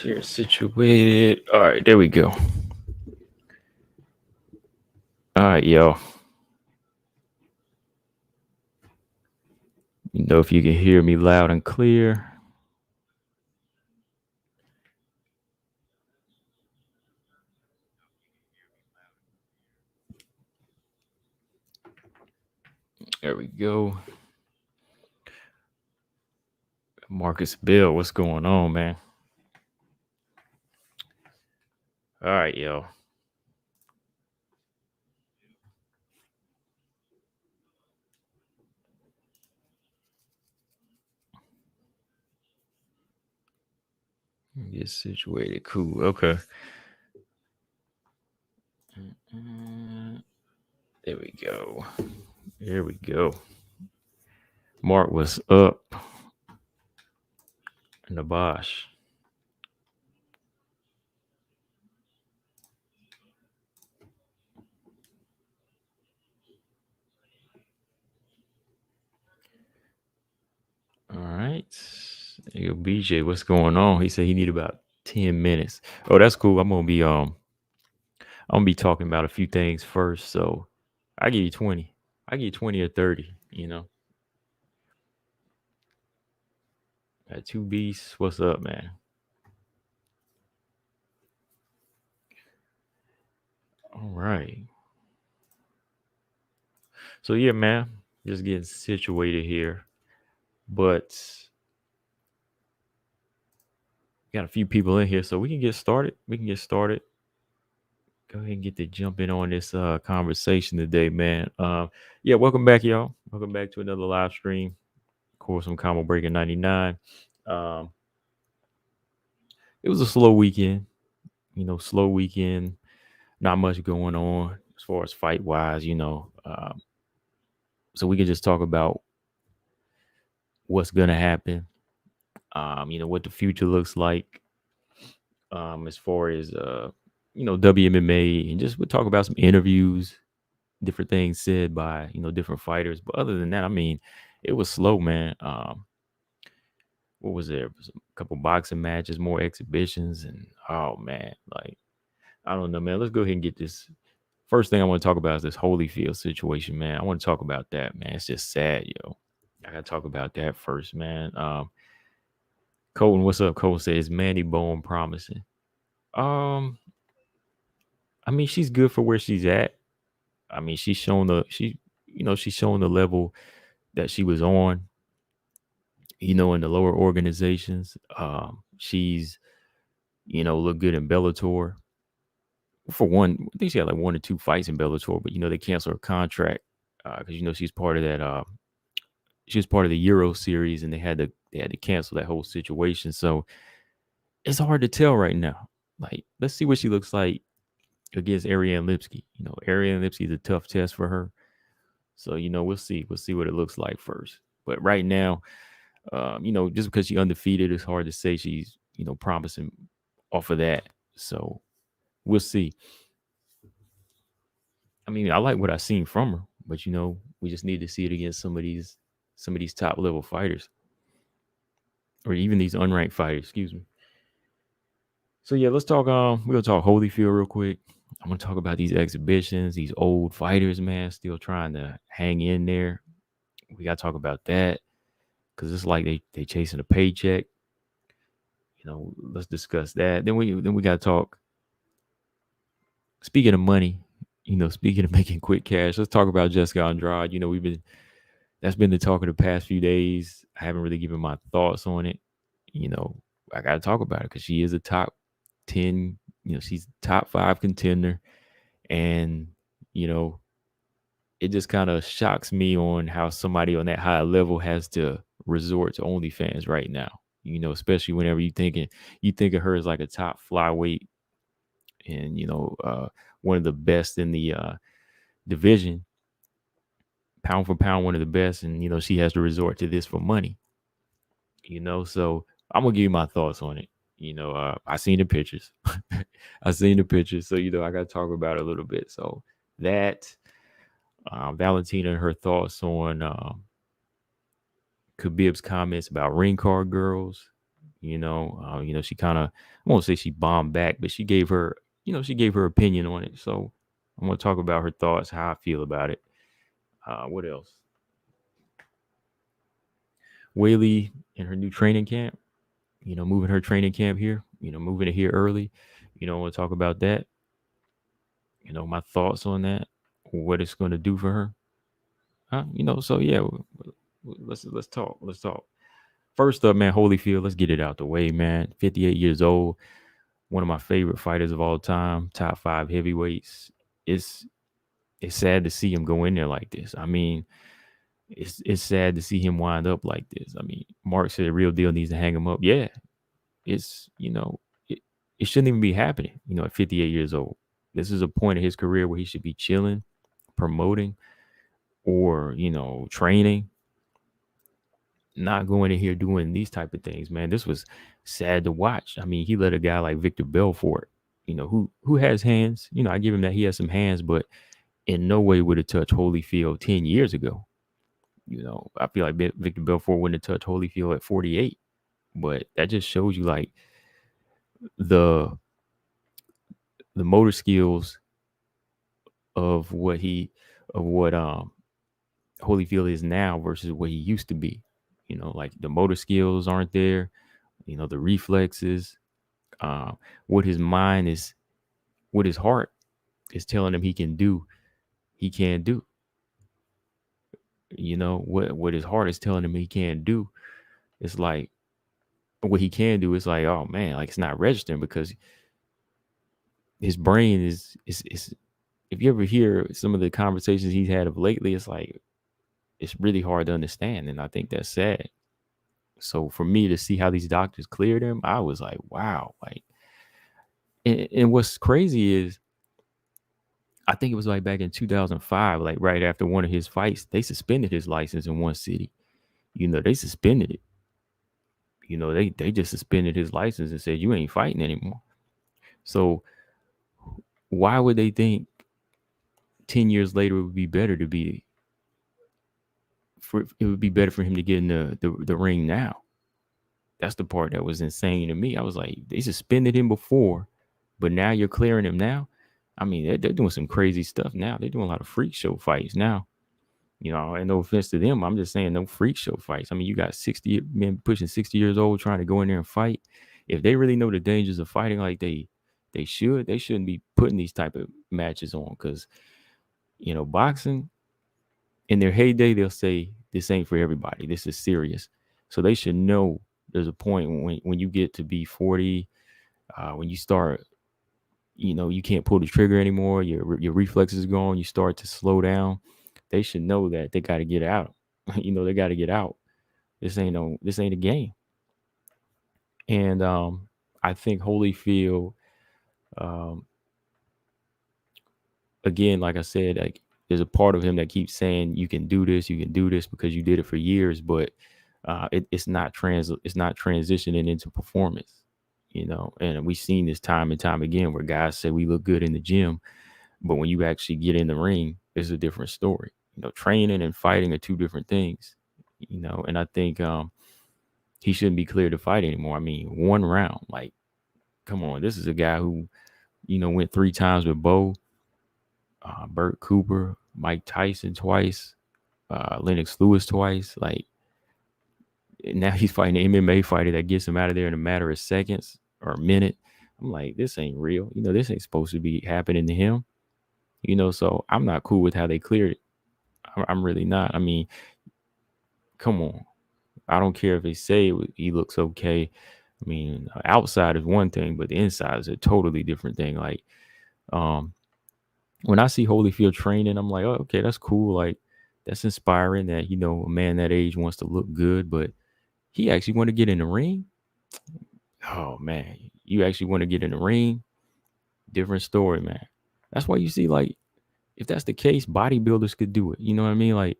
Here situated. All right, there we go. All right, yo. You know if you can hear me loud and clear. There we go. Marcus Bill, what's going on, man? All right, yo. Get situated. Cool. Okay. There we go. There we go. Mark was up in the Bosch. All right. Yo, BJ, what's going on? He said he need about 10 minutes. Oh, that's cool. I'm gonna be talking about a few things first. So I give you 20. I give you 20 or 30, you know. Got two beasts. What's up, man? All right. So yeah, man. Just getting situated here. But got a few people in here, so we can get started. We can get started. Go ahead and get to jumping on this conversation today, man. Yeah, welcome back, y'all. Welcome back to another live stream. Of course, I'm Combo Breaker 99. Um, it was a slow weekend, slow weekend. Not much going on as far as fight wise. So we can just talk about what's gonna happen. What the future looks like. As far as WMMA, and just we'll talk about some interviews, different things said by different fighters. But other than that, I mean, it was slow, man. What was there? It was a couple boxing matches, more exhibitions, and oh man, like I don't know, man. Let's go ahead and get this. First thing I want to talk about is this Holyfield situation, man. I want to talk about that, man. It's just sad, yo. I gotta talk about that first, man. Colton, what's up? Colton says Mandy Bone promising. Um, I mean, she's good for where she's at. I mean, she's shown the level that she was on, in the lower organizations. She's, looked good in Bellator. For one, I think she had like one or two fights in Bellator, but they canceled her contract because she's part of that. She was part of the Euro series, and they had to cancel that whole situation. So it's hard to tell right now. Like, let's see what she looks like against Ariane Lipsky. Ariane Lipsky is a tough test for her. So, we'll see. We'll see what it looks like first. But right now, just because she's undefeated, it's hard to say she's, promising off of that. So we'll see. I mean, I like what I've seen from her, but we just need to see it against some of these top level fighters. Or even these unranked fighters, excuse me. So yeah, let's talk. We're gonna talk Holyfield real quick. I'm gonna talk about these exhibitions, these old fighters, man, still trying to hang in there. We gotta talk about that because it's like they chasing a paycheck. Let's discuss that. Then we gotta talk. Speaking of money, speaking of making quick cash, let's talk about Jessica Andrade. That's been the talk of the past few days. I haven't really given my thoughts on it. I gotta talk about it because she is a top 10. She's top 5 contender, and it just kind of shocks me on how somebody on that high level has to resort to OnlyFans right now. Especially whenever you think of her as like a top flyweight, and one of the best in the division, pound for pound, one of the best, and she has to resort to this for money. So I'm gonna give you my thoughts on it. I seen the pictures. I seen the pictures, so I gotta talk about it a little bit. So that Valentina and her thoughts on Khabib's comments about ring card girls. She kind of, I won't say she bombed back, but she gave her opinion on it. So I'm gonna talk about her thoughts, how I feel about it. What else? Weili in her new training camp. Moving her training camp here. Moving it here early. I want to talk about that. My thoughts on that. What it's going to do for her. So yeah, let's talk. Let's talk. First up, man, Holyfield. Let's get it out the way, man. 58 years old. One of my favorite fighters of all time. Top 5 heavyweights. It's it's sad to see him go in there like this. I mean, it's sad to see him wind up like this. I mean, Mark said the real deal needs to hang him up. Yeah, it's it shouldn't even be happening. At 58 years old, this is a point in his career where he should be chilling, promoting, or training, not going in here doing these type of things. Man, this was sad to watch. I mean, he let a guy like Victor Belfort, who has hands. I give him that, he has some hands, but in no way would have touched Holyfield 10 years ago. I feel like Victor Belfort wouldn't have touched Holyfield at 48. But that just shows you like the motor skills of what Holyfield is now versus what he used to be. Like the motor skills aren't there. The reflexes, what his mind is, what his heart is telling him he can do, he can't do. What his heart is telling him he can't do. It's like what he can do is like, oh man, like it's not registering because his brain is if you ever hear some of the conversations he's had of lately, it's like it's really hard to understand, and I think that's sad. So for me to see how these doctors cleared him, I was like, wow. Like, and what's crazy is, I think it was like back in 2005, like right after one of his fights, they suspended his license in one city. They suspended it. They just suspended his license and said you ain't fighting anymore. So why would they think 10 years later it would be better to be it would be better for him to get in the ring now? That's the part that was insane to me. I was like, they suspended him before, but now you're clearing him now. I mean, they're doing some crazy stuff now. They're doing a lot of freak show fights now. And no offense to them, I'm just saying no freak show fights. I mean, you got 60 men pushing 60 years old trying to go in there and fight. If they really know the dangers of fighting like they shouldn't be putting these type of matches on, because boxing in their heyday, they'll say this ain't for everybody. This is serious. So they should know there's a point when you get to be 40, when you start, you can't pull the trigger anymore. Your reflexes gone. You start to slow down. They should know that they got to get out. They got to get out. This ain't a game. And I think Holyfield, again, like I said, like there's a part of him that keeps saying you can do this because you did it for years, but it's not transitioning into performance. And we've seen this time and time again where guys say we look good in the gym, but when you actually get in the ring, it's a different story. Training and fighting are two different things. And I think he shouldn't be cleared to fight anymore. I mean, one round, like, come on, this is a guy who, went 3 times with Bo, Burt Cooper, Mike Tyson twice, Lennox Lewis twice. Like, now he's fighting an MMA fighter that gets him out of there in a matter of seconds or a minute. I'm like, this ain't real. This ain't supposed to be happening to him. So I'm not cool with how they cleared it. I'm really not. I mean, come on. I don't care if they say he looks okay. I mean, outside is one thing, but the inside is a totally different thing. Like, when I see Holyfield training, I'm like, oh, okay, that's cool. Like, that's inspiring that, a man that age wants to look good, but he actually want to get in the ring. Oh man, you actually want to get in the ring? Different story, man. That's why you see, like, if that's the case, bodybuilders could do it. You know what I mean? Like,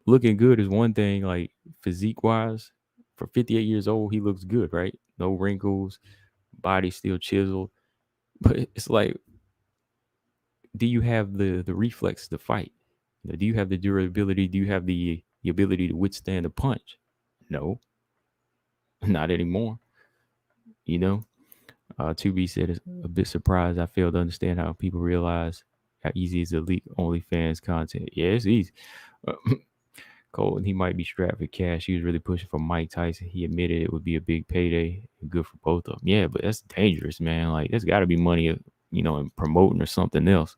looking good is one thing, like physique wise. For 58 years old, he looks good, right? No wrinkles, body still chiseled. But it's like, do you have the reflex to fight? Do you have the durability? Do you have the ability to withstand a punch? No. Not anymore. You know, 2B said it's a bit surprised. I fail to understand how people realize how easy is elite OnlyFans content. Yeah, it's easy. Uh, Colton, he might be strapped for cash. He was really pushing for Mike Tyson. He admitted it would be a big payday and good for both of them. Yeah, but that's dangerous, man. Like, there's got to be money, in promoting or something else.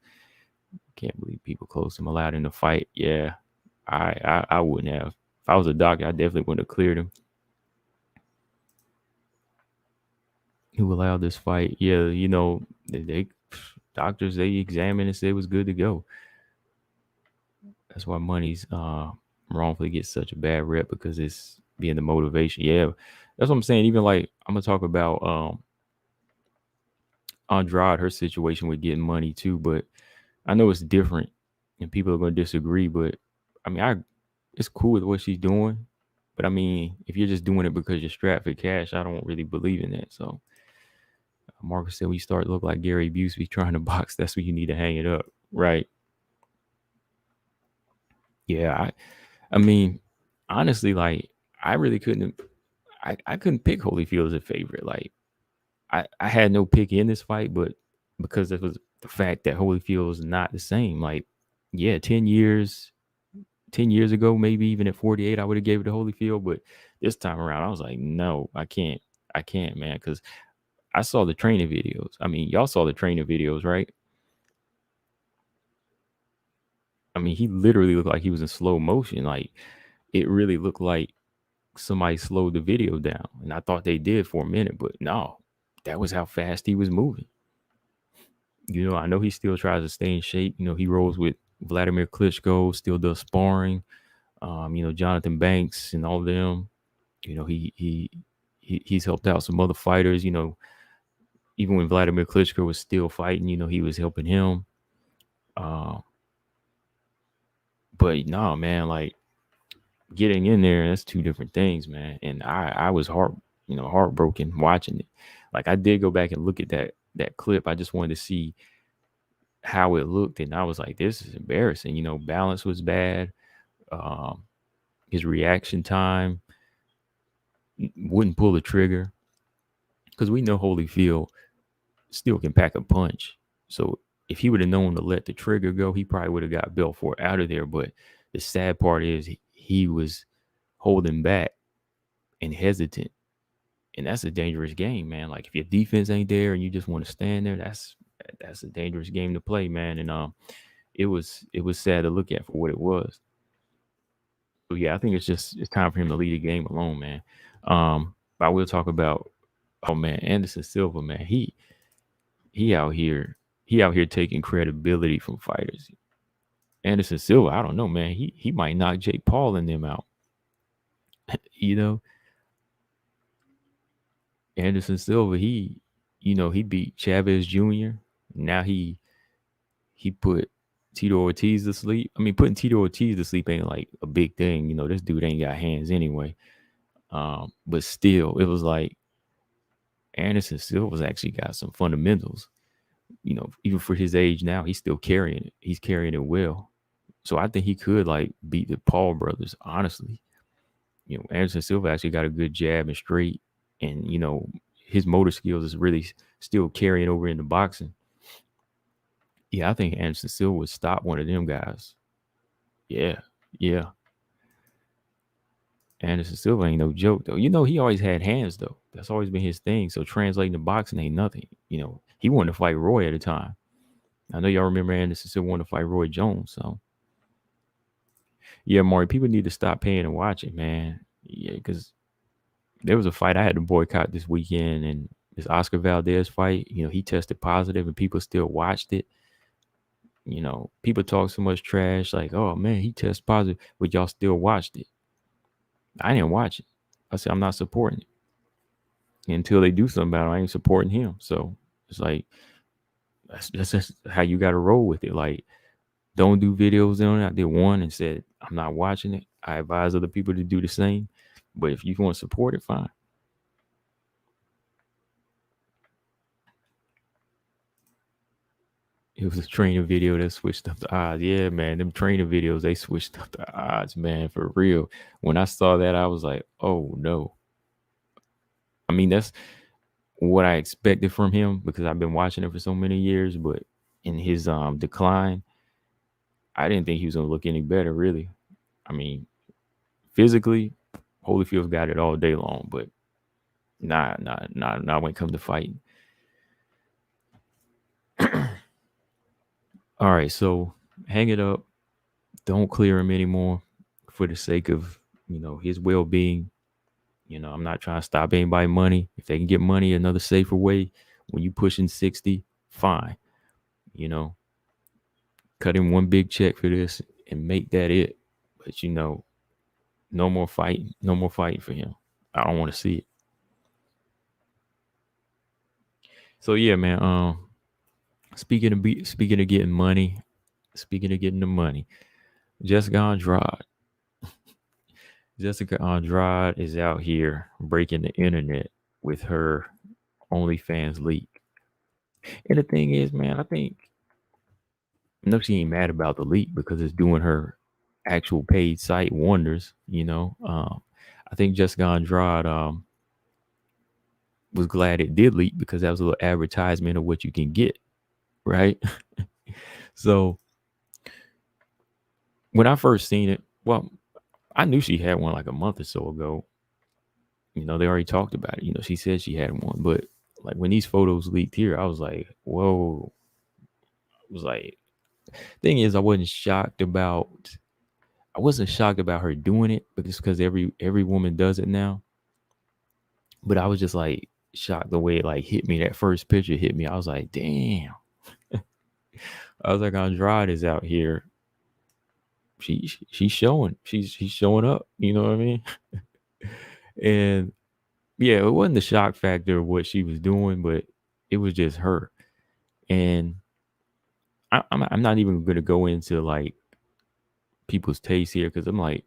Can't believe people close him allowed him to fight. Yeah, I wouldn't have. If I was a doctor, I definitely wouldn't have cleared him. Who allowed this fight? Yeah, they doctors, they examined and said it was good to go. That's why money's wrongfully gets such a bad rep, because it's being the motivation. Yeah, that's what I'm saying. Even like, I'm gonna talk about Andrade, her situation with getting money too, but I know it's different and people are gonna disagree. But I mean, it's cool with what she's doing. But I mean, if you're just doing it because you're strapped for cash, I don't really believe in that. So Marcus said, we start to look like Gary Busey trying to box. That's when you need to hang it up, right? Yeah, I mean, honestly, like, I really couldn't. I couldn't pick Holyfield as a favorite. Like, I had no pick in this fight, but because it was the fact that Holyfield was not the same. Like, yeah, 10 years ago, maybe even at 48, I would have gave it to Holyfield. But this time around, I was like, no, I can't, man, because I saw the training videos. I mean, y'all saw the training videos, right? I mean, he literally looked like he was in slow motion. Like, it really looked like somebody slowed the video down. And I thought they did for a minute, but no, that was how fast he was moving. I know he still tries to stay in shape. He rolls with Vladimir Klitschko, still does sparring. Jonathan Banks and all of them. He's helped out some other fighters. Even when Vladimir Klitschko was still fighting, he was helping him. Uh, but no, man, like, getting in there, that's two different things, man. And I was heartbroken watching it. Like, I did go back and look at that clip. I just wanted to see how it looked, and I was like, this is embarrassing. Balance was bad. Um, his reaction time, wouldn't pull the trigger, because we know Holyfield still can pack a punch. So if he would have known to let the trigger go, he probably would have got Belfort out of there. But the sad part is he was holding back and hesitant. And that's a dangerous game, man. Like, if your defense ain't there and you just want to stand there, that's a dangerous game to play, man. And it was sad to look at for what it was. So yeah, I think it's time for him to leave the game alone, man. But I will talk about, oh man, Anderson Silva, man. He out here taking credibility from fighters. Anderson Silva, I don't know, man. He might knock Jake Paul and them out. you know, Anderson Silva, he beat Chavez Jr. Now he put Tito Ortiz to sleep. I mean, putting Tito Ortiz to sleep ain't like a big thing. This dude ain't got hands anyway. But still, it was like Anderson Silva's actually got some fundamentals. Even for his age now, he's still carrying it. He's carrying it well. So I think he could like beat the Paul brothers, honestly. Anderson Silva actually got a good jab and straight, and his motor skills is really still carrying over into boxing. Yeah, I think Anderson Silva would stop one of them guys. Yeah, yeah. Anderson Silva ain't no joke though. He always had hands though. That's always been his thing. So translating to boxing ain't nothing. He wanted to fight Roy at a time. I know y'all remember Anderson Silva wanted to fight Roy Jones. So yeah, Maury, people need to stop paying and watching, man. Yeah, because there was a fight I had to boycott this weekend, and this Oscar Valdez fight, he tested positive and people still watched it. People talk so much trash, like, oh man, he tested positive, but y'all still watched it. I didn't watch it. I said, I'm not supporting it. Until they do something about it, I ain't supporting him. So it's like, that's just how you got to roll with it. Like, don't do videos on it. I did one and said, I'm not watching it. I advise other people to do the same. But if you want to support it, fine. It was a training video that switched up the odds. Yeah, man. Them training videos, they switched up the odds, man, for real. When I saw that, I was like, oh no. I mean, that's what I expected from him because I've been watching it for so many years. But in his decline, I didn't think he was gonna look any better, really. I mean, physically, Holyfield's got it all day long, but not when it comes to fighting. All right, so hang it up. Don't clear him anymore for the sake of his well being. I'm not trying to stop anybody money. If they can get money another safer way, when you pushing 60, fine. Cut him one big check for this and make that it. But no more fighting. No more fighting for him. I don't want to see it. So yeah, man. Speaking of getting money, speaking of getting the money, Jessica Andrade. Jessica Andrade is out here breaking the internet with her OnlyFans leak. And the thing is, man, I think no, she ain't mad about the leak because it's doing her actual paid site wonders. I think Jessica Andrade was glad it did leak because that was a little advertisement of what you can get, right? So when I first seen it, well, I knew she had one like a month or so ago. They already talked about it. She said she had one, but like when these photos leaked here, I was like, whoa. I was like, thing is, I wasn't shocked about her doing it, but just because every woman does it now. But I was just like shocked the way it like hit me. That first picture hit me. I was like, damn. I was like, Andrade is out here. She's showing. She's showing up. You know what I mean? And yeah, it wasn't the shock factor of what she was doing, but it was just her. And I'm not even going to go into like people's taste here because I'm like,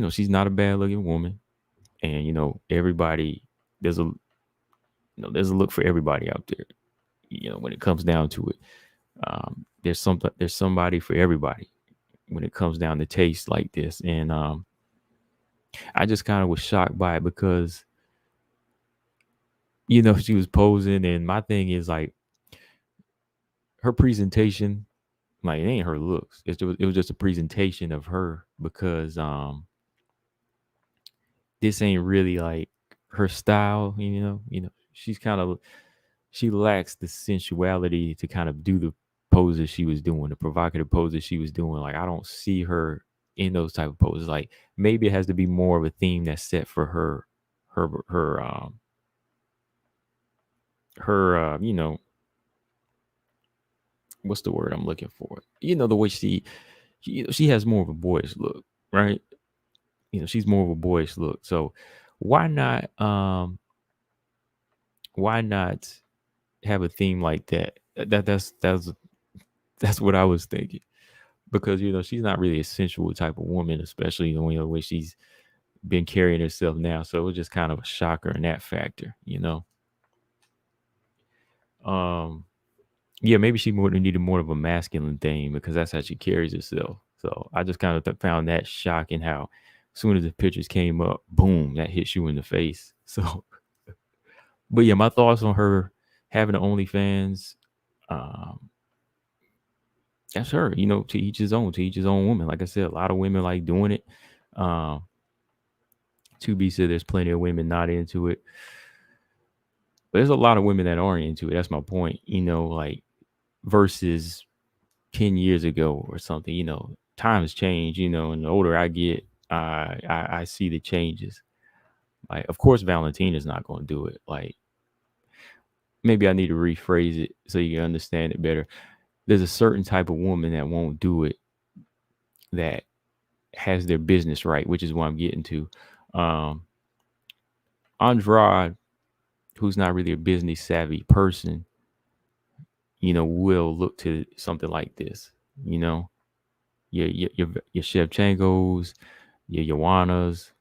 she's not a bad looking woman, and everybody there's a there's a look for everybody out there. When it comes down to it, there's somebody for everybody when it comes down to taste like this. And I just kind of was shocked by it because she was posing, and my thing is like her presentation, like it ain't her looks. It was just a presentation of her because this ain't really like her style. She lacks the sensuality to kind of do the poses she was doing, the provocative poses she was doing. Like I don't see her in those type of poses. Like maybe it has to be more of a theme that's set for her what's the word I'm looking for? The way she has more of a boyish look, right? She's more of a boyish look. So why not have a theme like that? That's what I was thinking. Because she's not really a sensual type of woman, especially the way she's been carrying herself now. So it was just kind of a shocker in that factor. Yeah, maybe she needed more of a masculine thing because that's how she carries herself. So I just kind of found that shocking how as soon as the pictures came up, boom, that hits you in the face. So, but yeah, my thoughts on her having an OnlyFans, that's her, to each his own, woman. Like I said, a lot of women like doing it. To be said, there's plenty of women not into it. But there's a lot of women that aren't into it. That's my point, like versus 10 years ago or something, times change, and the older I get, I see the changes. Like, of course, Valentina's not going to do it. Like, maybe I need to rephrase it so you can understand it better. There's a certain type of woman that won't do it that has their business right, which is what I'm getting to. Andrade, who's not really a business savvy person, will look to something like this. Your Shevchenkos, your Joannas,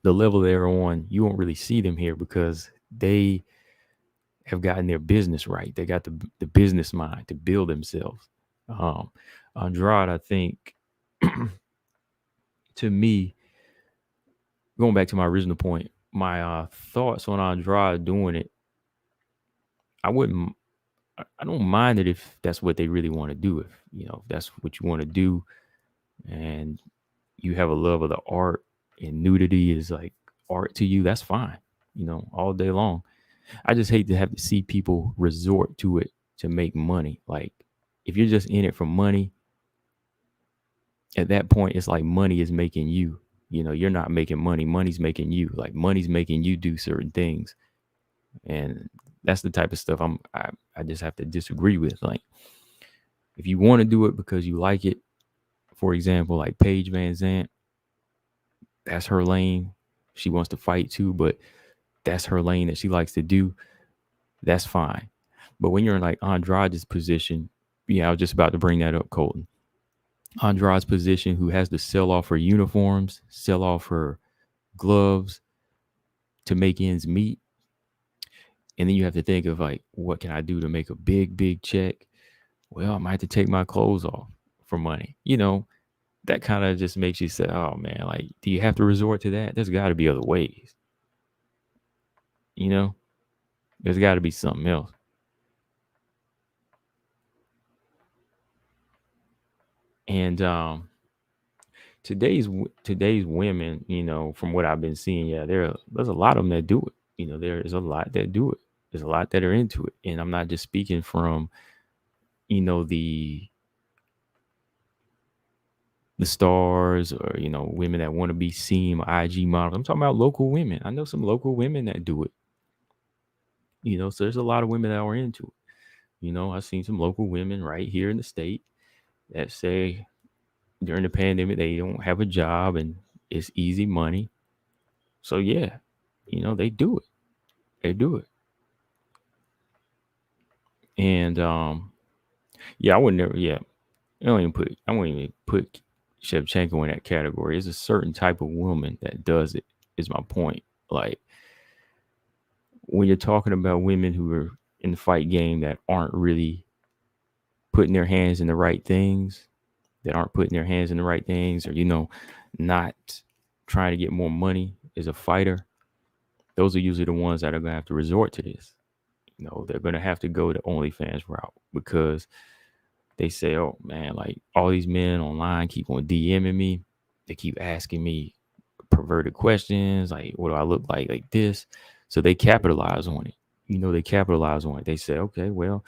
the level they're on, you won't really see them here because they have gotten their business right. They got the business mind to build themselves. Andrade, I think, to me, going back to my original point, my thoughts on Andrade doing it, I wouldn't. I don't mind it if that's what they really want to do. If if that's what you want to do, and you have a love of the art, and nudity is like art to you, that's fine. All day long. I just hate to have to see people resort to it to make money. Like, if you're just in it for money, at that point, it's like money is making you. You're not making money. Money's making you. Like, money's making you do certain things, and that's the type of stuff I just have to disagree with. Like, if you want to do it because you like it, for example, like Paige Van Zant, that's her lane. She wants to fight too, but that's her lane that she likes to do. That's fine. But when you're in like Andrade's position, yeah, I was just about to bring that up, Colton. Andrade's position, who has to sell off her uniforms, sell off her gloves to make ends meet. And then you have to think of like, what can I do to make a big, big check? Well, I might have to take my clothes off for money. That kind of just makes you say, oh man, like, do you have to resort to that? There's got to be other ways. There's got to be something else. And today's women, from what I've been seeing, yeah, there's a lot of them that do it. There's a lot that do it. There's a lot that are into it, and I'm not just speaking from the stars, or women that want to be seen, IG models. I'm talking about local women. I know some local women that do it. So there's a lot of women that are into it. I've seen some local women right here in the state that say during the pandemic they don't have a job and it's easy money. So yeah, they do it. They do it. And yeah, I would never. Yeah, I wouldn't even put Shevchenko in that category. It's a certain type of woman that does it. Is my point. Like, when you're talking about women who are in the fight game that aren't really putting their hands in the right things, or not trying to get more money as a fighter, those are usually the ones that are going to have to resort to this. They're going to have to go the OnlyFans route, because they say, oh man, like, all these men online keep on DMing me. They keep asking me perverted questions, like, what do I look like this? So they capitalize on it. They say, okay, well,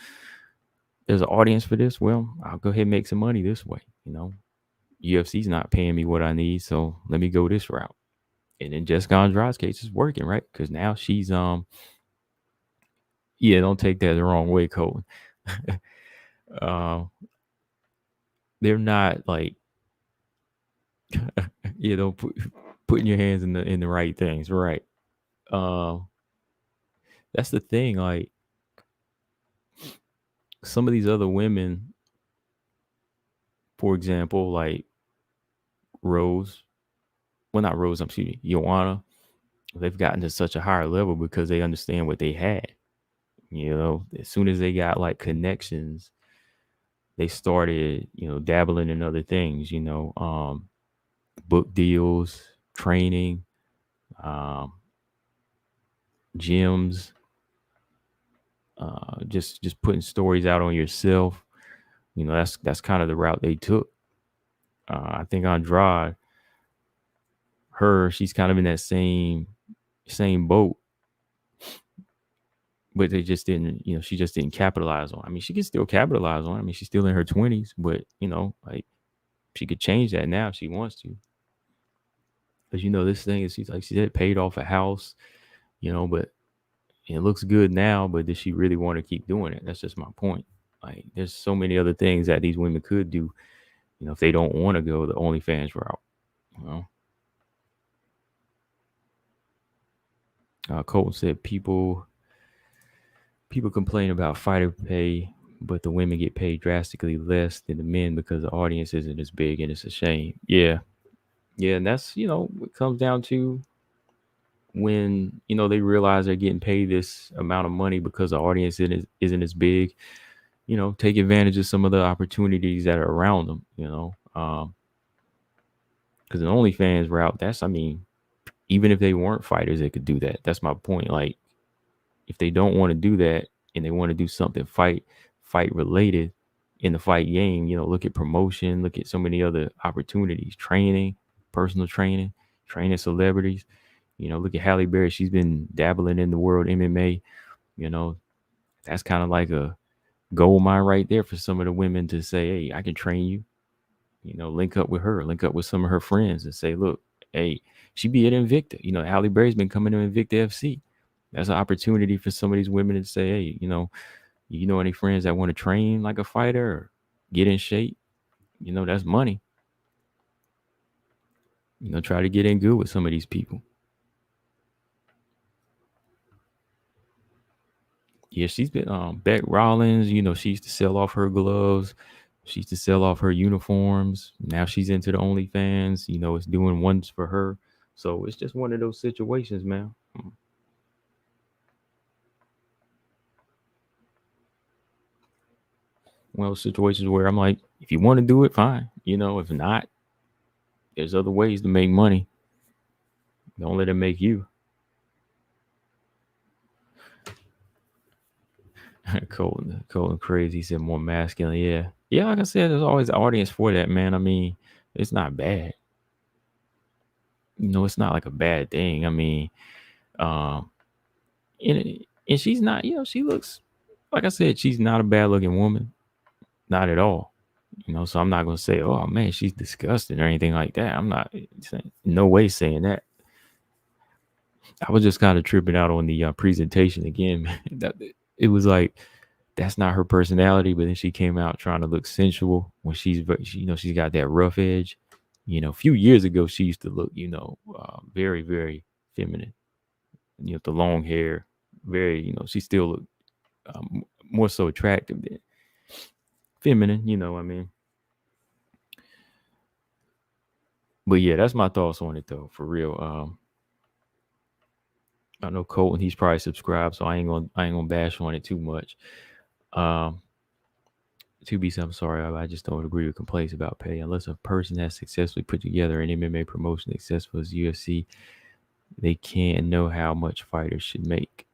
there's an audience for this. Well, I'll go ahead and make some money this way. UFC's not paying me what I need, so let me go this route. And in Jessica Andrade's case, it's working, right? Because now she's yeah, don't take that the wrong way, Colton. They're not like don't putting your hands in the right things, right? That's the thing. Like, some of these other women, for example, like Rose, well, not Rose, excuse me, Joanna, they've gotten to such a higher level because they understand what they had. As soon as they got like connections, they started, dabbling in other things, book deals, training, gyms, just putting stories out on yourself. That's kind of the route they took. I think Andrade, she's kind of in that same boat, but they just didn't, she just didn't capitalize on it. I mean, she can still capitalize on it. I mean, she's still in her 20s, but like, she could change that now if she wants to. Because this thing is, she's like she said, paid off a house, but it looks good now. But does she really want to keep doing it? That's just my point. Like, there's so many other things that these women could do, if they don't want to go the OnlyFans route. Colton said people complain about fighter pay, but the women get paid drastically less than the men because the audience isn't as big, and it's a shame. Yeah, and that's it comes down to when they realize they're getting paid this amount of money because the audience isn't as big. Take advantage of some of the opportunities that are around them. Because an OnlyFans route, that's, I mean, even if they weren't fighters, they could do that. That's my point. Like, if they don't want to do that and they want to do something fight related in the fight game, look at promotion, look at so many other opportunities, training, personal training celebrities. Look at Halle Berry. She's been dabbling in the world MMA. You know, that's kind of like a gold mine right there for some of the women to say, hey, I can train you. Link up with her, link up with some of her friends and say, look, hey, she be at Invicta. Halle Berry's been coming to Invicta FC. That's an opportunity for some of these women to say, hey, any friends that want to train like a fighter or get in shape? That's money. Try to get in good with some of these people. Yeah, she's been Beck Rollins, she used to sell off her gloves. She used to sell off her uniforms. Now she's into the OnlyFans, it's doing ones for her. So it's just one of those situations, man. Well, situations where I'm like, if you want to do it, fine. If not, there's other ways to make money. Don't let it make you. Colton crazy said more masculine. Yeah. Yeah, like I said, there's always an audience for that, man. I mean, it's not bad. It's not like a bad thing. I mean, um, and she's not, she looks, like I said, she's not a bad looking woman. Not at all. So I'm not gonna say, oh man, she's disgusting or anything like that. I'm not saying, no way saying that. I was just kind of tripping out on the presentation again. That it was like that's not her personality, but then she came out trying to look sensual when she's she's got that rough edge. A few years ago she used to look very very feminine. The long hair, very she still looked more so attractive than feminine. I mean. But yeah, that's my thoughts on it though, for real. I know Colton, he's probably subscribed, so I ain't gonna bash on it too much. Um, to be I'm sorry, I just don't agree with complaints about pay unless a person has successfully put together an MMA promotion successful as UFC. They can't know how much fighters should make.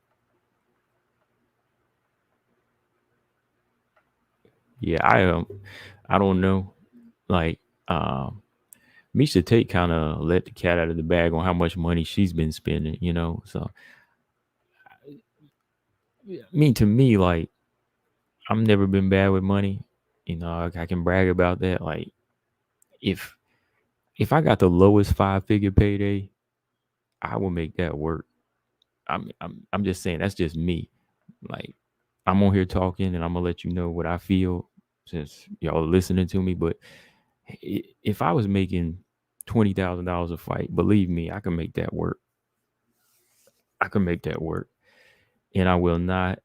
Yeah, I don't know. Like, Misha Tate kind of let the cat out of the bag on how much money she's been spending. So I mean, to me, like, I've never been bad with money. I can brag about that. Like, if I got the lowest 5-figure payday, I will make that work. I'm just saying that's just me. Like, I'm on here talking and I'm gonna let you know what I feel since y'all are listening to me. But if I was making $20,000 a fight, believe me, I can make that work. I can make that work, and I will not.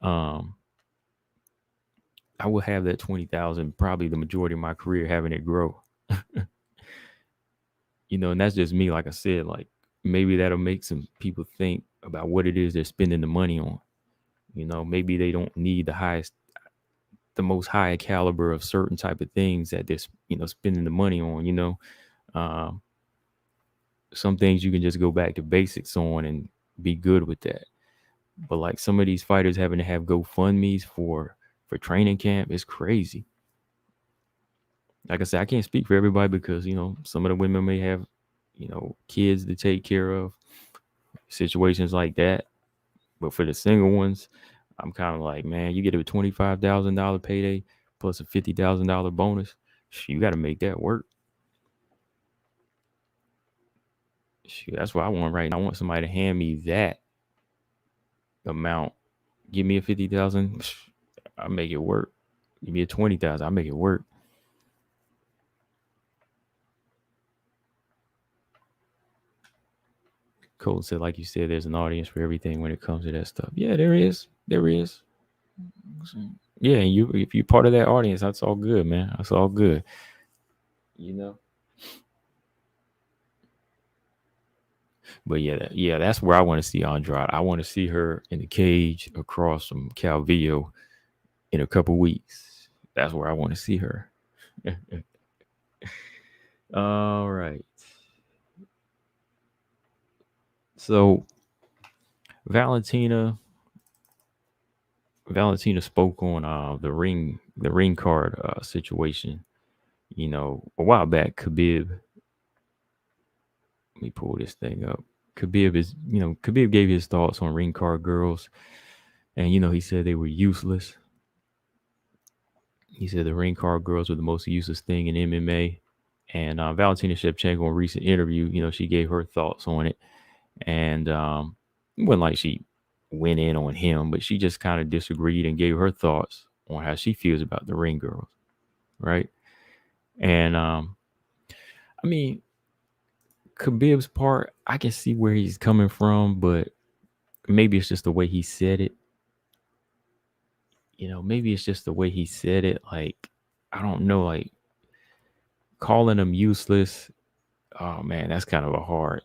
I will have that 20,000 probably the majority of my career having it grow. And that's just me. Like I said, like maybe that'll make some people think about what it is they're spending the money on. Maybe they don't need the most high caliber of certain type of things that they're, spending the money on. Um, some things you can just go back to basics on and be good with that. But like some of these fighters having to have GoFundMe's for training camp is crazy. Like I said, I can't speak for everybody because some of the women may have kids to take care of, situations like that. But for the single ones, I'm kind of like, man, you get a $25,000 payday plus a $50,000 bonus. You got to make that work. Shoot, that's what I want right now. I want somebody to hand me that amount. Give me a 50,000, I make it work. Give me a 20,000, I make it work. Colton said, like you said, there's an audience for everything when it comes to that stuff. Yeah, there is. There is. Yeah, and if you're part of that audience, that's all good, man. That's all good. You know. But yeah, that's where I want to see Andrade. I want to see her in the cage across from Calvillo in a couple weeks. That's where I want to see her. All right. So Valentina spoke on the ring card situation. A while back, Khabib. Let me pull this thing up. Khabib gave his thoughts on ring card girls, and he said they were useless. He said the ring card girls were the most useless thing in MMA. And Valentina Shevchenko, in a recent interview, she gave her thoughts on it, and it wasn't like she went in on him, but she just kind of disagreed and gave her thoughts on how she feels about the ring girls, right? And I mean, Khabib's part, I can see where he's coming from, but maybe it's just the way he said it. Maybe it's just the way he said it. Like, I don't know, like calling them useless. Oh man, that's kind of a hard.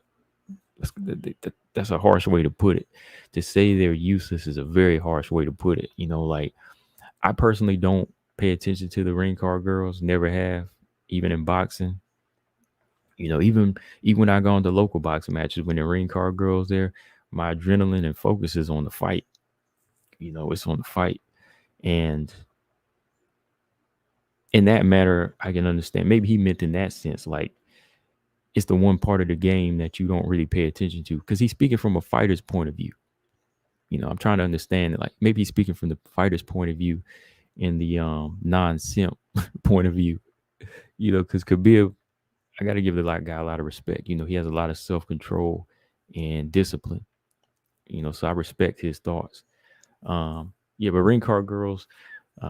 That's a harsh way to put it. To say they're useless is a very harsh way to put it. Like I personally don't pay attention to the ring card girls. Never have, even in boxing. Even when I go into local boxing matches, when the ring card girls there, my adrenaline and focus is on the fight. It's on the fight. And in that matter, I can understand. Maybe he meant in that sense, like it's the one part of the game that you don't really pay attention to, because he's speaking from a fighter's point of view. I'm trying to understand it. Like maybe he's speaking from the fighter's point of view in the non-simp point of view. Because Khabib, I got to give the guy a lot of respect. He has a lot of self-control and discipline. So I respect his thoughts. Yeah, but ring card girls,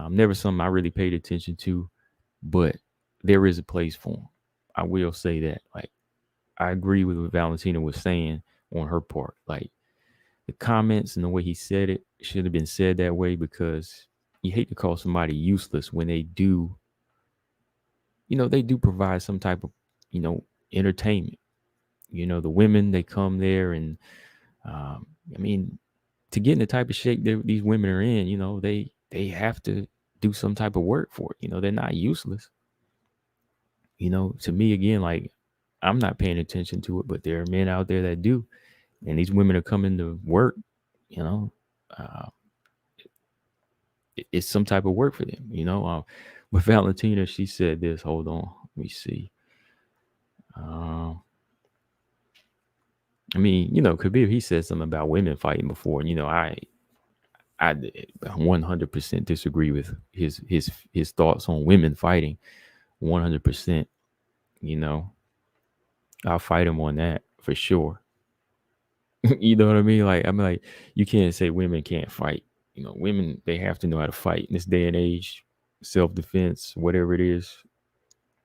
never something I really paid attention to, but there is a place for them. I will say that. Like, I agree with what Valentina was saying on her part. Like, the comments and the way he said it should have been said that way, because you hate to call somebody useless when they do, they do provide some type of, entertainment. The women, they come there and, to get in the type of shape that these women are in, they have to do some type of work for it. They're not useless. To me, again, like I'm not paying attention to it, but there are men out there that do. And these women are coming to work, uh, it's some type of work for them. But Valentina, she said this. Hold on, let me see. Khabib, he said something about women fighting before. I 100% disagree with his thoughts on women fighting. 100%. I'll fight him on that for sure. You know what I mean? Like, you can't say women can't fight. Women, they have to know how to fight in this day and age, self-defense, whatever it is.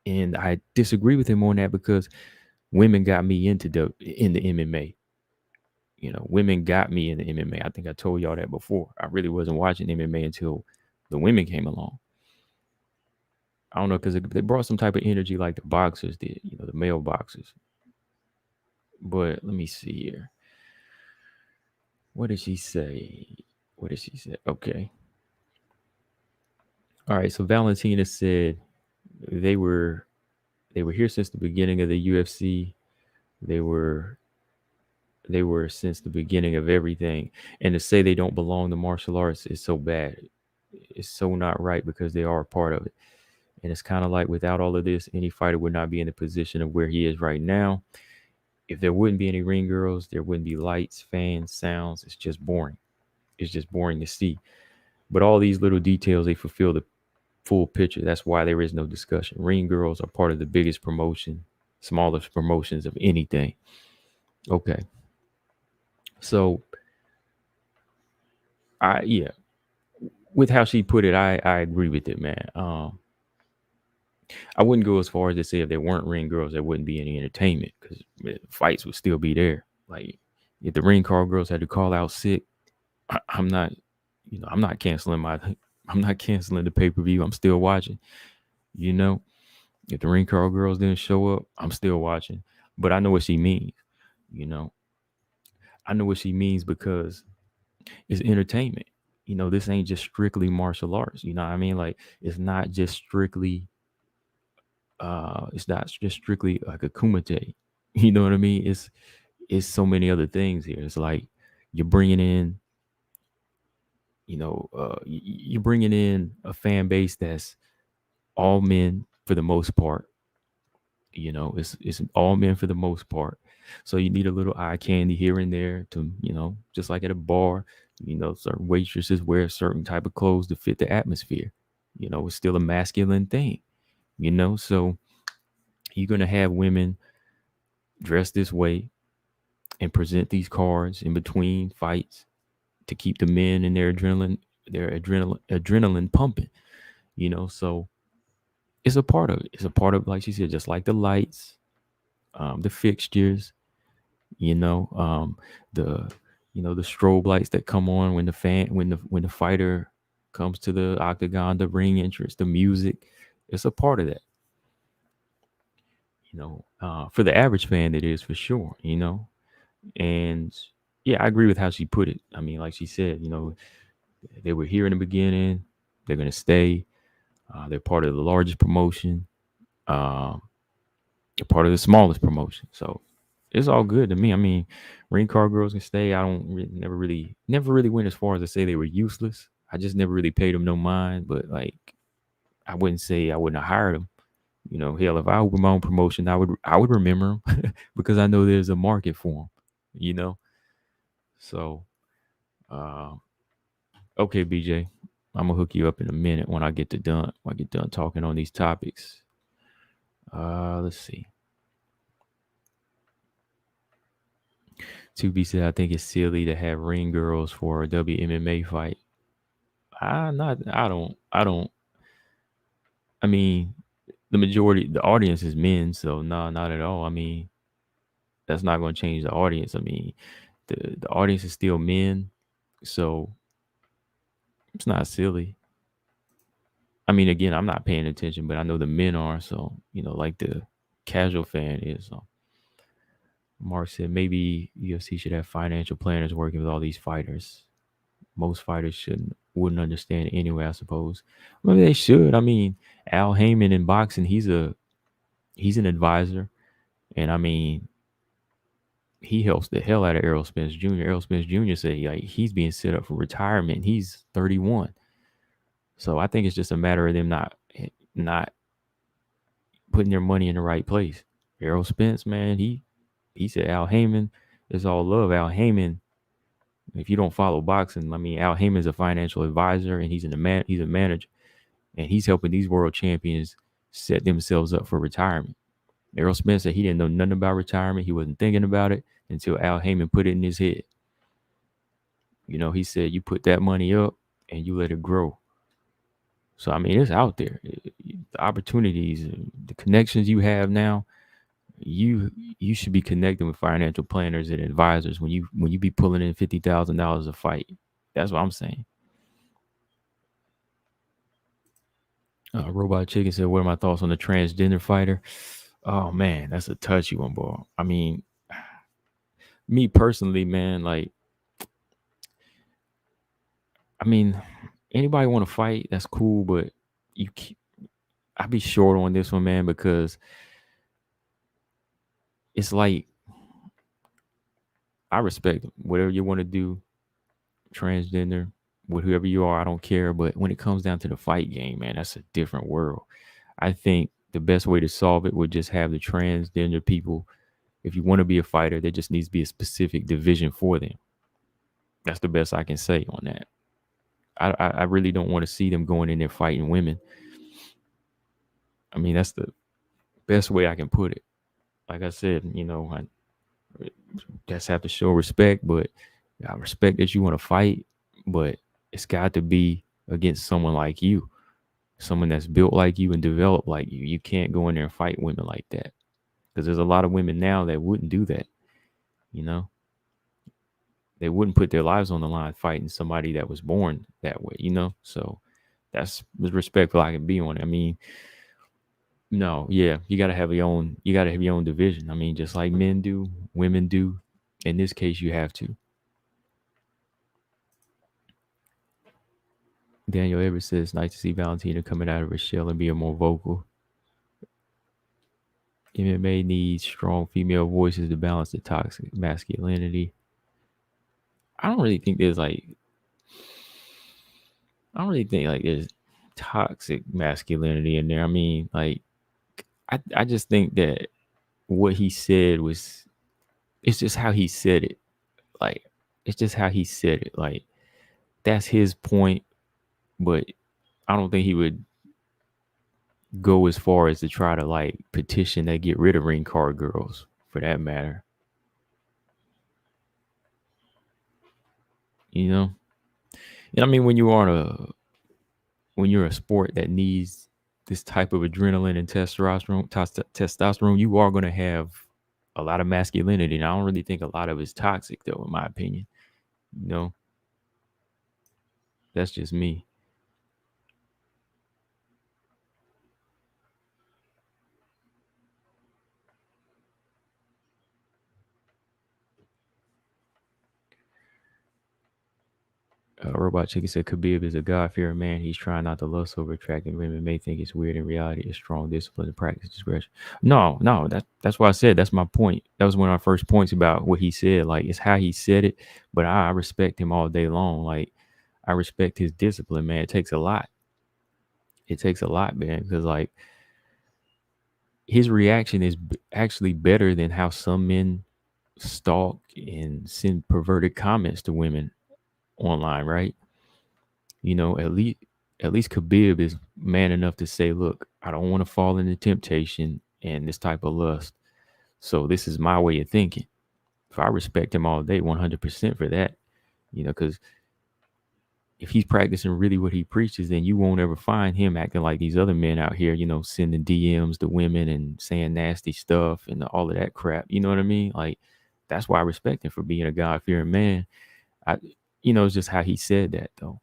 And I disagree with him on that, because women got me in the MMA. Women got me in the MMA. I think I told y'all that before. I really wasn't watching MMA until the women came along. I don't know, because they brought some type of energy like the boxers did, the male boxers. But let me see here. What did she say? Okay. All right. So Valentina said they were here since the beginning of the UFC. They were since the beginning of everything. And to say they don't belong to martial arts is so bad. It's so not right, because they are a part of it. And it's kind of like, without all of this, any fighter would not be in the position of where he is right now. If there wouldn't be any ring girls, there wouldn't be lights, fans, sounds. It's just boring. It's just boring to see. But all these little details, they fulfill the full picture. That's why there is no discussion. Ring girls are part of the biggest promotion, smallest promotions of anything. Okay. So, with how she put it, I agree with it, man. I wouldn't go as far as to say if there weren't ring girls, there wouldn't be any entertainment, because fights would still be there. Like, if the ring card girls had to call out sick, I'm not canceling the pay-per-view. I'm still watching. If the ring card girls didn't show up, I'm still watching. But I know what she means. I know what she means, because it's entertainment. This ain't just strictly martial arts. You know what I mean? Like, it's not just strictly like a kumite. You know what I mean? it's so many other things here. It's like you're bringing in, you're bringing in a fan base that's all men for the most part. It's all men for the most part. So you need a little eye candy here and there to, just like at a bar, certain waitresses wear a certain type of clothes to fit the atmosphere. It's still a masculine thing, so you're going to have women dress this way and present these cards in between fights to keep the men and their adrenaline pumping, so it's a part of it. It's a part of, like she said, just like the lights, the fixtures, you know, the the strobe lights that come on when the fighter comes to the octagon, the ring entrance, the music. It's a part of that, for the average fan, it is for sure, and yeah, I agree with how she put it. I mean, like she said, they were here in the beginning, they're going to stay, they're part of the largest promotion, um, they're part of the smallest promotion, so it's all good to me. I mean, ring card girls can stay. I don't never really went as far as to say they were useless. I just never really paid them no mind, but like I wouldn't say I wouldn't have hired them. Hell, if I opened my own promotion, I would remember them because I know there's a market for them. You know, so uh, okay, BJ, I'm gonna hook you up in a minute when I get done talking on these topics. Let's see. To be said, I think it's silly to have ring girls for a WMMA fight. I don't. I mean, the audience is men, so no, not at all. I mean, that's not going to change the audience. I mean, the audience is still men, so it's not silly. I mean, again, I'm not paying attention, but I know the men are, so like the casual fan is. So Mark said maybe UFC should have financial planners working with all these fighters. Most fighters wouldn't understand anyway, I suppose. Maybe they should. I mean, Al Heyman in boxing, he's an advisor, and I mean, he helps the hell out of Errol Spence Jr. Errol Spence Jr. said like he's being set up for retirement. He's 31, so I think it's just a matter of them not putting their money in the right place. Errol Spence, man, he said Al Heyman is all love. Al Heyman, if you don't follow boxing, I mean, Al Heyman's a financial advisor and he's a manager, and he's helping these world champions set themselves up for retirement. Errol Spence said he didn't know nothing about retirement. He wasn't thinking about it until Al Heyman put it in his head. He said you put that money up and you let it grow. So I mean, it's out there. The opportunities, the connections you have now, you should be connecting with financial planners and advisors when you be pulling in $50,000 a fight. That's what I'm saying. Robot Chicken said, "What are my thoughts on the transgender fighter?" Oh man, that's a touchy one, boy. I mean, me personally, man, like, I mean, anybody want to fight, that's cool, but you keep, I be short on this one, man, because it's like I respect whatever you want to do, transgender, with whoever you are, I don't care. But when it comes down to the fight game, man, that's a different world. I think the best way to solve it would just have the transgender people. If you want to be a fighter, there just needs to be a specific division for them. That's the best I can say on that. I really don't want to see them going in there fighting women. I mean, that's the best way I can put it. Like I said, I just have to show respect, but I respect that you want to fight, but it's got to be against someone like you, someone that's built like you and developed like you. You can't go in there and fight women like that because there's a lot of women now that wouldn't do that. You know, they wouldn't put their lives on the line fighting somebody that was born that way. So that's as respectful I can be on it. I mean, no, yeah, you gotta have your own division. I mean, just like men do, women do. In this case, you have to. Daniel Evers says, nice to see Valentina coming out of her shell and being more vocal. MMA needs strong female voices to balance the toxic masculinity. I don't really think there's like I don't really think like there's toxic masculinity in there. I mean, like I just think that what he said was it's just how he said it. Like it's just how he said it. Like that's his point, but I don't think he would go as far as to try to like petition that get rid of ring card girls for that matter. You know? And I mean when you're a sport that needs this type of adrenaline and testosterone, you are going to have a lot of masculinity. And I don't really think a lot of it's toxic, though, in my opinion. You know, that's just me. Robot Chicken said Khabib is a God-fearing man. He's trying not to lust over attracting women. May think it's weird. In reality, it's strong discipline and practice discretion. No, that's why I said that's my point. That was one of our first points about what he said. Like it's how he said it, but I respect him all day long. Like I respect his discipline, man. It takes a lot. It takes a lot, man, because like his reaction is actually better than how some men stalk and send perverted comments to women online, right? You know, at least Khabib is man enough to say, look, I don't want to fall into temptation and this type of lust. So this is my way of thinking. If I respect him all day, 100% for that, you know, because if he's practicing really what he preaches, then you won't ever find him acting like these other men out here, you know, sending DMs to women and saying nasty stuff and all of that crap. You know what I mean? Like, that's why I respect him for being a God fearing man. It's just how he said that though.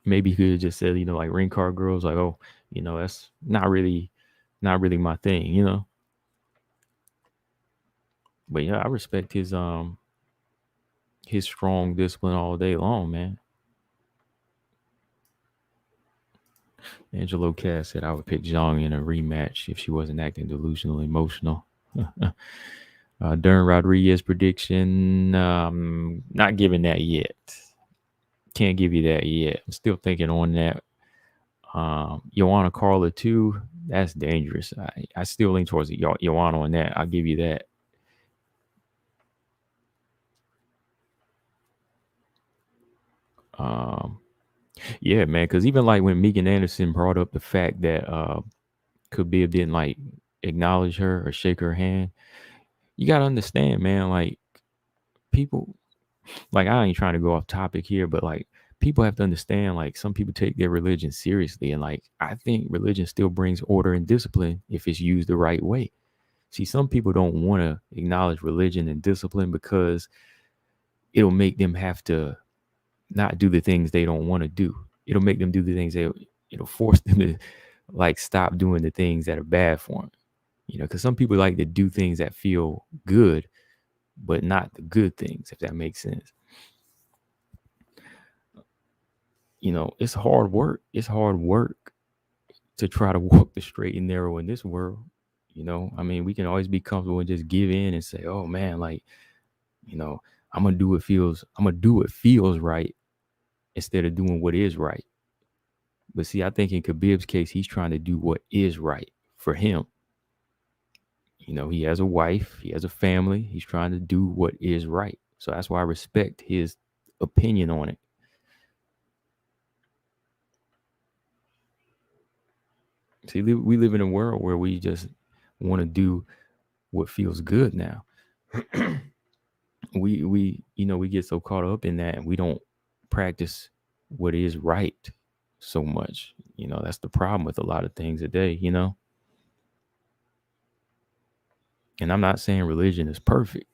Maybe he could have just said, like ring card girls, like, oh, that's not really my thing, But yeah, I respect his strong discipline all day long, man. Angelo Cass said I would pick Zhang in a rematch if she wasn't acting delusional emotional. Dern Rodriguez prediction, not giving that yet. Can't give you that yet. I'm still thinking on that. Joanna Carla too. That's dangerous. I still lean towards Joanna on that. I'll give you that. Yeah, man. Because even like when Megan Anderson brought up the fact that Khabib didn't like acknowledge her or shake her hand, you gotta understand, man. Like people, like I ain't trying to go off topic here, but like people have to understand. Like some people take their religion seriously, and like I think religion still brings order and discipline if it's used the right way. See, some people don't want to acknowledge religion and discipline because it'll make them have to not do the things they don't want to do. It'll make them do the things it'll force them to like stop doing the things that are bad for them. Because some people like to do things that feel good, but not the good things, if that makes sense. It's hard work. It's hard work to try to walk the straight and narrow in this world. I mean, we can always be comfortable and just give in and say, oh man, like, I'm gonna do what feels right instead of doing what is right. But see, I think in Khabib's case, he's trying to do what is right for him. He has a wife, he has a family. He's trying to do what is right. So that's why I respect his opinion on it. See, we live in a world where we just want to do what feels good now. we get so caught up in that and we don't practice what is right so much. That's the problem with a lot of things today. And I'm not saying religion is perfect.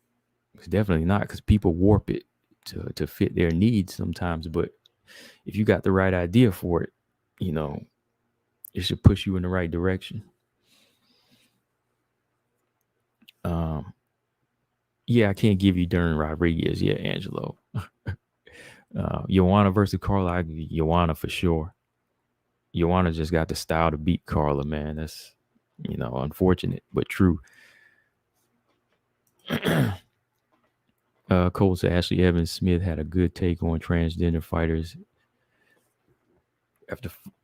It's definitely not, because people warp it to fit their needs sometimes. But if you got the right idea for it, it should push you in the right direction. Yeah, I can't give you Dern Rodriguez yet, Angelo. Joanna versus Carla, Joanna for sure. Joanna just got the style to beat Carla, man. Unfortunate but true. Cole said Ashley Evans Smith had a good take on transgender fighters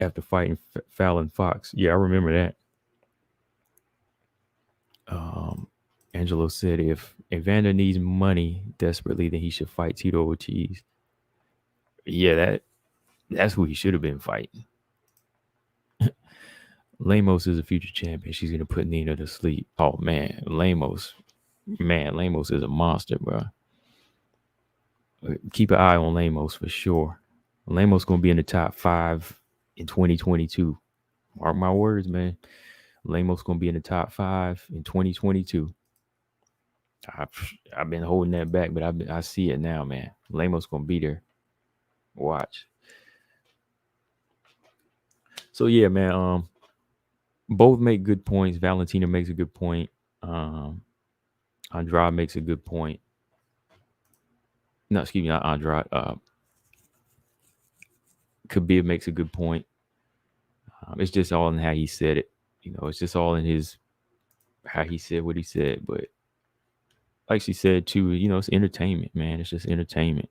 after fighting Fallon Fox. Yeah, I remember that. Um, Angelo said if Evander needs money desperately, then he should fight Tito Ortiz. Yeah, that's who he should have been fighting. Lemos is a future champion. She's gonna put Nina to sleep. Oh man, Lemos is a monster, bro. Keep an eye on Lemos for sure. Lemos gonna be in the top 5 in 2022. Mark my words, man. Lemos gonna be in the top 5 in 2022. I've been holding that back, but I see it now, man. Lemos gonna be there. Watch. So yeah, man. Both make good points. Valentina makes a good point. Andrade makes a good point. No, excuse me, not Andrade. Khabib makes a good point. It's just all in how he said it. It's just all in his how he said what he said. But like she said too, it's entertainment, man. It's just entertainment.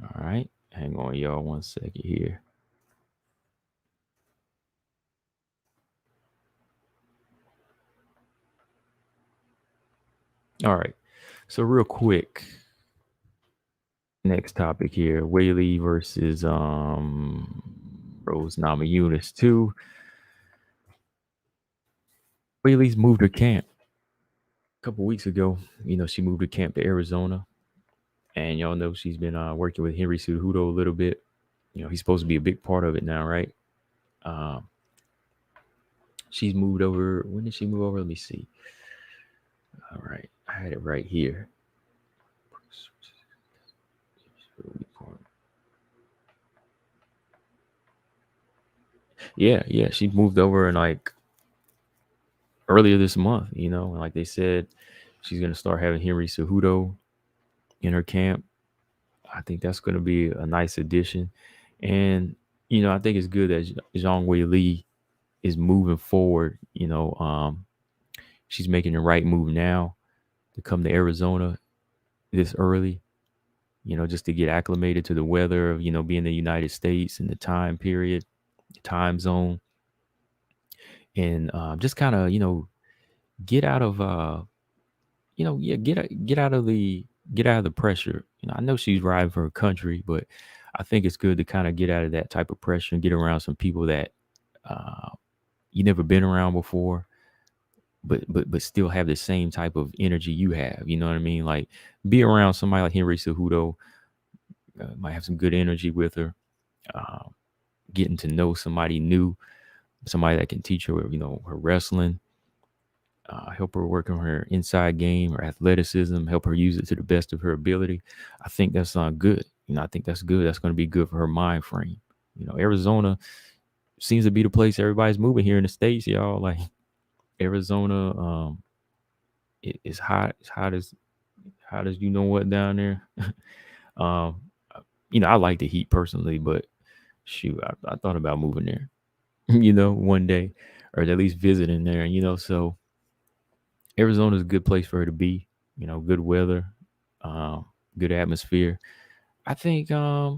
All right, hang on, y'all, 1 second here. All right, so real quick, next topic here: Weili versus Rose Namajunas 2. Weili's moved her camp a couple weeks ago. She moved her camp to Arizona, and y'all know she's been working with Henry Cejudo a little bit. He's supposed to be a big part of it now, right? She's moved over. When did she move over? Let me see. All right, I had it right here. Yeah, she moved over in like earlier this month. And like they said, she's gonna start having Henry Cejudo in her camp. I think that's gonna be a nice addition, and I think it's good that Zhang Weili is moving forward. She's making the right move now to come to Arizona this early. Just to get acclimated to the weather of being in the United States and the time period, the time zone, and just kind of get out of yeah, get out of the pressure. I know she's riding for her country, but I think it's good to kind of get out of that type of pressure and get around some people that uh, you never been around before, but still have the same type of energy you have. You know what I mean? Like be around somebody like Henry Cejudo, might have some good energy with her. Uh, Getting to know somebody new, somebody that can teach her, her wrestling, help her work on her inside game, her athleticism, help her use it to the best of her ability. I think that's good. I think that's good. That's going to be good for her mind frame. Arizona seems to be the place everybody's moving here in the States, y'all. Like Arizona, it's hot. It's hot as you know what down there. um, I like the heat personally, but shoot, I thought about moving there, one day, or at least visiting there, so Arizona is a good place for her to be, good weather, good atmosphere. I think, I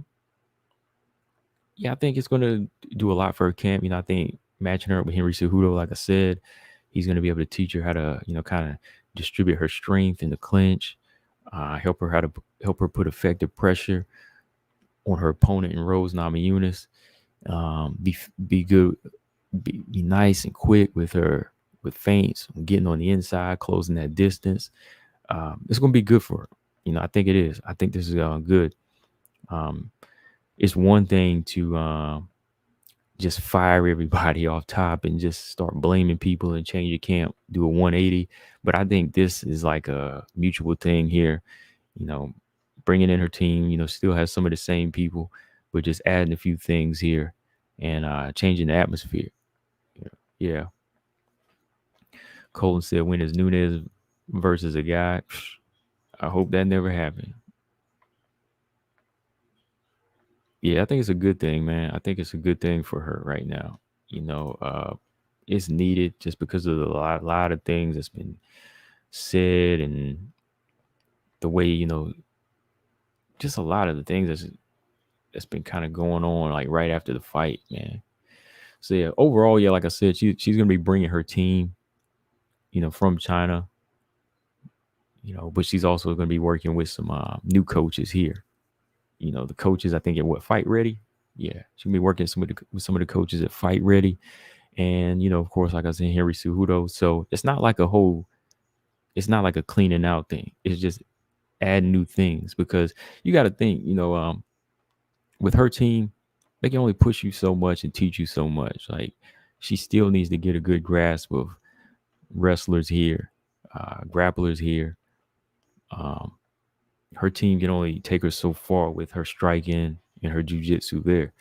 think it's going to do a lot for her camp. I think matching her up with Henry Cejudo, like I said, he's going to be able to teach her how to, kind of distribute her strength in the clinch, help her put effective pressure on her opponent in Rose Namajunas. Be good, be nice and quick with her with feints, getting on the inside, closing that distance. It's going to be good for her. I think it is. I think this is good. It's one thing to just fire everybody off top and just start blaming people and change your camp, do a 180. But I think this is like a mutual thing here. Bringing in her team, still has some of the same people, but just adding a few things here and changing the atmosphere. Yeah. Colton said, when is Nunes versus a guy? I hope that never happened. Yeah, I think it's a good thing, man. I think it's a good thing for her right now. it's needed just because of the lot of things that's been said, and the way, just a lot of the things that's been kind of going on like right after the fight, man. So yeah, overall, yeah, like I said, she's gonna be bringing her team, from China, but she's also gonna be working with some new coaches here. The coaches, I think, at what, Fight Ready. Yeah, she's gonna be working with some of the coaches at Fight Ready, and of course, like I said, Henry Cejudo. So it's not like a cleaning out thing. It's just adding new things, because you got to think, with her team, they can only push you so much and teach you so much. Like, she still needs to get a good grasp of wrestlers here, grapplers here. Um, Her team can only take her so far with her striking and her jujitsu there,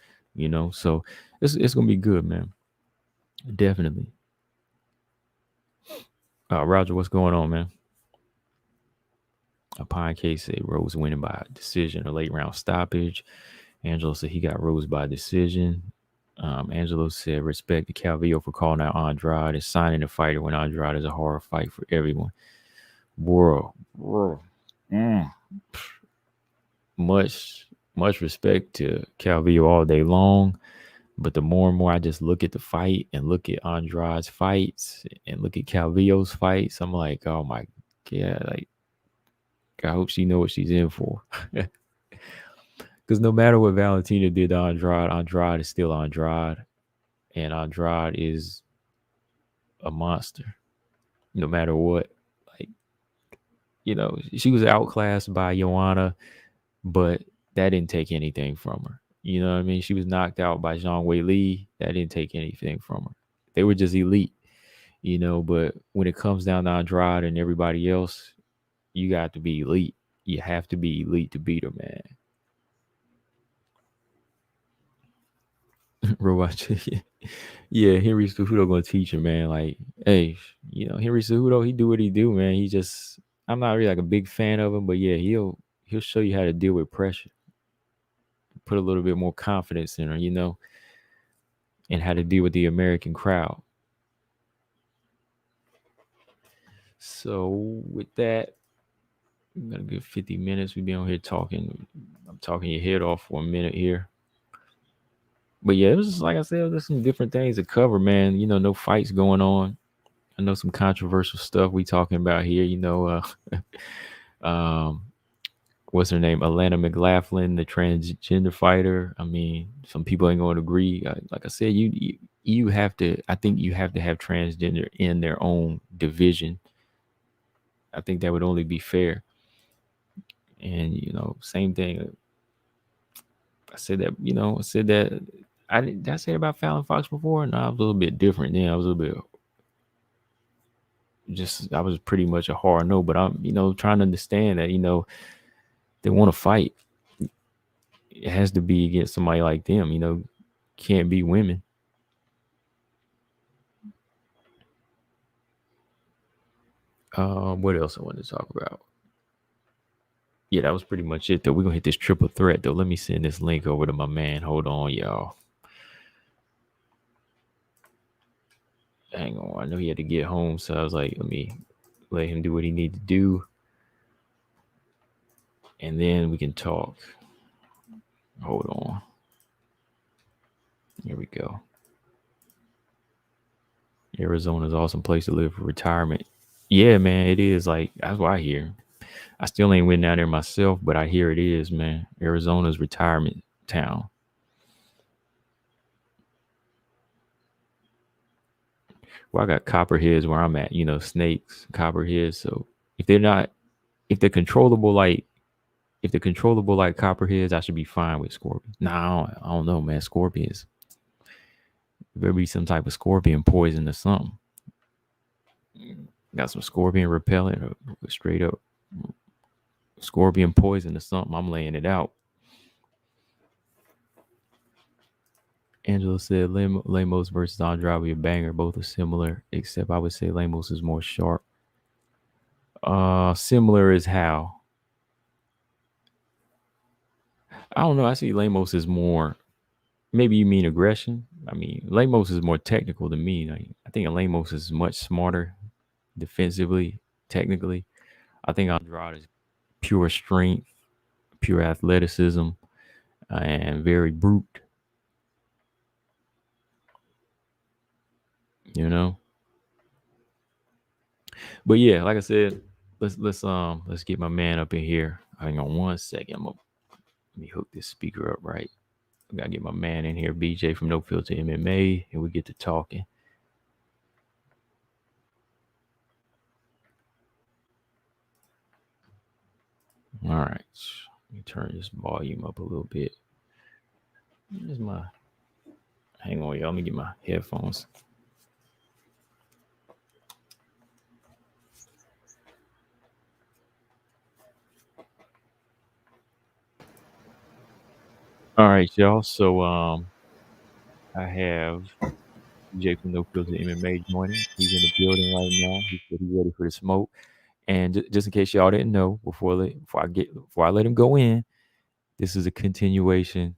So it's gonna be good, man. Definitely. Roger, what's going on, man? Upon case say Rose winning by decision or late round stoppage. Angelo said he got Rose by decision. Angelo said respect to Calvillo for calling out Andrade and signing the fighter when Andrade is a hard fight for everyone. Bro. Much respect to Calvillo all day long. But the more and more I just look at the fight and look at Andrade's fights and look at Calvillo's fights, I'm like, oh my God, like, I hope she knows what she's in for. Because no matter what Valentina did to Andrade is still Andrade. And Andrade is a monster, no matter what. Like, she was outclassed by Joanna, but that didn't take anything from her. You know what I mean? She was knocked out by Weili. That didn't take anything from her. They were just elite, but when it comes down to Andrade and everybody else, you got to be elite. You have to be elite to beat her, man. Robot. Yeah, Henry Cejudo gonna teach her, man. Like, hey, Henry Cejudo, he do what he do, man. I'm not really like a big fan of him, but yeah, he'll show you how to deal with pressure. Put a little bit more confidence in her, and how to deal with the American crowd. So with that, I'm gonna give 50 minutes. We've been on here talking. I'm talking your head off for a minute here. But yeah, it was just, like I said, there's some different things to cover, man. No fights going on. I know some controversial stuff we talking about here. What's her name? Alana McLaughlin, the transgender fighter. I mean, some people ain't going to agree. Like I said, you have to. I think you have to have transgender in their own division. I think that would only be fair. And same thing. I said that. I said that. Did I say about Fallon Fox before? No, I was a little bit different then. I was a little bit. I was pretty much a hard no. But I'm, trying to understand that. They want to fight. It has to be against somebody like them. Can't be women. What else I wanted to talk about? Yeah, that was pretty much it, though. We're gonna hit this triple threat, though. Let me send this link over to my man. Hold on, y'all. Hang on. I know he had to get home, so I was like, let me let him do what he needs to do, and then we can talk. Hold on. Here we go. Arizona's an awesome place to live for retirement. Yeah, man, it is. Like, that's what I hear. I still ain't went down there myself, but I hear it is, man. Arizona's retirement town. Well, I got copperheads where I'm at, snakes, copperheads. So if they're controllable like copperheads, I should be fine with scorpions. Nah, I don't know, man. Scorpions. There be some type of scorpion poison or something. Got some scorpion repellent or straight up scorpion poison or something. I'm laying it out. Angela said Lemos versus Andrade will be a banger. Both are similar, except I would say Lemos is more sharp. Similar is how? I don't know. I see Lemos is more maybe you mean aggression. I mean, Lemos is more technical than me. Like, I think Lemos is much smarter defensively, technically. I think Andrade is pure strength, pure athleticism, and very brute. You know. But yeah, like I said, let's get my man up in here. Hang on one second. Let me hook this speaker up right. I gotta get my man in here, BJ from No Filter MMA, and we get to talking. All right, let me turn this volume up a little bit. Here's my. Hang on, y'all. Let me get my headphones. All right, y'all. So I have BJ from No Filter MMA joining. He's in the building right now. He said he's ready for the smoke. And just in case y'all didn't know, before I let him go in, this is a continuation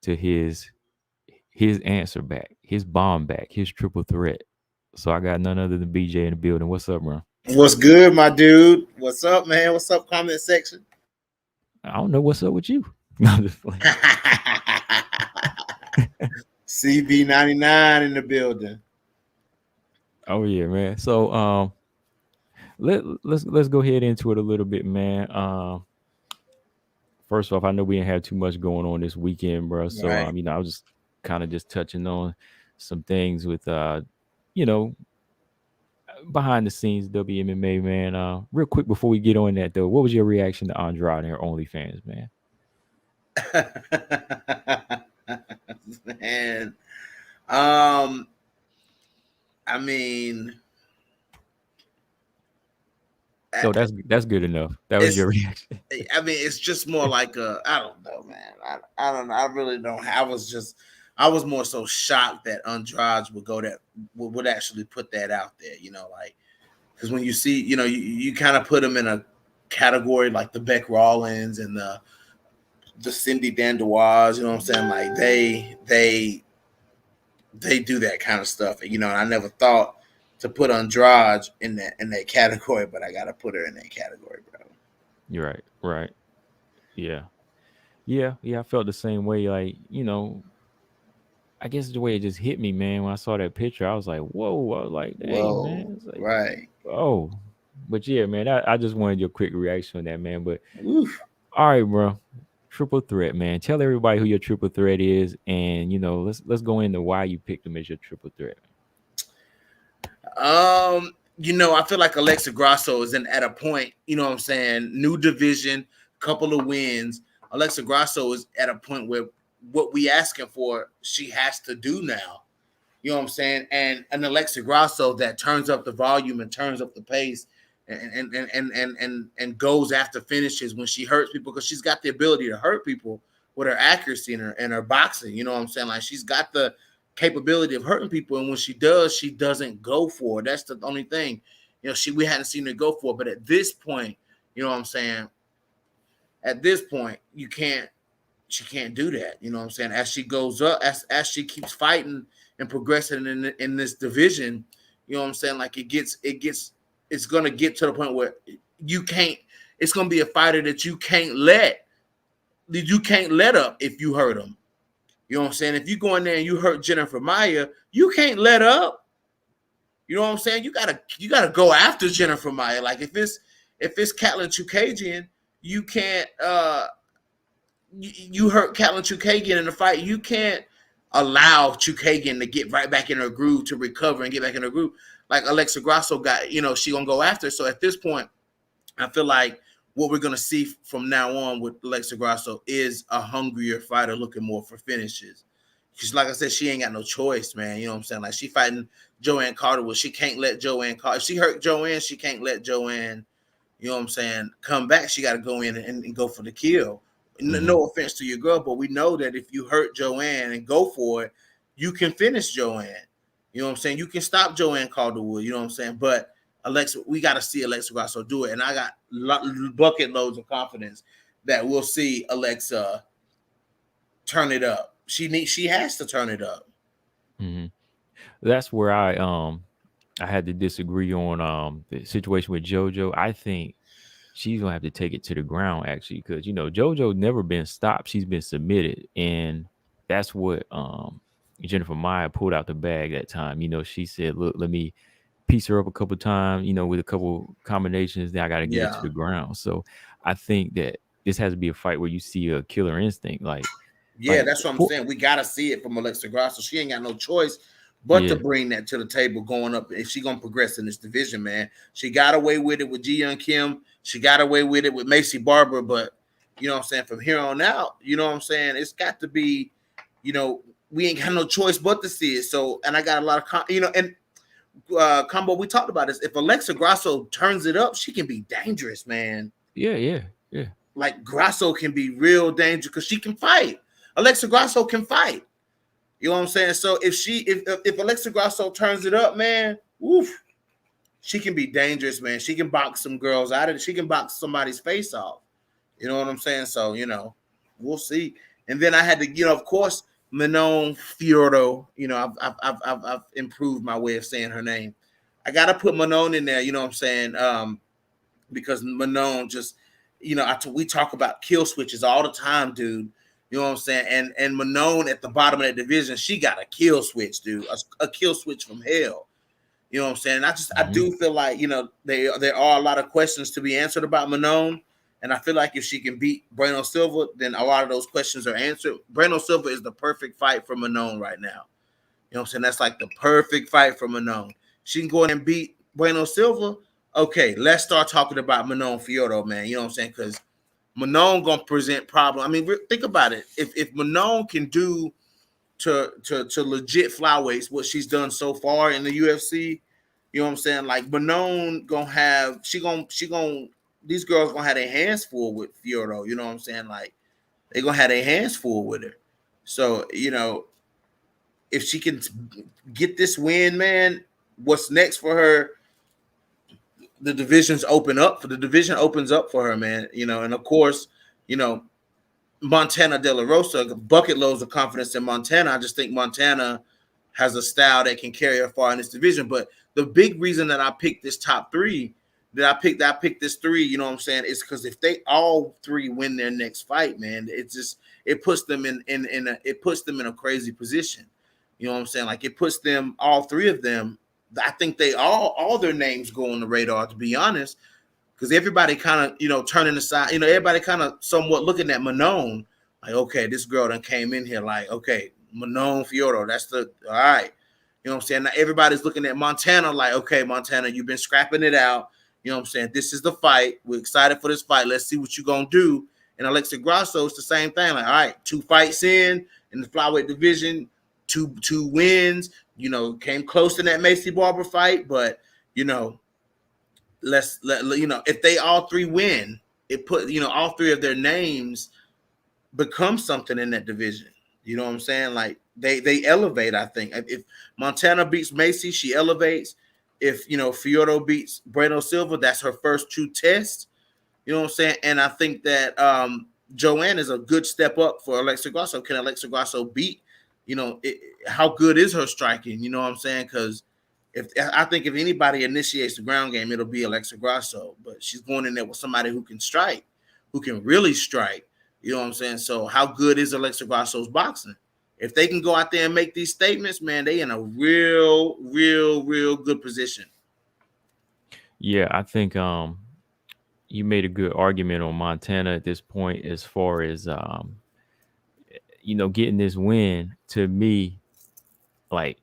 to his answer back, his bomb back, his triple threat. So I got none other than BJ in the building. What's up, bro? What's good, my dude? What's up, man? What's up, comment section? I don't know what's up with you. No, I'm just playing. CB99 in the building. Oh yeah, man. So let's go ahead into it a little bit, man. First off, I know we didn't have too much going on this weekend, bro. So Right. I was just kind of just touching on some things with you know, behind the scenes WMMA, man. Real quick before we get on that though, what was your reaction to Andrade and her OnlyFans, man? Man. I mean, So that's good enough. That was it's. your reaction. I mean, it's just more like I don't know, man. I don't know. I really don't. I was more so shocked that Andrade would go that would actually put that out there. You know, like because when you see, you kind of put them in a category like the Beck Rawlins and the Cindy Dandois. You know what I'm saying? Like they do that kind of stuff. And I never thought to put Andrade in that category, but I gotta put her in that category, bro. You're right. Yeah. Yeah. I felt the same way. Like, I guess the way it just hit me, man, when I saw that picture, I was like, whoa. I was like, dang, man. Whoa, It's like, right. oh. But yeah, man, I just wanted your quick reaction on that, man. But Oof. all right, bro. Triple threat, man. Tell everybody who your triple threat is, and let's go into why you picked them as your triple threat. I feel like Alexa Grasso is at a point, what I'm saying, new division, couple of wins. Alexa Grasso is at a point where what we asking for, she has to do now. You know what I'm saying? And an Alexa Grasso that turns up the volume and turns up the pace and goes after finishes when she hurts people, because she's got the ability to hurt people with her accuracy and her boxing. You know what I'm saying? Like, she's got the capability of hurting people, and when she does, she doesn't go for it. That's the only thing. We hadn't seen her go for it. But at this point, you know what I'm saying? At this point, she can't do that. You know what I'm saying? As she goes up, as she keeps fighting and progressing in this division, you know what I'm saying? Like, it's gonna get to the point where you can't. It's gonna be a fighter that you can't let up if you hurt him. You know what I'm saying? If you go in there and you hurt Jennifer Maia, you can't let up. You know what I'm saying? You gotta go after Jennifer Maia. Like, if it's Katlyn Chookagian, you can't you hurt Katlyn Chookagian in the fight. You can't allow Chookagian to get right back in her groove, to recover and get back in her groove. Like Alexa Grasso got, she gonna go after. So at this point, I feel like what we're gonna see from now on with Alexa Grasso is a hungrier fighter looking more for finishes. Because, like I said, she ain't got no choice, man. You know what I'm saying? Like, she fighting Joanne Calderwood. She can't let Joanne if she hurt Joanne, she can't let Joanne, you know what I'm saying, come back. She got to go in and go for the kill. Mm-hmm. No offense to your girl, but we know that if you hurt Joanne and go for it, you can finish Joanne. You know what I'm saying? You can stop Joanne Calderwood. You know what I'm saying? But Alexa, we got to see Alexa Grasso do it. And I got bucket loads of confidence that we'll see Alexa turn it up. she has to turn it up. Hmm. That's where I had to disagree on the situation with JoJo. I think she's gonna have to take it to the ground actually, because JoJo never been stopped. She's been submitted, and that's what Jennifer Maya pulled out the bag that time. She said, "Look, let me piece her up a couple times. With a couple combinations. Then I got to get her to Yeah. the ground." So I think that this has to be a fight where you see a killer instinct, Yeah, like that's what I'm for, saying. We gotta see it from Alexa Grasso. She ain't got no choice but to yeah, bring that to the table going up if she gonna progress in this division, man. She got away with it with Ji Young Kim. She got away with it with Macy Barber, but you know what I'm saying, from here on out, you know what I'm saying, it's got to be, you know, we ain't got no choice but to see it. So, and I got a lot of, and combo, we talked about this. If Alexa Grasso turns it up, she can be dangerous, man. yeah, yeah, yeah. Like Grasso can be real dangerous because she can fight. Alexa Grasso can fight. You know what I'm saying? So if Alexa Grasso turns it up, man, woof, she can be dangerous, man. She can box some girls out of it. She can box somebody's face off. You know what I'm saying? So, we'll see. And then I had to, of course, Manon Fiordo. I've improved my way of saying her name. I gotta put Manon in there. You know what I'm saying? Because Manon just, we talk about kill switches all the time, dude. You know what I'm saying? And Manon at the bottom of that division, she got a kill switch, dude. A kill switch from hell. You know what I'm saying? I Hmm. do feel like, there are a lot of questions to be answered about Manon. And I feel like if she can beat Breno Silva, then a lot of those questions are answered. Breno Silva is the perfect fight for Manon right now. You know what I'm saying? That's like the perfect fight for Manon. She can go in and beat Breno Silva. Okay, let's start talking about Manon Fiordo, man. You know what I'm saying? Because Manon gonna present problem. I mean, think about it. If Manon can do to legit flyweights what she's done so far in the UFC, you know what I'm saying? Like Manon gonna have she gonna these girls gonna have their hands full with Fiordo. You know what I'm saying? Like they gonna have their hands full with her. So if she can get this win, man, what's next for her? The division opens up for her, man. And of course, you know, Montana De La Rosa, bucket loads of confidence in Montana. I just think Montana has a style that can carry her far in this division. But the big reason that I picked this top three, that I picked this three, you know what I'm saying, is because if they all three win their next fight, man, it puts them in a crazy position. You know what I'm saying? Like it puts them, all three of them. I think they all their names go on the radar. To be honest, because everybody kind of, turning aside, everybody kind of somewhat looking at Manon, like, okay, this girl done came in here, like, okay, Manon Fiordo, that's the, all right. You know what I'm saying? Now everybody's looking at Montana, like, okay, Montana, you've been scrapping it out. You know what I'm saying? This is the fight. We're excited for this fight. Let's see what you're going to do. And Alexa Grasso, it's the same thing. Like, all right, 2 fights in the flyweight division, two wins, came close in that Macy Barber fight, but, if they all three win, it put all three of their names become something in that division. You know what I'm saying? Like they elevate. I think if Montana beats Macy, she elevates. If Fiordo beats Breno Silva, that's her first true test. You know what I'm saying? And I think that Joanne is a good step up for Alexa Grasso. Can Alexa Grasso beat? How good is her striking? You know what I'm saying? Because I think if anybody initiates the ground game, it'll be Alexa Grasso. But she's going in there with somebody who can strike, who can really strike. You know what I'm saying? So how good is Alexa Grasso's boxing? If they can go out there and make these statements, man, they in a real, real, real good position. Yeah, I think you made a good argument on Montana at this point as far as getting this win. To me, I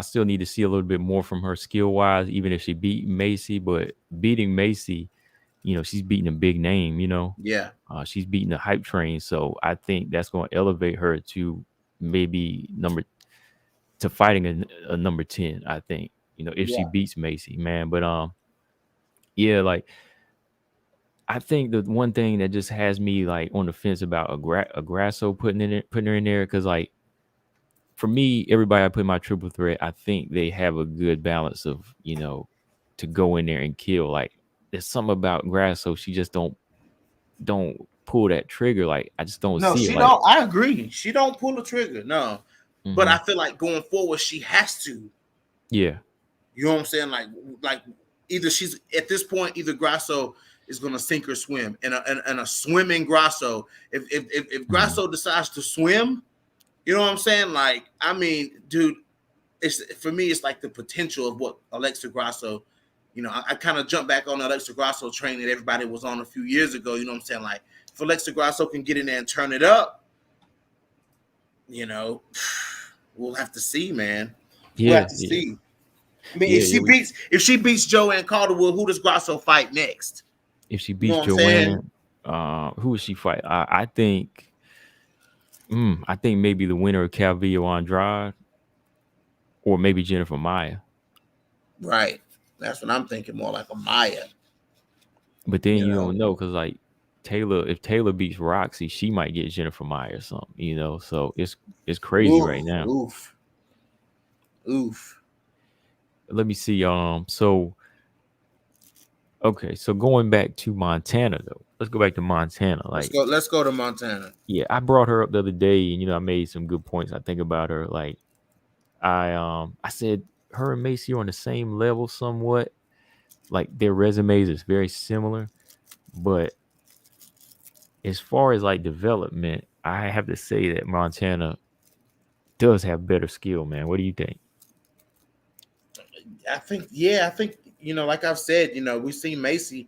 still need to see a little bit more from her skill wise, even if she beat Macy. But beating Macy, she's beating a big name. Yeah, She's beating the hype train. So I think that's going to elevate her to maybe fighting a number 10. I think if she yeah, beats Macy, man. But yeah, like I think the one thing that just has me like on the fence about a Grasso putting her in there, because like for me, everybody I put in my triple threat, I think they have a good balance of to go in there and kill. Like there's something about Grasso, she just don't pull that trigger. Like I just don't No, see it. she Like, don't. I agree. She don't pull the trigger. No, but I feel like going forward, she has to. yeah, You know what I'm saying? Like either she's at this point, either Grasso is going to sink or swim, and a swimming Grasso. If Grasso decides to swim, you know what I'm saying? Like, I mean, dude, it's for me, it's like the potential of what Alexa Grasso. You know, I kind of jumped back on the Alexa Grasso train that everybody was on a few years ago. You know what I'm saying? Like, if Alexa Grasso can get in there and turn it up, you know, we'll have to see, man. We'll yeah, have to yeah, see. I mean, yeah, yeah. if she beats Joanne Calderwood, who does Grasso fight next? If she You know beats what I'm saying? Joanne, who would she fight? I think maybe the winner of Calvillo Andrade, or maybe Jennifer Maya. Right. That's what I'm thinking. More like a Maya. But then You you know. don't know because like if Taylor beats Roxy, she might get Jennifer Maya or something. You know, so it's crazy Oof. right now. Oof. Oof. Let me see. So okay, so going back to Montana though, let's go back to Montana. Let's Like, go. Let's go to Montana. yeah, I brought her up the other day, and I made some good points. I think about her. Like, I said her and Macy are on the same level somewhat. Like their resumes is very similar, but as far as like development, I have to say that Montana does have better skill, man. What do you think? I think. Yeah. I think. Like I've said. We see Macy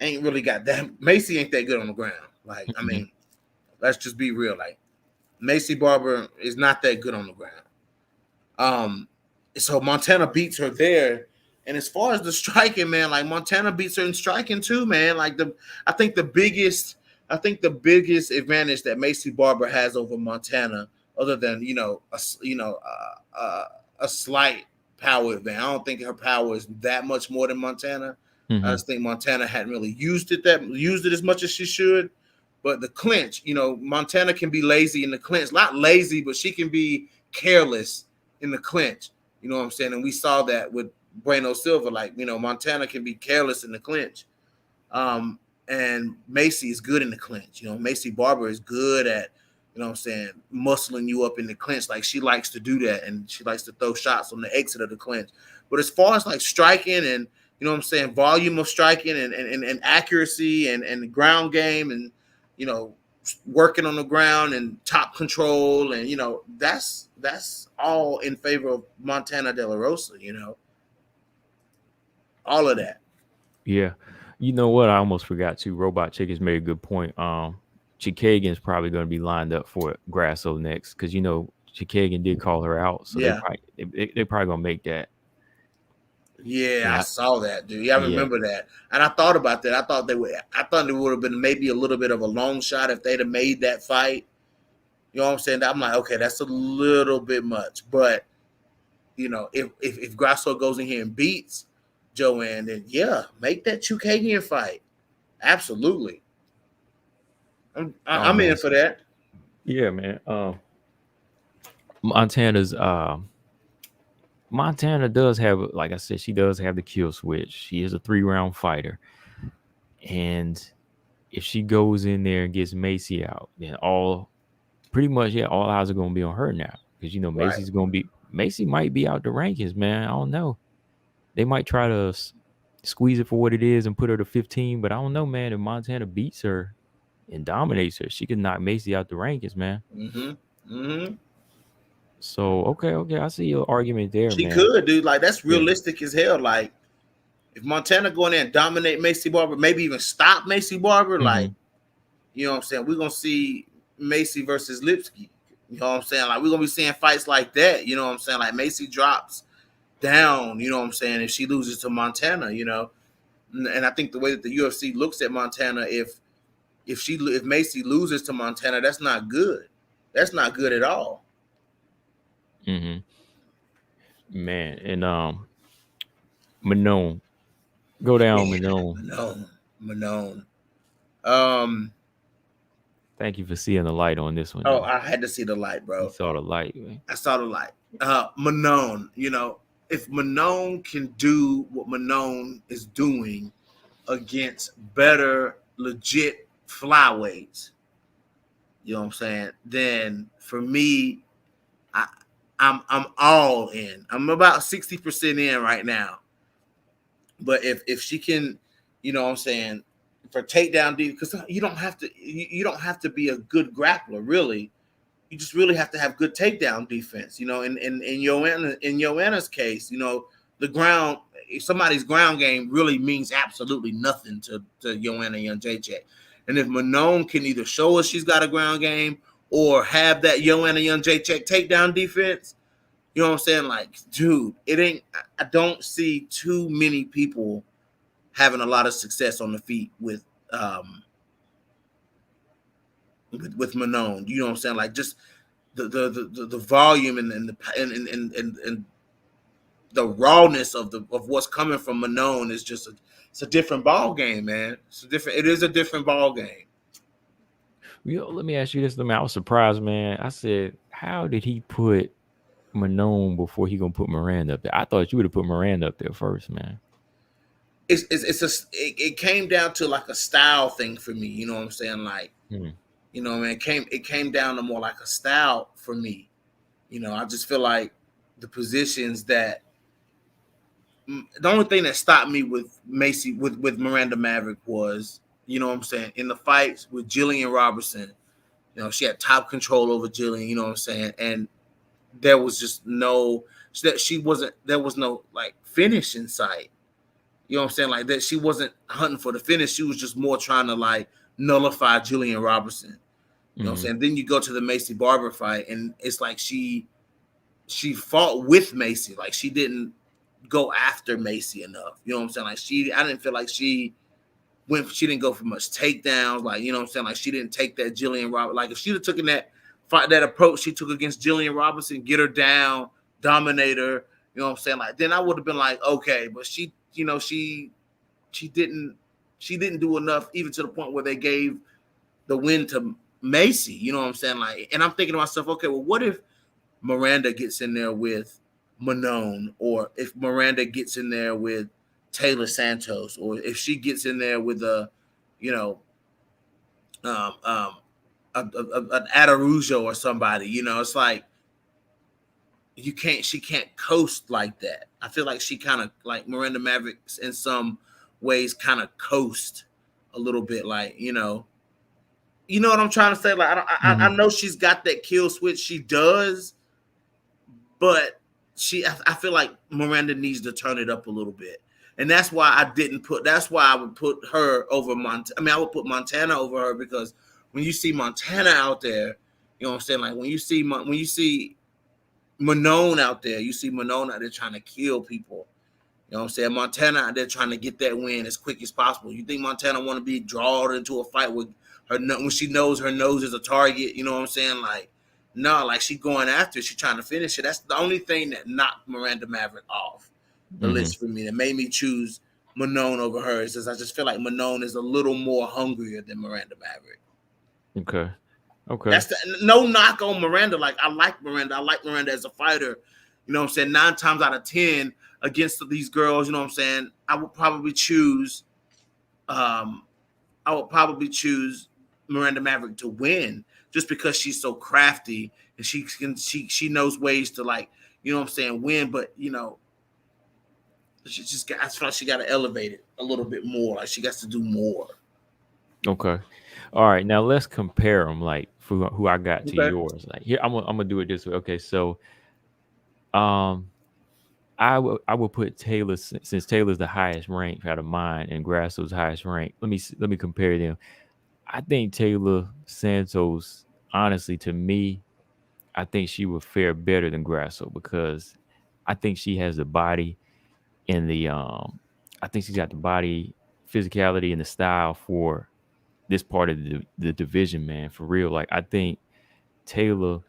ain't really got that. Macy ain't that good on the ground. Like, I Mhm. mean, let's just be real. Like, Macy Barber is not that good on the ground. So Montana beats her there. And as far as the striking, man, like Montana beats her in striking too, man. Like I think the biggest advantage that Macy Barber has over Montana, other than a slight power advantage. I don't think her power is that much more than Montana. I Mhm. just think Montana hadn't really used it as much as she should. But the clinch, Montana can be lazy in the clinch. Not lazy, but she can be careless in the clinch. You know what I'm saying? And we saw that with Bueno Silva. Like, Montana can be careless in the clinch. And Macy is good in the clinch. Macy Barber is good at, what I'm saying, muscling you up in the clinch. Like, she likes to do that, and she likes to throw shots on the exit of the clinch. But as far as like striking and, what I'm saying, volume of striking and accuracy and ground game and, working on the ground and top control, and that's all in favor of Montana De La Rosa. All of that. Yeah. You know what? I almost forgot to. Robot Chick has made a good point. Chikagan's probably going to be lined up for Grasso next because Chikagan did call her out, so Yeah, they probably gonna make that. yeah, And I saw that, dude. Yeah, I yeah, remember that, and I thought about that. I thought it would have been maybe a little bit of a long shot if they'd have made that fight. You know what I'm saying? I'm like, okay, that's a little bit much, but if Grasso goes in here and beats Joanne, then yeah, make that Chukagian fight. Absolutely. oh I'm man, in for that. yeah, man. Montana's Montana does have, like I said, she does have the kill switch. She is a 3-round fighter, and if she goes in there and gets Macy out, then pretty much, yeah, all eyes are gonna be on her now because Right. Macy might be out the rankings, man. I don't know. They might try to squeeze it for what it is and put her to 15, but I don't know, man. If Montana beats her and dominates her, she can knock Macy out the rankings, man. Mm-hmm. Mm-hmm. So okay, I see your argument there, She man. could, dude. Like, that's Yeah. realistic as hell. Like, if Montana go in there and dominate Macy Barber, maybe even stop Macy Barber, like, Hmm. you know what I'm saying? We're gonna see Macy versus Lipsky. You know what I'm saying? Like, we're gonna be seeing fights like that. You know what I'm saying? Like, Macy drops down. You know what I'm saying? If she loses to Montana, and I think the way that the UFC looks at Montana, if Macy loses to Montana, that's not good. That's not good at all. Hmm. Man, and Manon, go down, Man, Manon. Manon. Um. Thank you for seeing the light on this one, Oh, though. I had to see the light, You bro. saw the light, man. I saw the light. Manon. If Manon can do what Manon is doing against better, legit flyweights, you know what I'm saying, then for me, I, I'm all in. I'm about 60% in right now. But if she can, you know what I'm saying, for takedown deep, because you don't have to be a good grappler, really. You just really have to have good takedown defense. You know, in Joanna's case, you know, the ground, somebody's ground game really means absolutely nothing to Joanna Jędrzejczyk. And if Manon can either show us she's got a ground game or have that Joanna Jędrzejczyk takedown defense, you know what I'm saying? Like, dude, it ain't. I don't see too many people having a lot of success on the feet with Manon. You know what I'm saying? Like, just the volume and the rawness of what's coming from Manon is just it's a different ball game, man. It is a different ball game. Let me ask you this. I was surprised, man. I said, how did he put Manon before he gonna put Miranda up there? I thought you would have put Miranda up there first, man. It came down to like a style thing for me. You know what I'm saying? Like, you know, man, it came down to more like a style for me. You know, I just feel like the positions that the only thing that stopped me with Macy with Miranda Maverick was, you know what I'm saying, in the fights with Jillian Robertson, you know, she had top control over Jillian, you know what I'm saying, and there was just no there was no like finish in sight. You know what I'm saying? Like that, she wasn't hunting for the finish. She was just more trying to like nullify Jillian Robertson. You know what I'm saying? Then you go to the Macy Barber fight, and it's like she fought with Macy. Like she didn't go after Macy enough. You know what I'm saying? Like I didn't feel like she didn't go for much takedowns. Like, you know what I'm saying? Like she didn't take that Jillian Robertson. Like if she'd have taken that approach she took against Jillian Robertson, get her down, dominate her, you know what I'm saying? Like then I would have been like, okay, but she, you know, she didn't do enough even to the point where they gave the win to Macy, you know what I'm saying? Like, and I'm thinking to myself, okay, well, what if Miranda gets in there with Manon, or if Miranda gets in there with Taylor Santos, or if she gets in there with you know, an Adarujo or somebody, you know, it's like she can't coast like that. I feel like she kind of like Miranda Maverick in some ways kind of coast a little bit, like, you know what I'm trying to say? Like I know she's got that kill switch, she does, but I feel like Miranda needs to turn it up a little bit. And that's why I would put her over I would put Montana over her, because when you see Montana out there, you know what I'm saying? Like when you see Manon out there, you see Manon out there trying to kill people. You know what I'm saying? Montana out there trying to get that win as quick as possible. You think Montana want to be drawn into a fight with her when she knows her nose is a target? You know what I'm saying? Like, no, like she going after it. She trying to finish it. That's the only thing that knocked Miranda Maverick off the list for me, that made me choose Manon over her, is I just feel like Manon is a little more hungrier than Miranda Maverick. Okay. That's no knock on Miranda. Like I like Miranda as a fighter. You know what I'm saying? 9 times out of 10 against these girls, you know what I'm saying, I would probably choose Miranda Maverick to win, just because she's so crafty and she knows ways to, like, you know what I'm saying, win. But you know, I feel like she got to elevate it a little bit more. Like she got to do more. Okay. All right. Now let's compare them, like for who I got to yours. Like here, I'm gonna do it this way. Okay. So, I will put Taylor, since Taylor's the highest rank out of mine and Grasso's highest rank. Let me compare them. I think Taylor Santos, honestly, to me, I think she would fare better than Grasso, because I think she has the body and I think she's got the body, physicality, and the style for this part of the division, man. For real. Like I think Taylor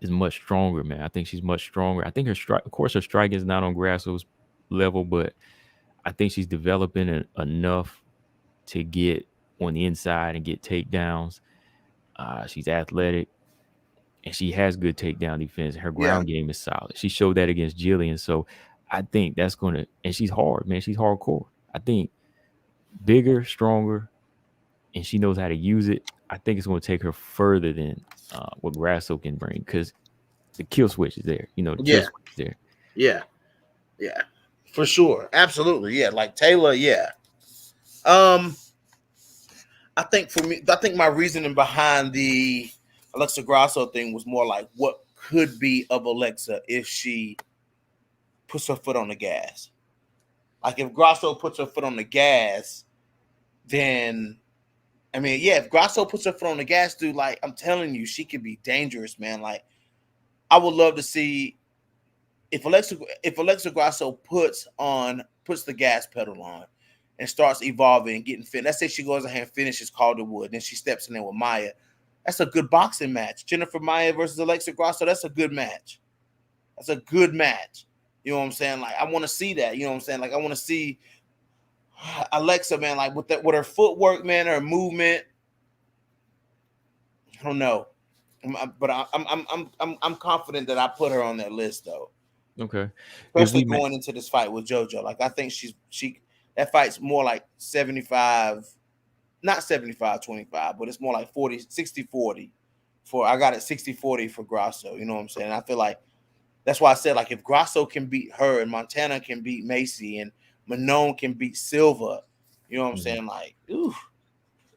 is much stronger, man. I think she's much stronger. I think her strike, of course, her striking is not on Grasso's level, but I think she's developing enough to get on the inside and get takedowns. She's athletic and she has good takedown defense. Her ground game is solid. She showed that against Jillian. So I think that's and she's hard, man. She's hardcore. I think bigger, stronger, and she knows how to use it, I think it's going to take her further than what Grasso can bring because the kill switch is there. You know, the kill Yeah, switch is there. yeah, yeah, for sure, absolutely, yeah. Like Taylor, yeah. Um, I think for me, I think my reasoning behind the Alexa Grasso thing was more like what could be of Alexa if she puts her foot on the gas. Like if Grasso puts her foot on the gas, then I mean, yeah, if Grasso puts her foot on the gas, dude, like I'm telling you, she could be dangerous, man. Like I would love to see if Alexa Grasso puts the gas pedal on and starts evolving and getting fit. Let's say she goes ahead and finishes Calderwood, then she steps in there with Maya. That's a good boxing match. Jennifer Maya versus Alexa Grasso. That's a good match. That's a good match. You know what I'm saying? Like I want to see that. You know what I'm saying? Like I want to see Alexa, man, like with her footwork, man, her movement. I don't know, but I'm confident that I put her on that list though, Okay. If especially we going into this fight with JoJo. Like I think she that fight's more like 75, not 75-25, but it's more like 40-60-40. For I got it 60-40 for Grasso. You know what I'm saying? I feel like that's why I said like if Grasso can beat her and Montana can beat Macy and Manon can beat Silva, you know what I'm Mhm. saying? Like, ooh,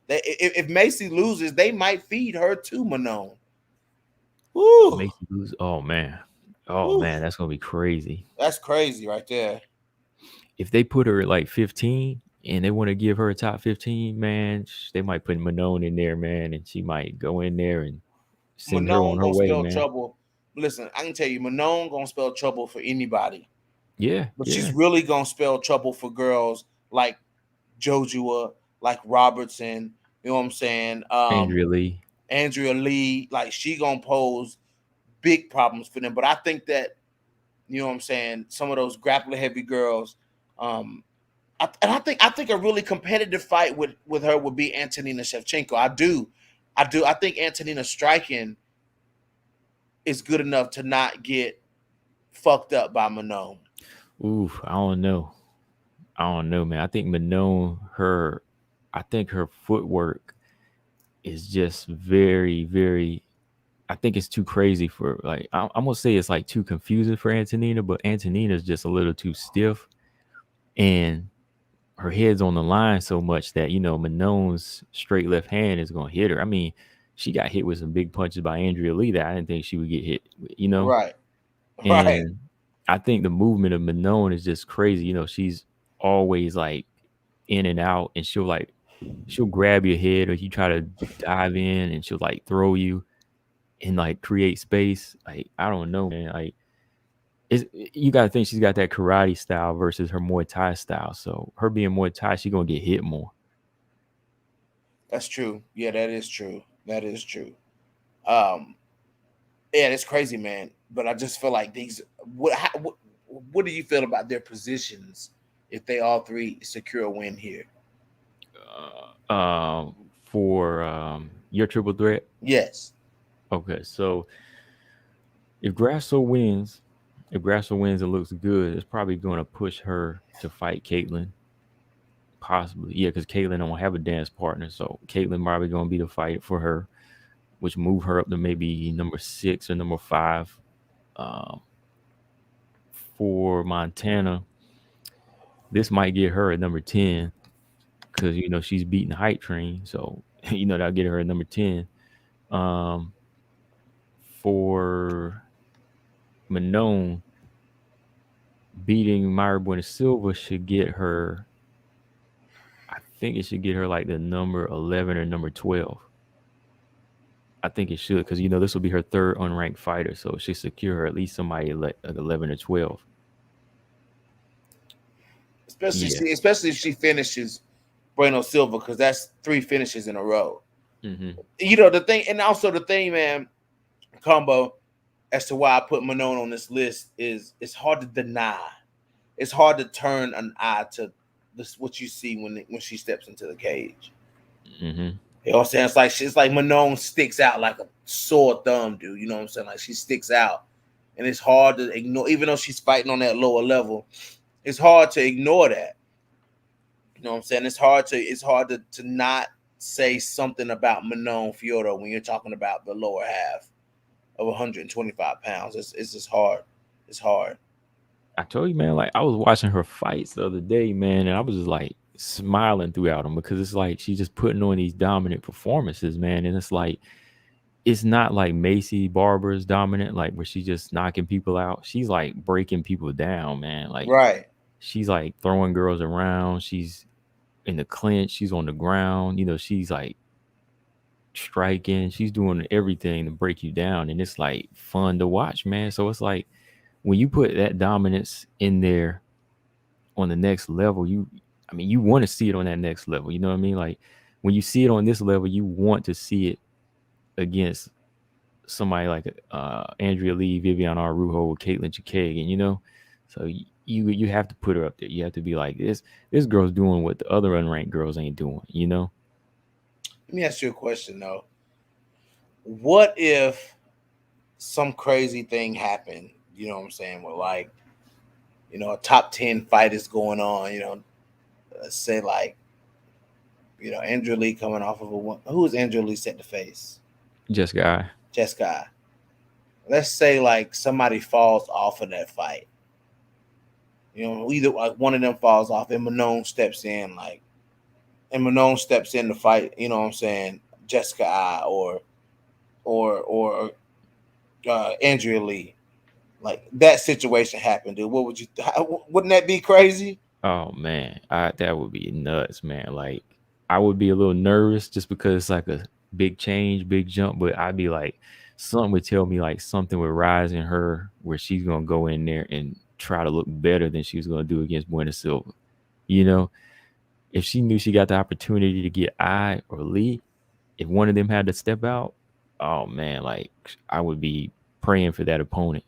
if Macy loses, they might feed her to Manon. Ooh, Macy lose, oh ooh, man, that's gonna be crazy. that's crazy right there. If they put her at like 15 and they want to give her a top 15, man, they might put Manon in there, man, and she might go in there and send her on Manon her gonna way, spell man. trouble. Listen, I can tell you, Manon gonna spell trouble for anybody, Yeah, but she's yeah. really gonna spell trouble for girls like Jojua, like Robertson. You know what I'm saying? Andrea Lee. Andrea Lee, like she gonna pose big problems for them. But I think that you know what I'm saying. Some of those grappler heavy girls, um, I think a really competitive fight with her would be Antonina Shevchenko. I do. I think Antonina striking is good enough to not get fucked up by Manon. Oof, I don't know. I don't know, man. I think Manon, I think her footwork is just very, very. I think it's too crazy for like. I'm gonna say it's like too confusing for Antonina, but Antonina's just a little too stiff, and her head's on the line so much that Manon's straight left hand is gonna hit her. I mean, she got hit with some big punches by Andrea Lee that I didn't think she would get hit. Right, right. And I think the movement of Manon is just crazy. She's always like in and out, and she'll grab your head or you try to dive in, and she'll like throw you and like create space. Like I don't know, man. Like you got to think she's got that karate style versus her Muay Thai style. So her being Muay Thai, she's gonna get hit more. That's true. Yeah, that is true. That is true. Um, yeah, it's crazy, man. But I just feel like these. What do you feel about their positions if they all three secure a win here? For your triple threat. Yes. Okay, so if Grasso wins, if Grasso wins and looks good, it's probably going to push her to fight Caitlyn. Possibly, yeah, because Caitlyn don't have a dance partner, so Caitlyn probably going to be the fight for her, which move her up to maybe number 6 or number 5. Um, for Montana, this might get her at number 10 because she's beating the hype train, so that'll get her at number 10. Um, for Manon, beating Myra Bueno Silva should get her. I think it should get her like the number 11 or number 12. I think it should because this will be her third unranked fighter, so it should secure her at least somebody like 11 or 12. Yeah. Especially if she finishes Bueno Silva, because that's 3 finishes in a row. Hmm. The thing, and also the thing, man, combo as to why I put Manon on this list is it's hard to deny. It's hard to turn an eye to this what you see when she steps into the cage. Hmm. You know what I'm saying? It's like Manon sticks out like a sore thumb, dude. You know what I'm saying? Like she sticks out, and it's hard to ignore, even though she's fighting on that lower level. It's hard to ignore that. You know what I'm saying? It's hard to not say something about Manon Fiorito when you're talking about the lower half of 125 pounds. It's just hard. It's hard. I told you, man, like I was watching her fights the other day, man, and I was just like smiling throughout them because it's like she's just putting on these dominant performances, man. And it's not like Macy Barber's dominant, like where she's just knocking people out. She's like breaking people down, man. Like Right. she's like throwing girls around. She's in the clinch. She's on the ground. She's like striking. She's doing everything to break you down, and it's like fun to watch, man. So it's like when you put that dominance in there on the next level, you want to see it on that next level. You know what I mean? Like when you see it on this level, you want to see it against somebody like Andrea Lee, Vivian Arujo, or Caitlin Chikagan, So you have to put her up there. You have to be like this girl's doing what the other unranked girls ain't doing. Let me ask you a question though. What if some crazy thing happened? You know what I'm saying? With like, a top 10 fight is going on. Let's say like, Andrew Lee coming off of who is Andrew Lee set to face? Jessica. Jessica. Let's say like somebody falls off of that fight. Either like one of them falls off and Manon steps in, to fight. You know what I'm saying? Jessica or Andrea Lee. Like that situation happened, dude. What would you? Wouldn't that be crazy? Oh man, that would be nuts, man. Like I would be a little nervous just because it's like a big change, big jump, but I'd be like, something would tell me like something would rise in her where she's gonna go in there and try to look better than she was gonna do against Buena Silva. If she knew she got the opportunity to get I or Lee, if one of them had to step out, oh man, like I would be praying for that opponent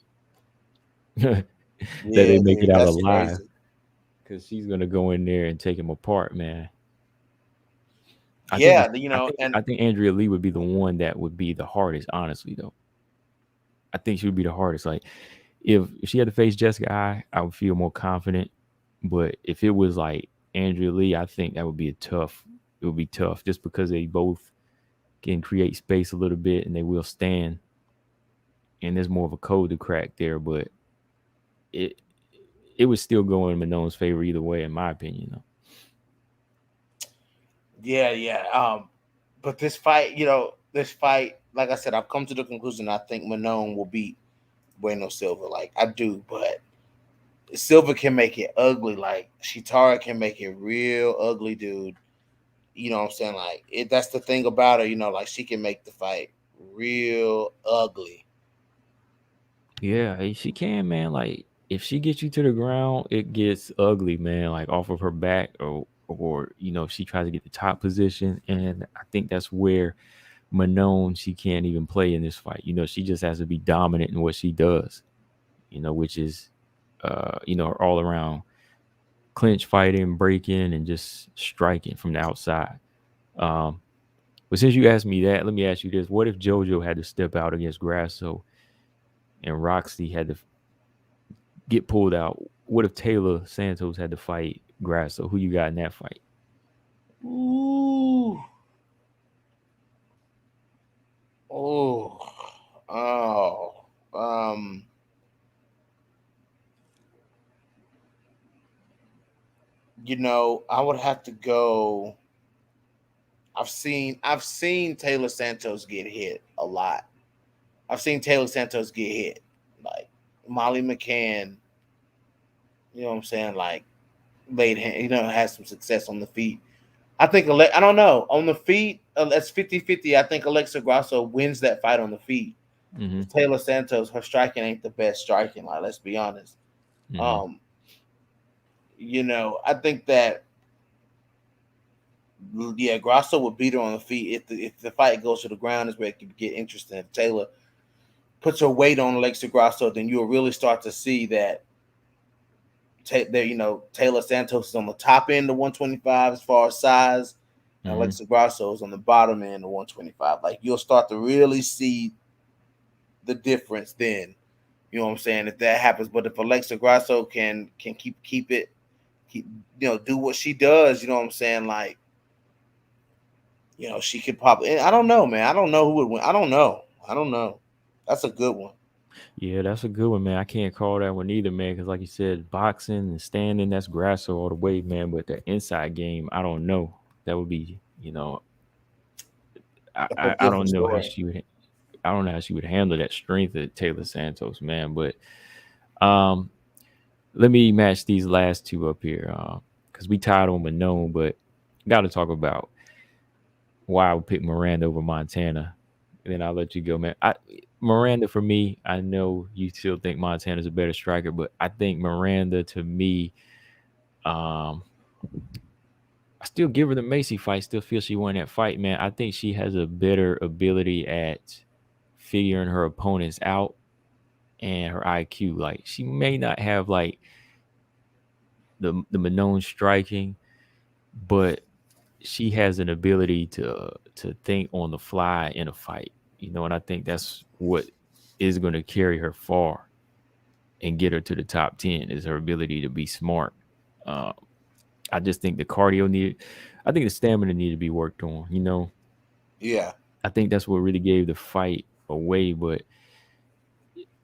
that they Yeah, make it dude, out that's alive crazy. because she's gonna go in there and take him apart, man. I think Yeah, and I think Andrea Lee would be the one that would be the hardest, honestly though. I think she would be the hardest. Like if she had to face Jessica I would feel more confident. But if it was like Andrea Lee, I think that would be it would be tough just because they both can create space a little bit and they will stand. And there's more of a code to crack there, but it it would still go in Manon's favor either way, in my opinion. Though. yeah. But this fight, like I said, I've come to the conclusion I think Manon will beat Bueno Silva. Like I do, but Silva can make it ugly. Like Shitara can make it real ugly, dude. You know what I'm saying? Like that's the thing about her. Like she can make the fight real ugly. Yeah, she can, man. Like if she gets you to the ground, it gets ugly, man. Like off of her back, or if she tries to get the top position, and I think that's where Manon she can't even play in this fight. She just has to be dominant in what she does. Which is her all around clinch fighting, breaking, and just striking from the outside. Um, but since you asked me that, let me ask you this: what if JoJo had to step out against Grasso and Roxy had to get pulled out? What if Taylor Santos had to fight Grasso? Who you got in that fight? Ooh. Oh. Oh. Um. I would have to go. I've seen Taylor Santos get hit a lot. I've seen Taylor Santos get hit. Like Molly McCann, you know what I'm saying? Like laid hand, has some success on the feet. I think I don't know. On the feet, that's 50-50. I think Alexa Grasso wins that fight on the feet. Mm-hmm. Taylor Santos, her striking ain't the best striking. Like, let's be honest. Mm-hmm. Um, I think that Grasso would beat her on the feet. If the fight goes to the ground is where it could get interesting. If Taylor puts her weight on Alexa Grasso, then you'll really start to see that Taylor Santos is on the top end of 125 as far as size, and Mm-hmm. Alexa Grasso is on the bottom end of 125. Like you'll start to really see the difference then. You know what I'm saying? If that happens, but if Alexa Grasso can keep it, do what she does. You know what I'm saying? Like You know, she could probably. I don't know, man. I don't know who would win. I don't know. I don't know. That's a good one. Yeah, that's a good one, man. I can't call that one either, man, because like you said, boxing and standing, that's Grasso all the way, man. But the inside game, I don't know. That would be, That's a I different don't know how story. she would. I don't know how she would handle that strength of Taylor Santos, man. But um, let me match these last two up here, because we tied on Manone, but got to talk about why I would pick Miranda over Montana. And then I'll let you go, man. Miranda for me, I know you still think Montana's a better striker, but I think Miranda to me, um, I still give her the Macy fight. Still feel she won that fight, man. I think she has a better ability at figuring her opponents out and her IQ. Like she may not have like the Manone striking, but she has an ability to think on the fly in a fight, and I think that's what is going to carry her far and get her to the top 10 is her ability to be smart. Uh, I just think the cardio needed, I think the stamina needed to be worked on. Yeah, I think that's what really gave the fight away, but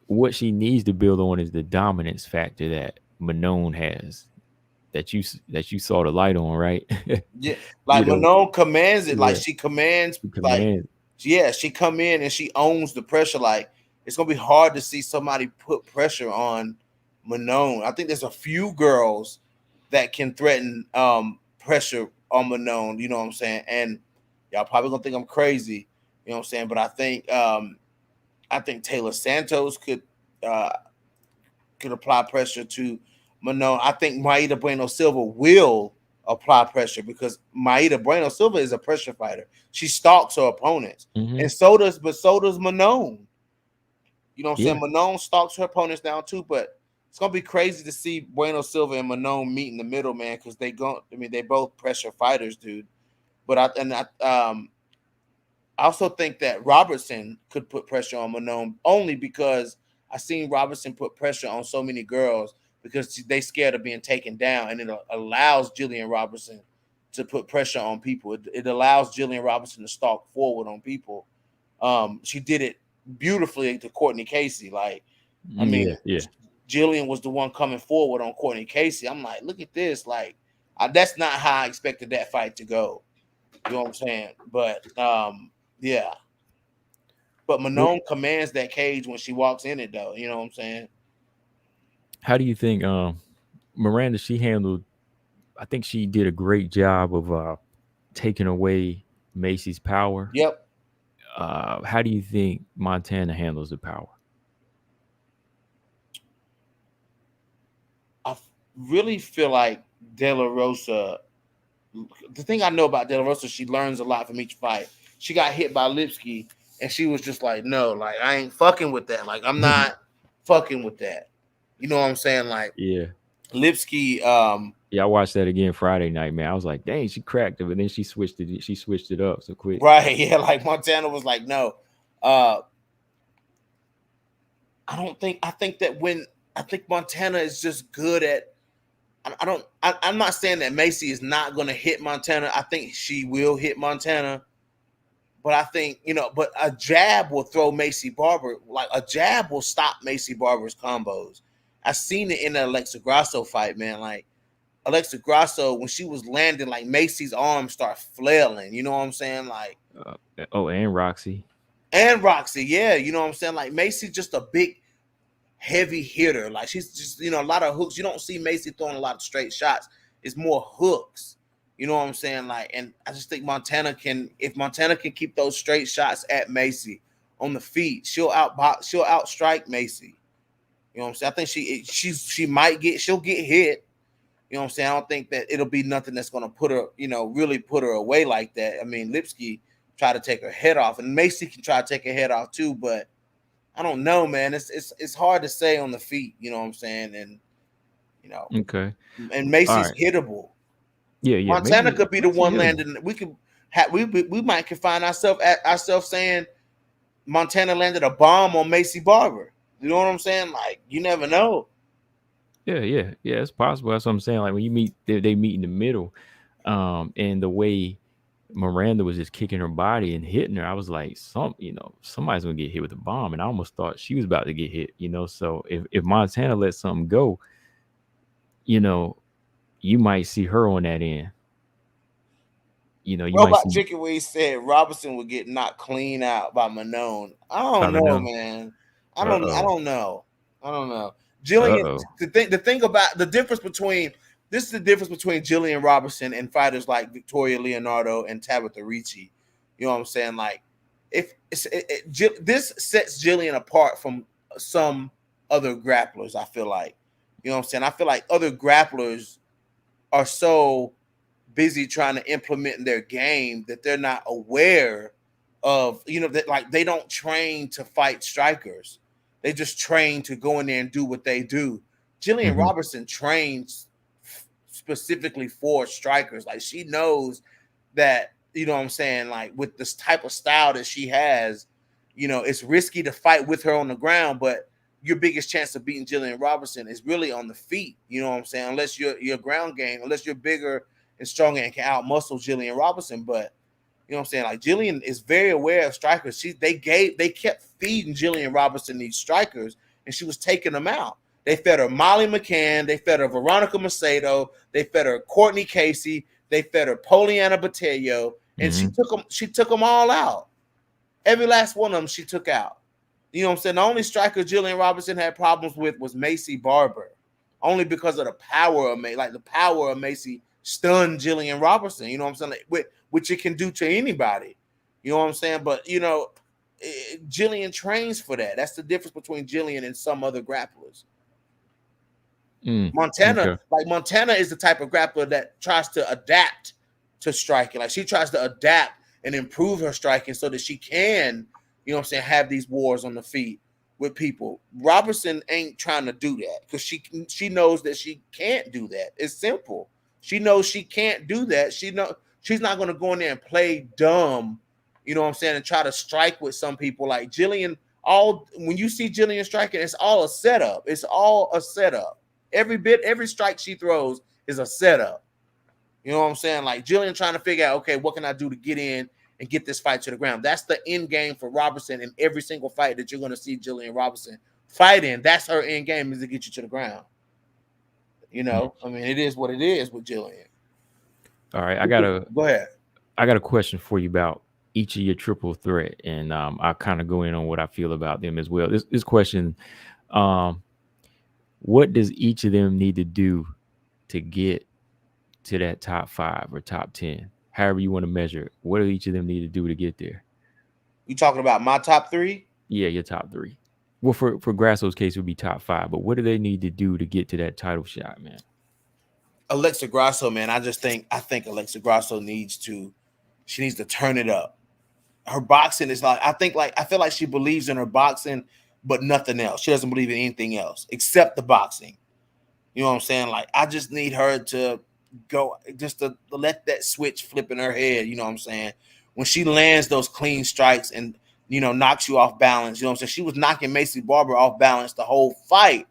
what she needs to build on is the dominance factor that Manone has that you saw the light on, right? yeah. you Like know, Manon commands it. Like yeah, she commands. she Like commands. yeah, she come in and she owns the pressure. Like it's gonna be hard to see somebody put pressure on Manon. I think there's a few girls that can threaten pressure on Manon. You know what I'm saying? And y'all probably gonna think I'm crazy. You know what I'm saying? But I think Taylor Santos uh, could apply pressure to Manon. I think Maida Bueno Silva will apply pressure because Maida Bueno Silva is a pressure fighter. She stalks her opponents. Hmm. And so does Manon. You know what I'm Yeah. saying? Manon stalks her opponents down too, but it's gonna be crazy to see Bueno Silva and Manon meet in the middle, man, because they both pressure fighters, dude. But I also think that Robertson could put pressure on Manon only because I seen Robertson put pressure on so many girls because they scared of being taken down, and it allows Jillian Robertson to put pressure on people. It allows Jillian Robertson to stalk forward on people. She did it beautifully to Courtney Casey. Like, I mean, Yeah. Yeah. Jillian was the one coming forward on Courtney Casey. I'm like, look at this. Like, that's not how I expected that fight to go. You know what I'm saying? But yeah. But What? Manon commands that cage when she walks in it, though. You know what I'm saying? How do you think Miranda? She handled. I think she did a great job of taking away Macy's power. Yep. How do you think Montana handles the power? I really feel like De La Rosa. The thing I know about De La Rosa, she learns a lot from each fight. She got hit by Lipsky, and she was just like, "No, like I ain't fucking with that. Like I'm not fucking with that." You know what I'm saying? Like Yeah. Lipsky, Yeah, I watched that again Friday night, man. I was like, dang, she cracked it, but then she switched it. She switched it up so quick. right? Yeah, like Montana was like, "No." Uh, I don't think. I think that when I think Montana is just good at I don't. I'm not saying that Macy is not going to hit Montana. I think she will hit Montana, but I think But a jab will throw Macy Barber. Like a jab will stop Macy Barber's combos. I seen it in the Alexa Grasso fight, man. Like Alexa Grasso, when she was landing, like Macy's arms start flailing. You know what I'm saying? Like Uh, oh, and Roxy. and Roxy, yeah. You know what I'm saying? Like Macy's just a big heavy hitter. Like she's just a lot of hooks. You don't see Macy throwing a lot of straight shots. It's more hooks. You know what I'm saying? Like, and I just think if Montana can keep those straight shots at Macy on the feet, she'll outstrike Macy. You know what I'm saying? I think she'll get hit. You know what I'm saying? I don't think that it'll be nothing that's gonna put her, really put her away like that. I mean, Lipsky tried to take her head off, and Macy can try to take her head off too, but I don't know, man. It's hard to say on the feet. You know what I'm saying? And you know, Okay. and All Macy's right. hittable. Yeah, yeah. Montana could be the Macy one hittable. landing. We might could find ourselves saying Montana landed a bomb on Macy Barber. You know what I'm saying? Like you never know. Yeah, yeah, yeah. It's possible. That's what I'm saying. Like when you meet, they meet in the middle, and the way Miranda was just kicking her body and hitting her. I was like, somebody's gonna get hit with a bomb, and I almost thought she was about to get hit. So if Montana let something go, you know, you might see her on that end. You might Robot see Chicken Wing said Robinson would get knocked clean out by Manon. I don't know, Pavano. man. I Uh don't. I oh. don't know. I don't know. Uh Jillian. oh. The thing about the difference between this is the difference between Jillian Robinson and fighters like Victoria Leonardo and Tabitha Ricci. You know what I'm saying? Like, if this sets Jillian apart from some other grapplers, I feel like. You know what I'm saying? I feel like other grapplers are so busy trying to implement in their game that they're not aware of, that like they don't train to fight strikers. They just train to go in there and do what they do. Jillian Hmm. Robertson trains specifically for strikers. Like she knows that, you know what I'm saying, like with this type of style that she has, it's risky to fight with her on the ground, but your biggest chance of beating Jillian Robertson is really on the feet. You know what I'm saying? Unless your ground game, unless you're bigger and stronger and can out muscle Jillian Robinson. But you know what I'm saying? Like Jillian is very aware of strikers. They kept feeding Jillian Robinson these strikers, and she was taking them out. They fed her Molly McCann, they fed her Veronica Macedo, they fed her Courtney Casey, they fed her Poliana Botello, and Hmm. she took them all out. Every last one of them she took out. You know what I'm saying? The only striker Jillian Robinson had problems with was Macy Barber, only because of the power of Macy. Like the power of Macy stunned Jillian Robinson. You know what I'm saying? Like, which it can do to anybody. You know what I'm saying? But Jillian trains for that. That's the difference between Jillian and some other grapplers. Okay. Montana is the type of grappler that tries to adapt to striking. Like she tries to adapt and improve her striking so that she can, you know what I'm saying, have these wars on the feet with people. Robertson ain't trying to do that because she knows that she can't do that. It's simple. She knows she can't do that. She's not going to go in there and play dumb, you know what I'm saying, and try to strike with some people like Jillian. When you see Jillian striking, it's all a setup. It's all a setup. Every strike she throws is a setup. You know what I'm saying? Like Jillian trying to figure out, okay, what can I do to get in and get this fight to the ground? That's the end game for Robertson in every single fight that you're going to see Jillian Robertson fight in. That's her end game, is to get you to the ground. I mean, it is what it is with Jillian. All right. Go ahead. I got a question for you about each of your triple threat, and I'll kind of go in on what I feel about them as well. This question, um, what does each of them need to do to get to that top 5 or top 10, however you want to measure it? What do each of them need to do to get there? You talking about my top three? Yeah, your top 3. Well, for Grasso's case, it would be top 5, but what do they need to do to get to that title shot, man? Alexa Grasso, man. I think Alexa Grasso needs to turn it up. Her boxing is I feel like she believes in her boxing, but nothing else. She doesn't believe in anything else except the boxing. You know what I'm saying? Like I just need her to go, just to let that switch flip in her head. You know what I'm saying? When she lands those clean strikes and knocks you off balance. You know what I'm saying? She was knocking Macy Barber off balance the whole fight.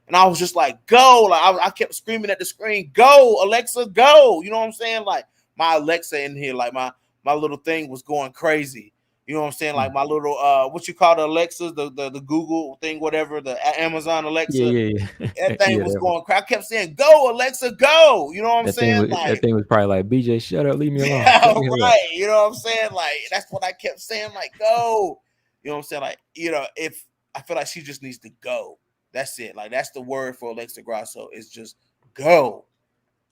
And I was just like, go. Like I kept screaming at the screen, go, Alexa, go. You know what I'm saying? Like my Alexa in here, like my little thing was going crazy. You know what I'm saying? Like my little what you call the Alexas, the Google thing, whatever, the Amazon Yeah, Alexa. yeah, That yeah. thing Yeah, was going crazy. I kept saying, go, Alexa, go. You know what I'm saying? that Like, thing was probably like, BJ, shut up, leave me alone. yeah, Shut the hell up. right. You know what I'm saying? Like, that's what I kept saying, like, go. You know what I'm saying? Like, if I feel like she just needs to go. That's it. Like, that's the word for Alexa Grasso is just go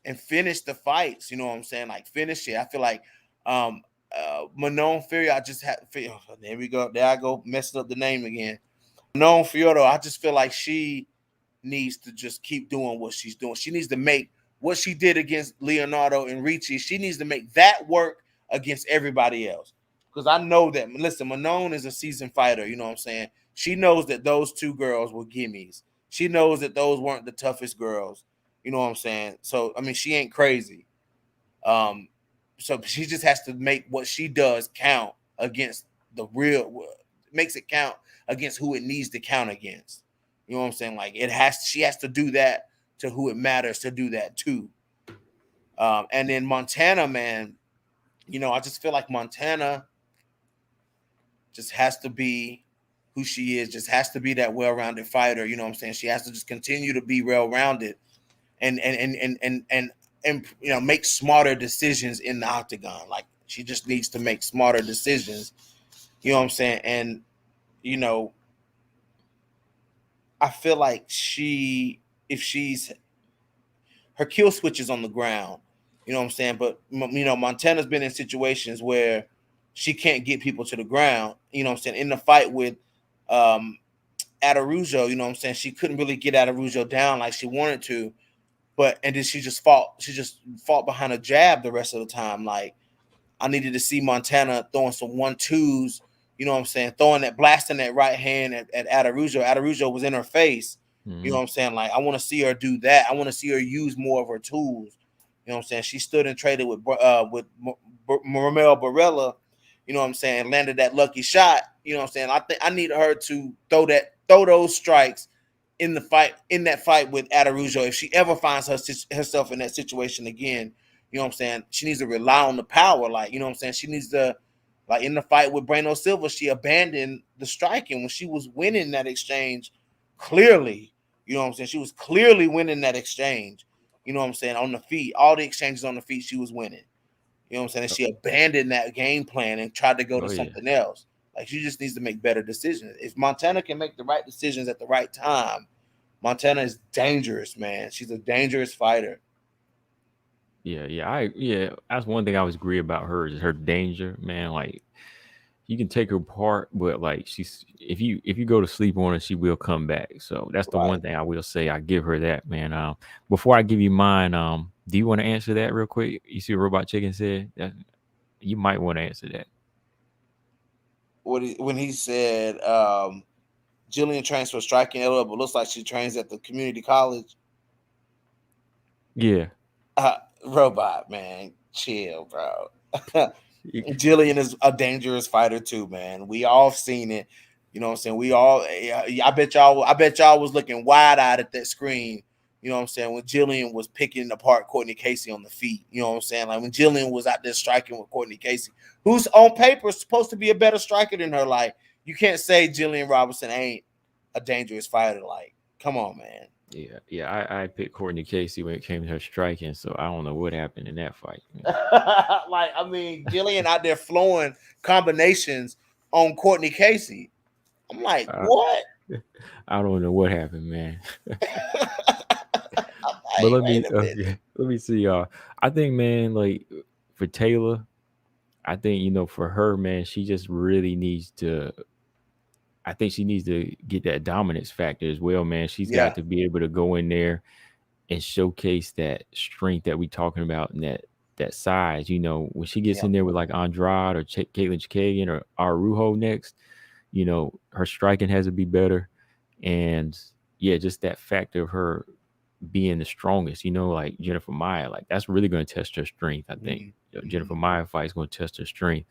and finish the fights. You know what I'm saying? Like, finish it. I feel like Manon Fury, I just had, there we go. There I go, messing up the name again. Manon Fiordo, I just feel like she needs to just keep doing what she's doing. She needs to make what she did against Leonardo and Ricci. She needs to make that work against everybody else. Because I know that, listen, Manon is a seasoned fighter. You know what I'm saying? She knows that those two girls were gimmies. She knows that those weren't the toughest girls. You know what I'm saying? So, I mean, she ain't crazy. Um, so she just has to make what she does count against the real, makes it count against who it needs to count against. You know what I'm saying? Like she has to do that to who it matters to do that too. And then Montana, man, I just feel like Montana just has to be who she is, just has to be that well-rounded fighter. You know what I'm saying? She has to just continue to be well-rounded and make smarter decisions in the octagon. Like she just needs to make smarter decisions. You know what I'm saying? And you know, I feel like if she's her kill switch is on the ground. You know what I'm saying? But Montana's been in situations where she can't get people to the ground. You know what I'm saying? In the fight with um Atarujo, you know what I'm saying? She couldn't really get Atarujo down like she wanted to, and then she just fought behind a jab the rest of the time. Like I needed to see Montana throwing some 1-2s, you know what I'm saying? Blasting that right hand at Atarujo. Atarujo was in her face. You know what I'm saying? Like, I want to see her do that. I want to see her use more of her tools. You know what I'm saying? She stood and traded with Romel Barella, you know what I'm saying? Landed that lucky shot. You know what I'm saying? I think I need her to throw those strikes in that fight with Atarujo. If she ever finds herself in that situation again, you know what I'm saying? She needs to rely on the power. Like, you know what I'm saying? She needs to, like in the fight with Breno Silva, she abandoned the striking when she was winning that exchange clearly. You know what I'm saying? She was clearly winning that exchange. You know what I'm saying? On the feet, all the exchanges on the feet, she was winning. You know what I'm saying? And she abandoned that game plan and tried to go to yeah. something else. Like she just needs to make better decisions. If Montana can make the right decisions at the right time, Montana is dangerous, man. She's a dangerous fighter. Yeah. That's one thing I always agree about her is her danger, man. Like you can take her apart, but like she's if you go to sleep on her, she will come back. So that's the Right. one thing I will say. I give her that, man. Before I give you mine, do you want to answer that real quick? You see what Robot Chicken said? That you might want to answer that. When he said Jillian trains for striking LL, but looks like she trains at the community college. Yeah. Uh, Robot, man, chill, bro. Jillian is a dangerous fighter too, man. We all seen it. You know what I'm saying? We all. I bet y'all was looking wide eyed at that screen. You know what I'm saying? When Jillian was picking apart Courtney Casey on the feet. You know what I'm saying? Like when Jillian was out there striking with Courtney Casey, who's on paper supposed to be a better striker than her. Like you can't say Jillian Robinson ain't a dangerous fighter. Like, come on, man. Yeah. I picked Courtney Casey when it came to her striking, so I don't know what happened in that fight. Like, I mean, Jillian out there flowing combinations on Courtney Casey. I'm like, I, what? I don't know what happened, man. I'm But like, wait a minute. let me see, y'all. I think, man, like for Taylor, I think for her, man, she just really needs to. I think she needs to get that dominance factor as well, man. She's got Yeah, to be able to go in there and showcase that strength that we talking about and that size. When she gets yeah, in there with like Andrade or Caitlin Chikagian or Arujo next, her striking has to be better, and yeah, just that factor of her being the strongest. Like Jennifer Maya, like that's really going to test her strength. I think Jennifer Maya fight is going to test her strength.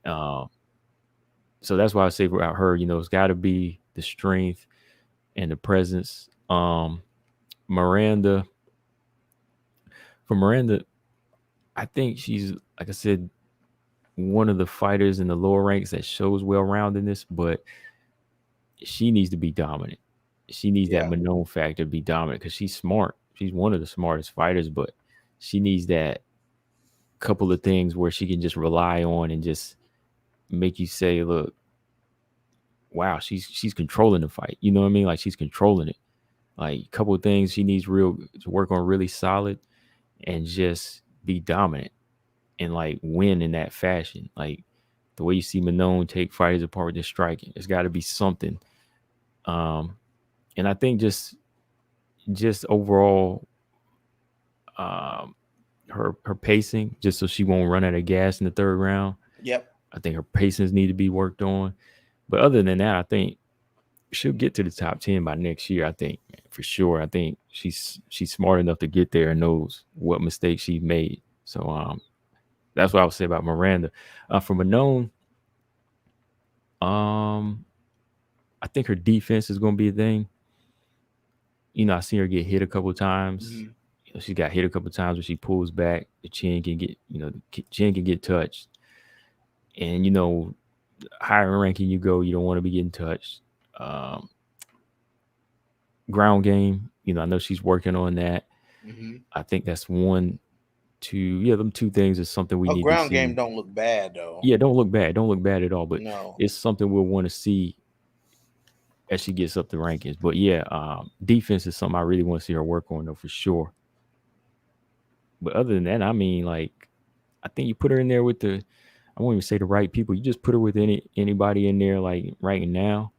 Um, so that's why I say about her, it's got to be the strength and the presence. Miranda, for Miranda, I think she's, like I said, one of the fighters in the lower ranks that shows well roundedness, but she needs to be dominant. She needs that yeah, Manon factor to be dominant because she's smart. She's one of the smartest fighters, but she needs that couple of things where she can just rely on and just make you say, look, wow, she's controlling the fight. You know what I mean? Like she's controlling it. Like a couple of things she needs real to work on really solid and just be dominant and like win in that fashion. Like the way you see Manon take fighters apart with their striking, it's got to be something. Um, and I think just overall, um, her pacing, just so she won't run out of gas in the third round. yep. I think her pacings need to be worked on. But other than that, I think she'll get to the top 10 by next year. I think for sure. I think she's smart enough to get there and knows what mistakes she made. So that's what I would say about Miranda. For Manon, um, I think her defense is going to be a thing. I seen her get hit a couple of times. Mhm. She got hit a couple times when she pulls back. The chin can get, the chin can get touched. And higher ranking you go, you don't want to be getting touched. Um, Ground game, I know she's working on that. Mm-hmm. I think that's one, two, yeah, them two things is something we Oh, need to ground game see. don't look bad though. Yeah, don't look bad. Don't look bad at all. But No. it's something we'll want to see as she gets up the rankings. But yeah, defense is something I really want to see her work on though for sure. But other than that, I mean, like, I think you put her in there with I won't even say the right people. You just put her with anybody in there, like right now.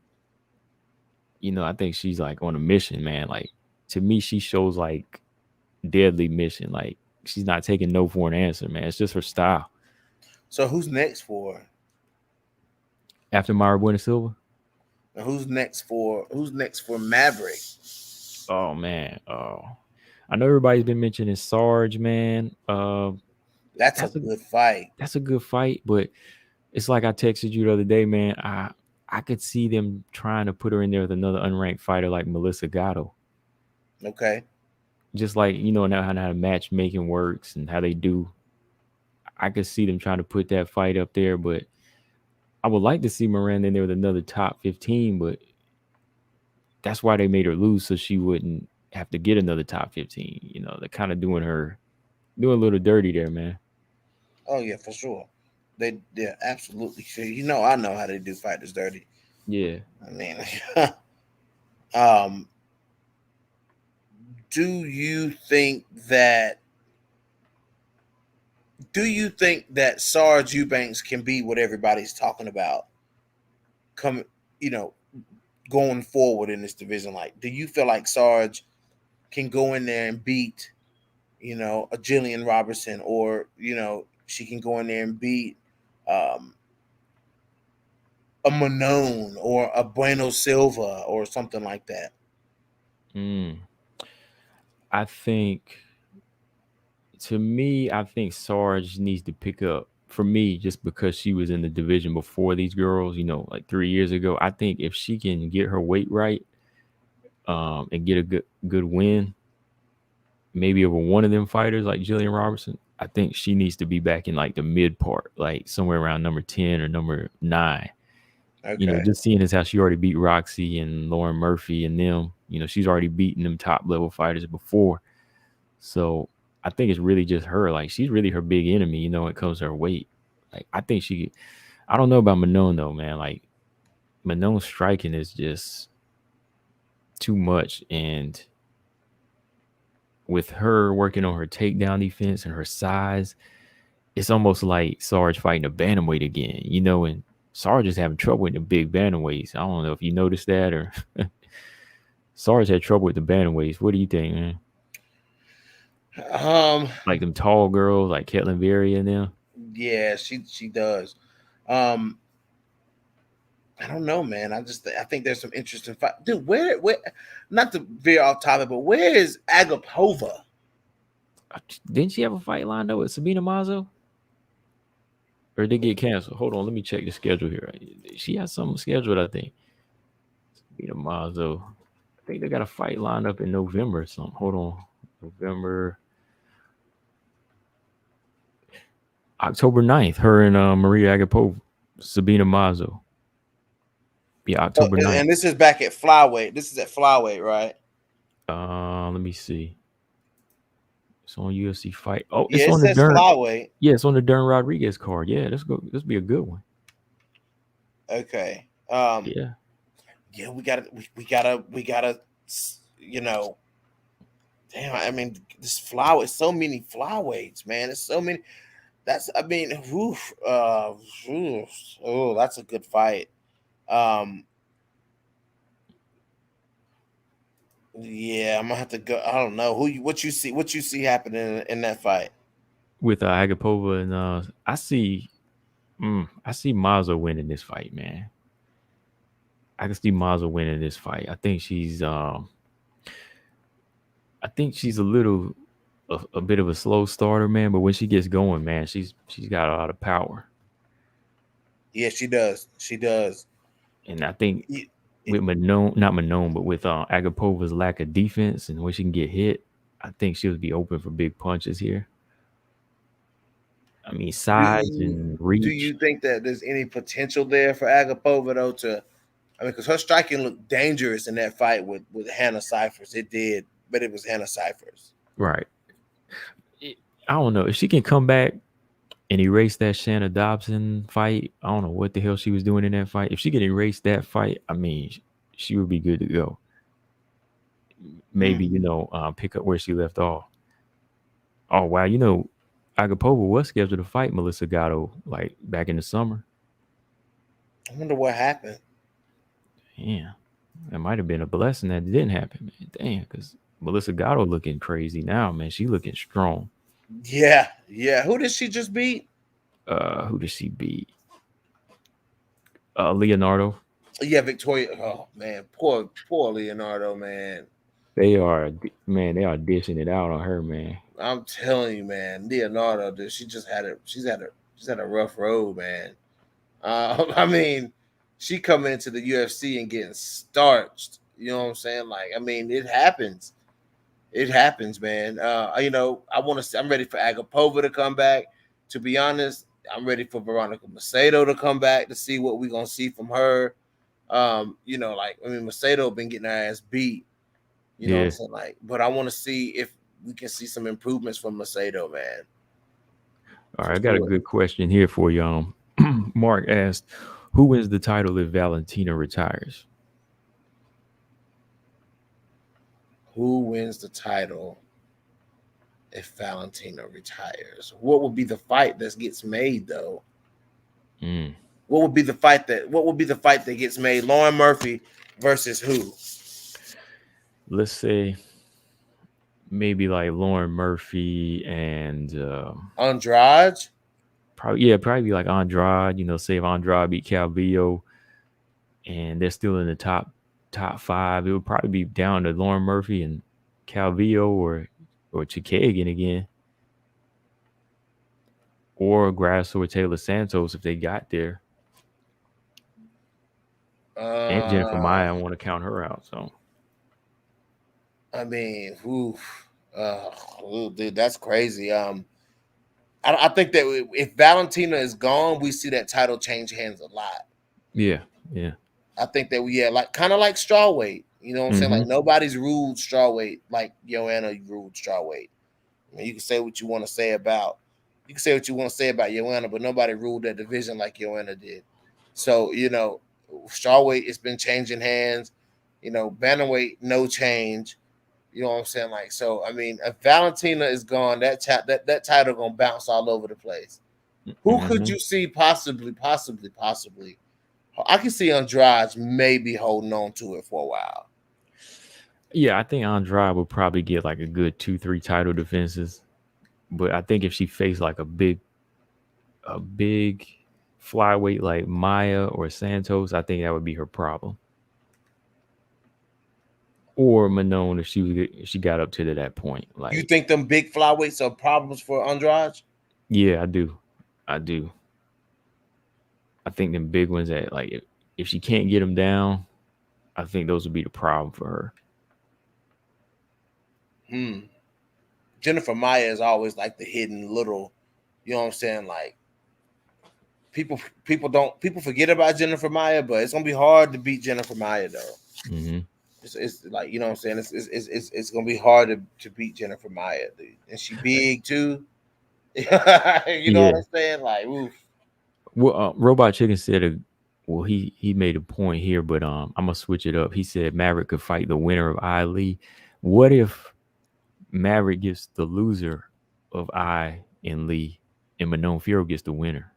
I think she's like on a mission, man. Like to me, she shows like deadly mission. Like she's not taking no for an answer, man. It's just her style. So who's next for? After Myra Bueno Silva, Who's next for Maverick? oh man, I know everybody's been mentioning Sarge, man. That's a That's a good fight. that's a good fight, but it's like I texted you the other day, man. I could see them trying to put her in there with another unranked fighter like Melissa Gatto. Okay. Just like now how matchmaking works and how they do. I could see them trying to put that fight up there, but I would like to see Miranda in there with another top 15, but that's why they made her lose so she wouldn't have to get another top 15. They're kind of doing a little dirty there, man. Oh yeah, for sure. Yeah, absolutely. So, I know how they do fighters dirty. Yeah. I mean, um, do you think that Sarge Eubanks can be what everybody's talking about? Come, you know, going forward in this division. Like, do you feel like Sarge can go in there and beat, a Jillian Robertson, or she can go in there and beat a Manone or a Bueno Silva or something like that? Mm. I think to me, I think Sarge needs to pick up for me just because she was in the division before these girls, like 3 years ago. I think if she can get her weight right, and get a good win, maybe over one of them fighters like Jillian Robertson, I think she needs to be back in like the mid part, like somewhere around number 10 or number 9. Okay. Just seeing as how she already beat Roxy and Lauren Murphy and them, she's already beaten them top level fighters before. So I think it's really just her. Like she's really her big enemy, when it comes to her weight. Like I think I don't know about Manon though, man. Like Manon's striking is just too much. And with her working on her takedown defense and her size, it's almost like Sarge fighting a bantamweight again, and Sarge is having trouble with the big bantamweights. I don't know if you noticed that or Sarge had trouble with the bantamweights. What do you think, man? Um. Like them tall girls, like Caitlin Berry and them. Yeah, she does. Um. I don't know, man. I think there's some interesting fight, dude. Where? Not to veer off topic, but where is Agapova? Didn't she have a fight lined up with Sabina Mazo? Or did it get canceled? Hold on, let me check the schedule here. She has something scheduled, I think. Sabina Mazo. I think they got a fight lined up in November or something. Hold on. November. October 9th. Her and Maria Agapova. Sabina Mazo. Yeah, October 9th. And this is back at flyweight. This is at flyweight, right? Let me see. It's on UFC Fight. Oh, Yeah, it's it on the says Dern. flyweight. Yeah, it's on the Dern Rodriguez card. Yeah, let's go. This be a good one. Okay. Yeah. Yeah, we gotta. Damn. I mean, this flyweight. So many flyweights, man. It's so many. That's. I mean, oof, oof. Oh, that's a good fight. Um. Yeah, I'm gonna have to go. I don't know what you see happening in that fight. With Agapova and I see Mazo winning this fight, man. I can see Mazo winning this fight. I think she's a bit of a slow starter, man, but when she gets going, man, she's got a lot of power. Yeah, she does. She does. And I think It- with Manon, not Manon, but with Agapova's lack of defense and when she can get hit, I think she'll be open for big punches here. I mean, Do size you and do reach. you think that there's any potential there for Agapova though to? I mean, because her striking looked dangerous in that fight with Hannah Cyphers. It did, but it was Hannah Cyphers. Right. I don't know if she can come back and erase that Shanna Dobson fight. I don't know what the hell she was doing in that fight. If she could erase that fight, I mean, she would be good to go. Maybe Hmm. pick up where she left off. Oh wow, Agapova was scheduled to fight Melissa Gatto like back in the summer. I wonder what happened. Yeah, that might have been a blessing that it didn't happen, man. Damn, because Melissa Gatto looking crazy now, man. She looking strong. Yeah, yeah. Who did she just beat? Who did she beat? Leonardo. Yeah, Victoria. Oh man, poor Leonardo, man. They are dishing it out on her, man. I'm telling you, man, Leonardo, dude, she just had a she's had a rough road, man. I mean, she coming into the UFC and getting starched. You know what I'm saying? Like, I mean, it happens. It happens, man. I want to. I'm ready for Agapova to come back. To be honest, I'm ready for Veronica Macedo to come back to see what we're gonna see from her. Macedo been getting her ass beat. You know what I'm Yeah. saying? Like, but I want to see if we can see some improvements from Macedo, man. All For right, I got a sure. good question here for you. Mark asked, "Who wins the title if Valentina retires?" Who wins the title if Valentina retires? What would be the fight that gets made though? Mm. What would be the fight that gets made? Lauren Murphy versus who? Let's say maybe like Lauren Murphy and Andrade? probably be like Andrade. Say if Andrade beat Calvillo and they're still in the top five, it would probably be down to Lauren Murphy and Calvillo or Chikagan again, or Grass or Taylor Santos if they got there. And Jennifer Uh, Maya, I want to count her out. So I mean, oof, dude, that's crazy. I think that if Valentina is gone, we see that title change hands a lot. yeah, yeah. I think that like kind of like strawweight. You know what I'm saying? Mm-hmm. Like nobody's ruled strawweight like Joanna ruled strawweight. I mean, you can say what you want to say about Joanna, but nobody ruled that division like Joanna did. So strawweight it's been changing hands. Bantamweight no change. You know what I'm saying? Like so. I mean, if Valentina is gone, that title gonna bounce all over the place. Who could Mm-hmm. you see possibly? I can see Andrade maybe holding on to it for a while. Yeah, I think Andrade will probably get like a good 2, 3 title defenses. But I think if she faced like a big flyweight like Maya or Santos, I think that would be her problem. Or Manon if she got up to that point. You Like, think them big flyweights are problems for Andrade? yeah, I do. I do. I think them big ones that like if she can't get them down, I think those would be the problem for her. Hmm. Jennifer Maya is always like the hidden little, you know what I'm saying? Like people forget about Jennifer Maya, but it's gonna be hard to beat Jennifer Maya though. Mm-hmm. It's like you know what I'm saying. It's gonna be hard to beat Jennifer Maya, dude. And she big too. You know what Yeah. I'm saying? Like, oof. Well, Robot Chicken said, well, he made a point here, but I'm gonna switch it up. He said Maverick could fight the winner of Ali. What if Maverick gets the loser of I and Lee, and Manon Fiero gets the winner?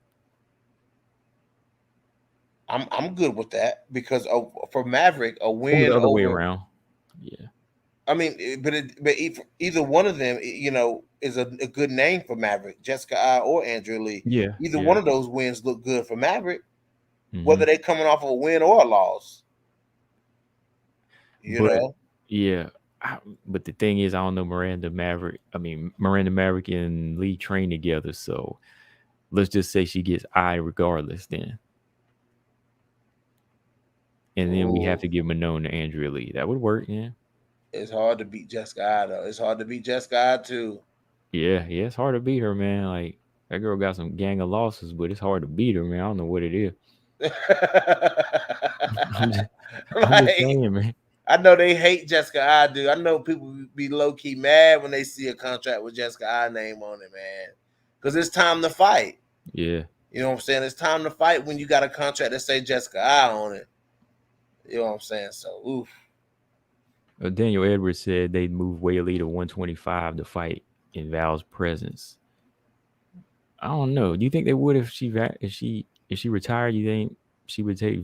I'm good with that because for Maverick, a Or the win other way over. around? Yeah, I mean, either one of them, is a good name for Maverick, Jessica I or Andrew Lee. yeah, Either yeah. one of those wins look good for Maverick, Hmm. whether they coming off of a win or a loss. You But know, yeah, but the thing is, I don't know Miranda Maverick. I mean, Miranda Maverick and Lee train together, so let's just say she gets I regardless then. And then we have Ooh, to give Manon to Andrea Lee. That would work, yeah. It's hard to beat Jessica I though. It's hard to beat Jessica I too. Yeah, it's hard to beat her, man. Like that girl got some gang of losses, but it's hard to beat her, man. I don't know what it is. I'm just, I'm just Like, saying, man. I know they hate Jessica I do. I know people be low key mad when they see a contract with Jessica I name on it, man. Because it's time to fight. Yeah. You know what I'm saying? It's time to fight when you got a contract that say Jessica I on it. You know what I'm saying? So, oof. Daniel Edwards said they'd move Weili to 125 to fight in Val's presence. I don't know. Do you think they would if she retired? You think she would take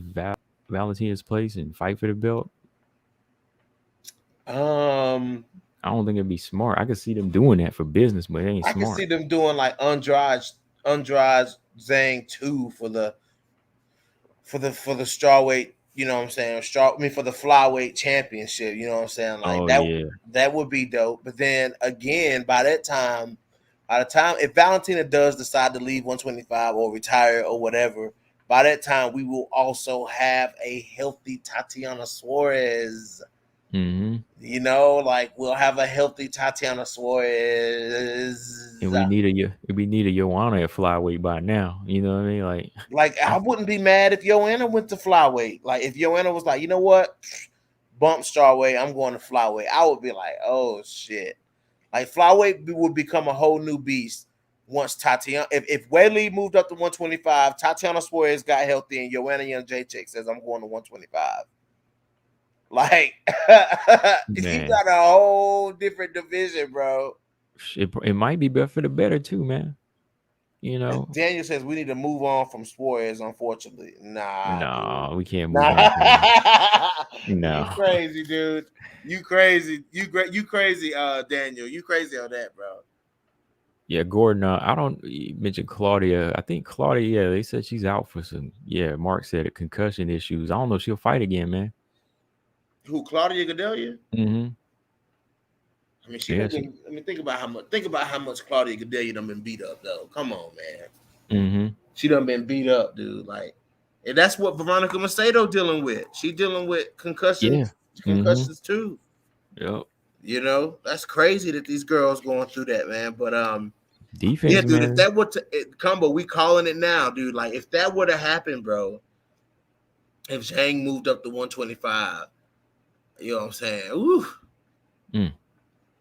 Valentina's place and fight for the belt? Um, I don't think it'd be smart. I could see them doing that for business, but it ain't I can see smart. them doing like Andrade Zhang 2 for the strawweight, you know what I'm saying? For the flyweight championship, you know what I'm saying? Like Oh that yeah. that would be dope. But then again, by the time if Valentina does decide to leave 125 or retire or whatever, by that time we will also have a healthy Tatiana Suarez. Mm-hmm. Like we'll have a healthy Tatiana Suarez. And we need a Joanna at flyweight by now. You know what I mean? Like Like I wouldn't be mad if Joanna went to flyweight. Like if Joanna was like, you know what, bump strawweight, I'm going to flyweight. I would be like, oh shit. Like flyweight would become a whole new beast once Tatiana. If Weili moved up to 125, Tatiana Suarez got healthy, and Joanna Young Jacek says I'm going to 125. Like you man, got a whole different division, bro. it might be better for the better too, man. You know, Daniel says we need to move on from Suarez, unfortunately. Nah, dude. no, we can't move on Nah. from him. You No. crazy, dude. You crazy. You crazy, Daniel. You crazy on that, bro. Yeah, Gordon. I don't you mentioned Claudia. I think Claudia. Yeah, they said she's out for some. Yeah, Mark said it, concussion issues. I don't know if she'll fight again, man. Who, Claudia Gadelia? Mm-hmm. I mean, she Yeah, done she. been. I mean, think about how much Claudia Gadelia done been beat up, though. Come on, man. Mm-hmm. She done been beat up, dude. Like, and that's what Veronica Macedo dealing with. She dealing with Yeah. Mm-hmm. concussions too. Yep. That's crazy that these girls going through that, man. But yeah, Defense, dude. If man. that were to combo, we calling it now, dude. Like, if that were to happen, bro. If Zhang moved up to 125, you know what I'm saying? Ooh. Mm.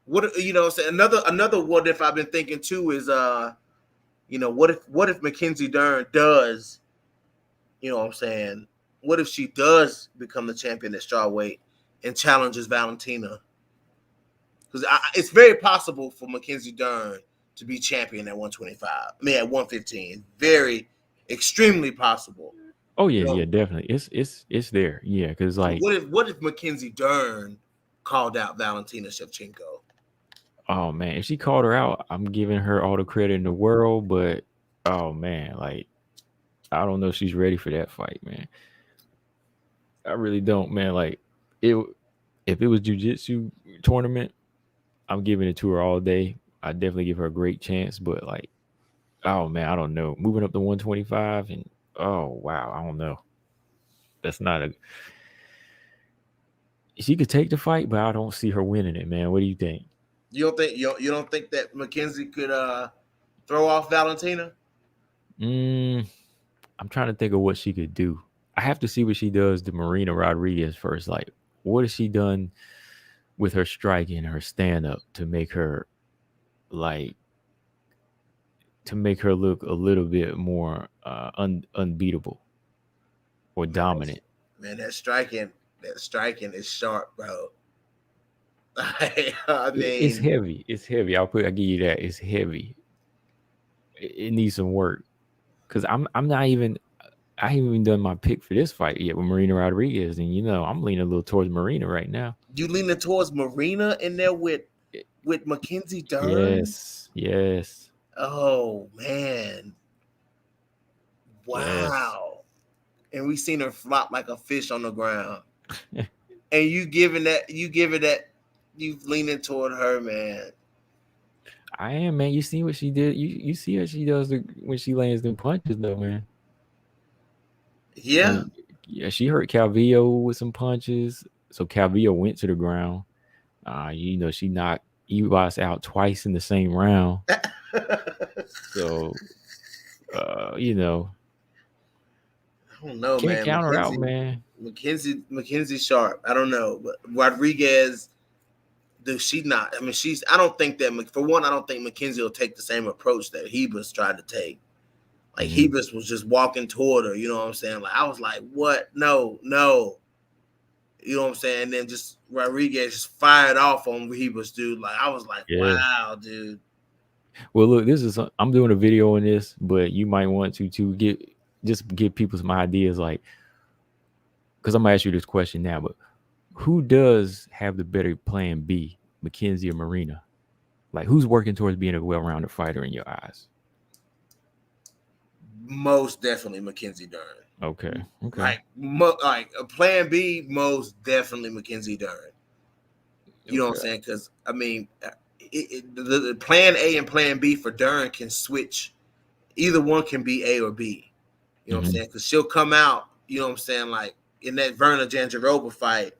What you know what I'm saying? Another what if I've been thinking too is what if Mackenzie Dern does, you know what I'm saying? What if she does become the champion at strawweight and challenges Valentina? Because it's very possible for Mackenzie Dern to be champion at 125. I mean at 115. Very extremely possible. Oh You yeah, know, yeah, definitely. It's there. Yeah, because so like, what if Mackenzie Dern called out Valentina Shevchenko? oh man, if she called her out, I'm giving her all the credit in the world. But oh man, like I don't know if she's ready for that fight, man. I really don't, man. Like it, if it was jujitsu tournament, I'm giving it to her all day. I definitely give her a great chance. But like, oh man, I don't know. Moving up to 125 and oh wow, I don't know. That's not a. She could take the fight, but I don't see her winning it, man. What do you think? You don't think that Mackenzie could throw off Valentina? Mm, I'm trying to think of what she could do. I have to see what she does to Marina Rodriguez first. Like, what has she done with her striking, her stand up to make her like to make her look a little bit more unbeatable or Man, dominant? man, that striking is sharp, bro. I It's mean, heavy. It's heavy. I give you that. It's heavy. It needs some work because I'm not even I haven't even done my pick for this fight yet with Marina Rodriguez, and I'm leaning a little towards Marina right now. you leaning towards Marina in there with Mackenzie Dern? Yes, yes, Oh man, yes. wow! And we seen her flop like a fish on the ground. And you leaning toward her, man. I am, man. You see what she did? You see what she does when she lands them punches, though, man. Yeah, And yeah, she hurt Calvillo with some punches. So Calvillo went to the ground. She knocked Evas out twice in the same round. So, you know, I don't know, can't man. count her out, man. Mackenzie Sharp. I don't know, but Rodriguez. Does she not? I mean, she's. I don't think that for one, I don't think Mackenzie will take the same approach that Hebus tried to take. Like Mhm. Hebus was just walking toward her. You know what I'm saying? Like I was like, what? No, no. You know what I'm saying? And then just Rodriguez just fired off on Hebus, dude. Like I was like, Yeah. wow, dude. Well, look, I'm doing a video on this, but you might want to just give people some ideas, like, because I'm gonna ask you this question now, but who does have the better plan B, Mackenzie or Marina? Like, who's working towards being a well-rounded fighter in your eyes? Most definitely Mackenzie Dern. Okay. Okay. Like a plan B, most definitely Mackenzie Dern. You know what I'm Okay. saying? Because I mean, the plan A and plan B for Dern can switch. Either one can be A or B. You know what I'm Mm-hmm. saying? Because she'll come out. You know what I'm saying? Like in that Verna Jandiroba fight,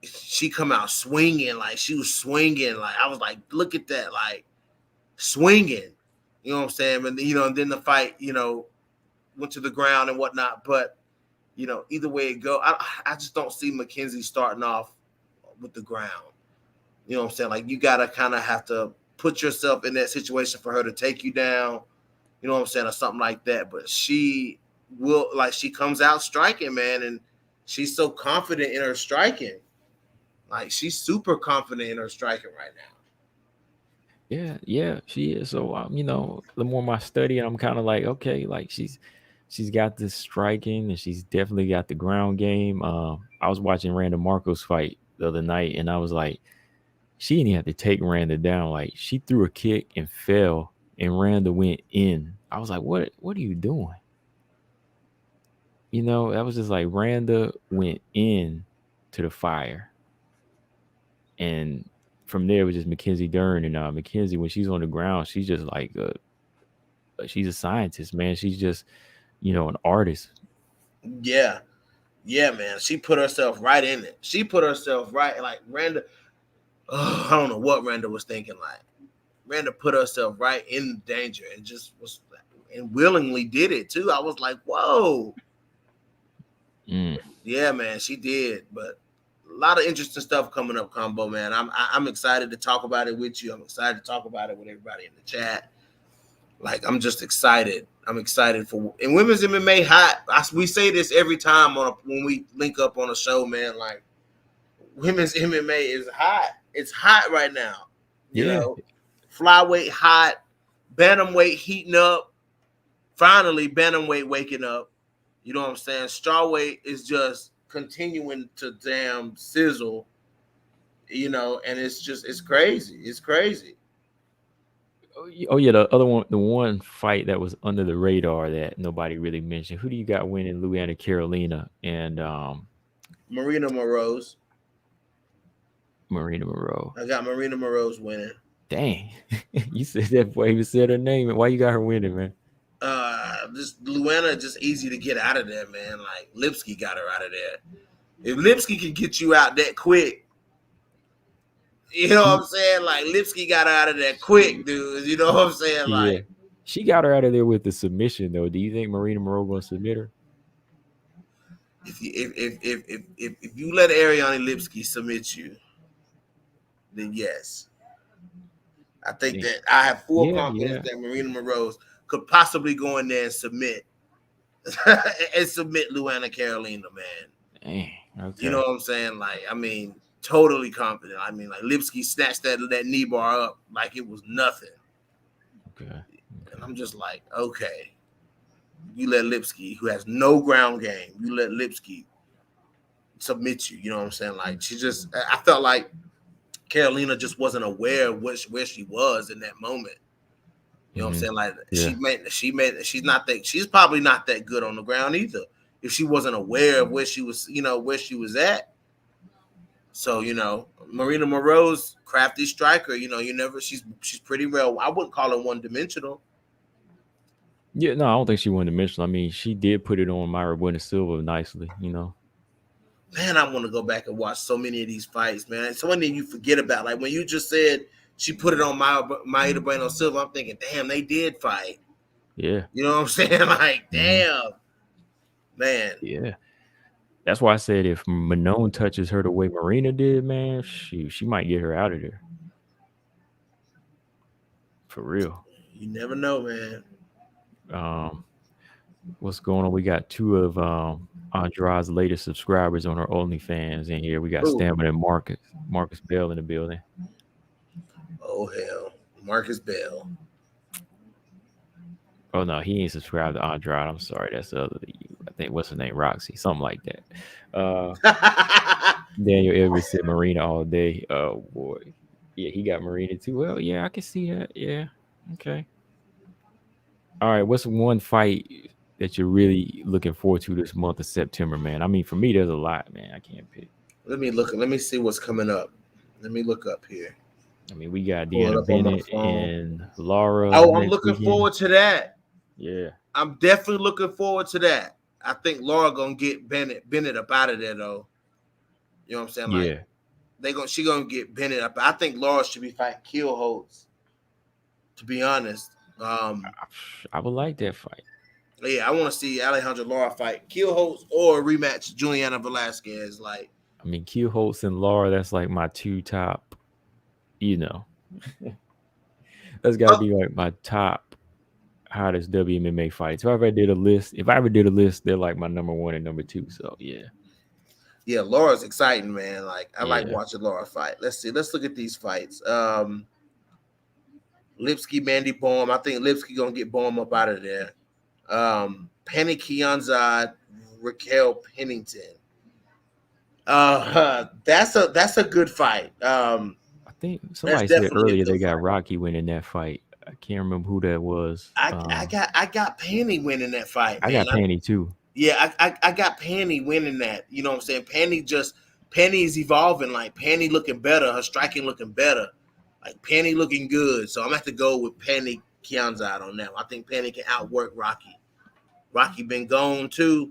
she come out swinging like she was swinging. Like I was like, look at that, like swinging. You know what I'm saying? And and then the fight, went to the ground and whatnot. But either way it go, I just don't see Mackenzie starting off with the ground. You know what I'm saying? Like you gotta kind of have to put yourself in that situation for her to take you down. You know what I'm saying, or something like that. But she will, like, she comes out striking, man, and she's so confident in her striking. Like she's super confident in her striking right now. Yeah, yeah, she is. So, the more my study, I'm kind of like, okay, like she's got this striking, and she's definitely got the ground game. I was watching Randa Marcos fight the other night, and I was like, she didn't even have to take Randa down. Like, she threw a kick and fell, and Randa went in. I was like, what are you doing? That was just like Randa went in to the fire, and from there it was just Mackenzie Dern. And Mackenzie, when she's on the ground, she's just like she's a scientist, man. She's just an artist. Yeah, yeah, man. She put herself right in it. She put herself right, like Randa. I don't know what Randa was thinking. Like Randa put herself right in danger and just was, and willingly did it too. I was like, whoa. Mm. Yeah, man, she did. But a lot of interesting stuff coming up, Combo, man. I'm excited to talk about it with you. I'm excited to talk about it with everybody in the chat. Like I'm just excited. I'm excited for in women's MMA hot. We say this every time when we link up on a show, man. Like women's MMA is hot. It's hot right now. Yeah. Flyweight hot, bantamweight heating up. Finally, bantamweight waking up. You know what I'm saying? Strawweight is just continuing to damn sizzle. And it's crazy. It's crazy. Oh yeah, the other one, the one fight that was under the radar that nobody really mentioned. Who do you got winning, Louisiana Carolina and Marina Moroz. Marina Monroe? I got Marina Moroz winning. Dang, you said that before you said her name. Why you got her winning, man? Just Luana just easy to get out of there, man. Like Lipsky got her out of there. If Lipsky can get you out that quick, you know what I'm saying? Like Lipsky got her out of there quick, dude. You know what I'm saying? Yeah, Like she got her out of there with the submission, though. Do you think Marina Monroe gonna submit her? if you let Ariane Lipsky submit you, then yes. I think that I have full Yeah, confidence yeah. that Marina Moroz could possibly go in there and submit Luana Carolina, man. Dang. You Okay. know what I'm saying? Like, I mean, totally confident. I mean, like Lipsky snatched that knee bar up like it was nothing. Okay. And I'm just like, okay. You let Lipsky, who has no ground game, you let Lipsky submit you. You know what I'm saying? Like I felt like Carolina just wasn't aware of where she was in that moment. You know what I'm saying? Like Yeah. she's probably not that good on the ground either. If she wasn't aware of where she was, where she was at. So, Marina Moroz, crafty striker, she's pretty real. I wouldn't call her one dimensional. Yeah, no, I don't think she won the mention. I mean, she did put it on Myra Buena Silva nicely. Man, I want to go back and watch so many of these fights, man. So many you forget about. Like when you just said she put it on Maida Bueno Silva, I'm thinking, damn, they did fight. Yeah. You know what I'm saying? Like, damn, man. Yeah. That's why I said if Manon touches her the way Marina did, man, she might get her out of there. For real. You never know, man. What's going on? We got two of Andrade's latest subscribers on our OnlyFans in here. We got Ooh. Stamina and Marcus Bell in the building. Oh hell, Marcus Bell. Oh no, he ain't subscribed to Andrade. I'm sorry, that's the other. I think what's her name, Roxy, something like that. Daniel Everett said Marina all day. Oh boy, yeah, he got Marina too. Well, yeah, I can see that. Yeah, okay. All right, what's one fight that you're really looking forward to this month of September, man? I mean, for me, there's a lot, man. I can't pick. Let me look. Let me see what's coming up. Let me look up here. I mean, we got Pull it Deanna up on my Bennett phone. and Laura. Oh, I'm next looking weekend. forward to that. Yeah, I'm definitely looking forward to that. I think Laura gonna get Bennett up out of there though. You know what I'm saying? yeah. Like she gonna get Bennett up. I think Laura should be fighting Kill Holtz. To be honest, I would like that fight. yeah, I want to see Alejandra Lara fight Kill Holtz or rematch Juliana Velasquez. Like, I mean, Q Holtz and Laura, that's like my two top, you know. That's got to be like my top hottest WMMA fights. If I ever did a list, they're like my number one and number two. So, yeah. yeah, Laura's exciting, man. Like, I like Yeah. watching Laura fight. Let's see. Let's look at these fights. Lipsky, Mandy Bohm. I think Lipsky gonna get Bohm up out of there. Penny Kianzad, Raquel Pennington. That's a good fight. I think somebody said earlier they got Rocky winning that fight. I can't remember who that was. I got Penny winning that fight. I got Penny too. Yeah, I got Penny winning that. You know what I'm saying? Penny is evolving. Like Penny looking better. Her striking looking better. Like Penny looking good. So I'm gonna have to go with Penny Kianzad on that. I think Penny can outwork Rocky. Rocky been gone too.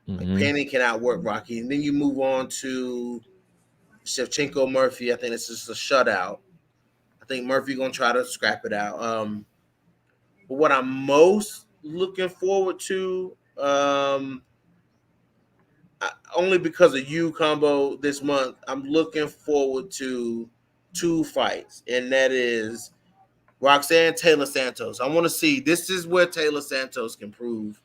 Like Penny can outwork Rocky. And then you move on to Shevchenko Murphy. I think this is a shutout. I think Murphy gonna try to scrap it out. But what I'm most looking forward to, only because of you combo this month, I'm looking forward to two fights, and that is Roxanne Taylor Santos. I want to see. This is where Taylor Santos can prove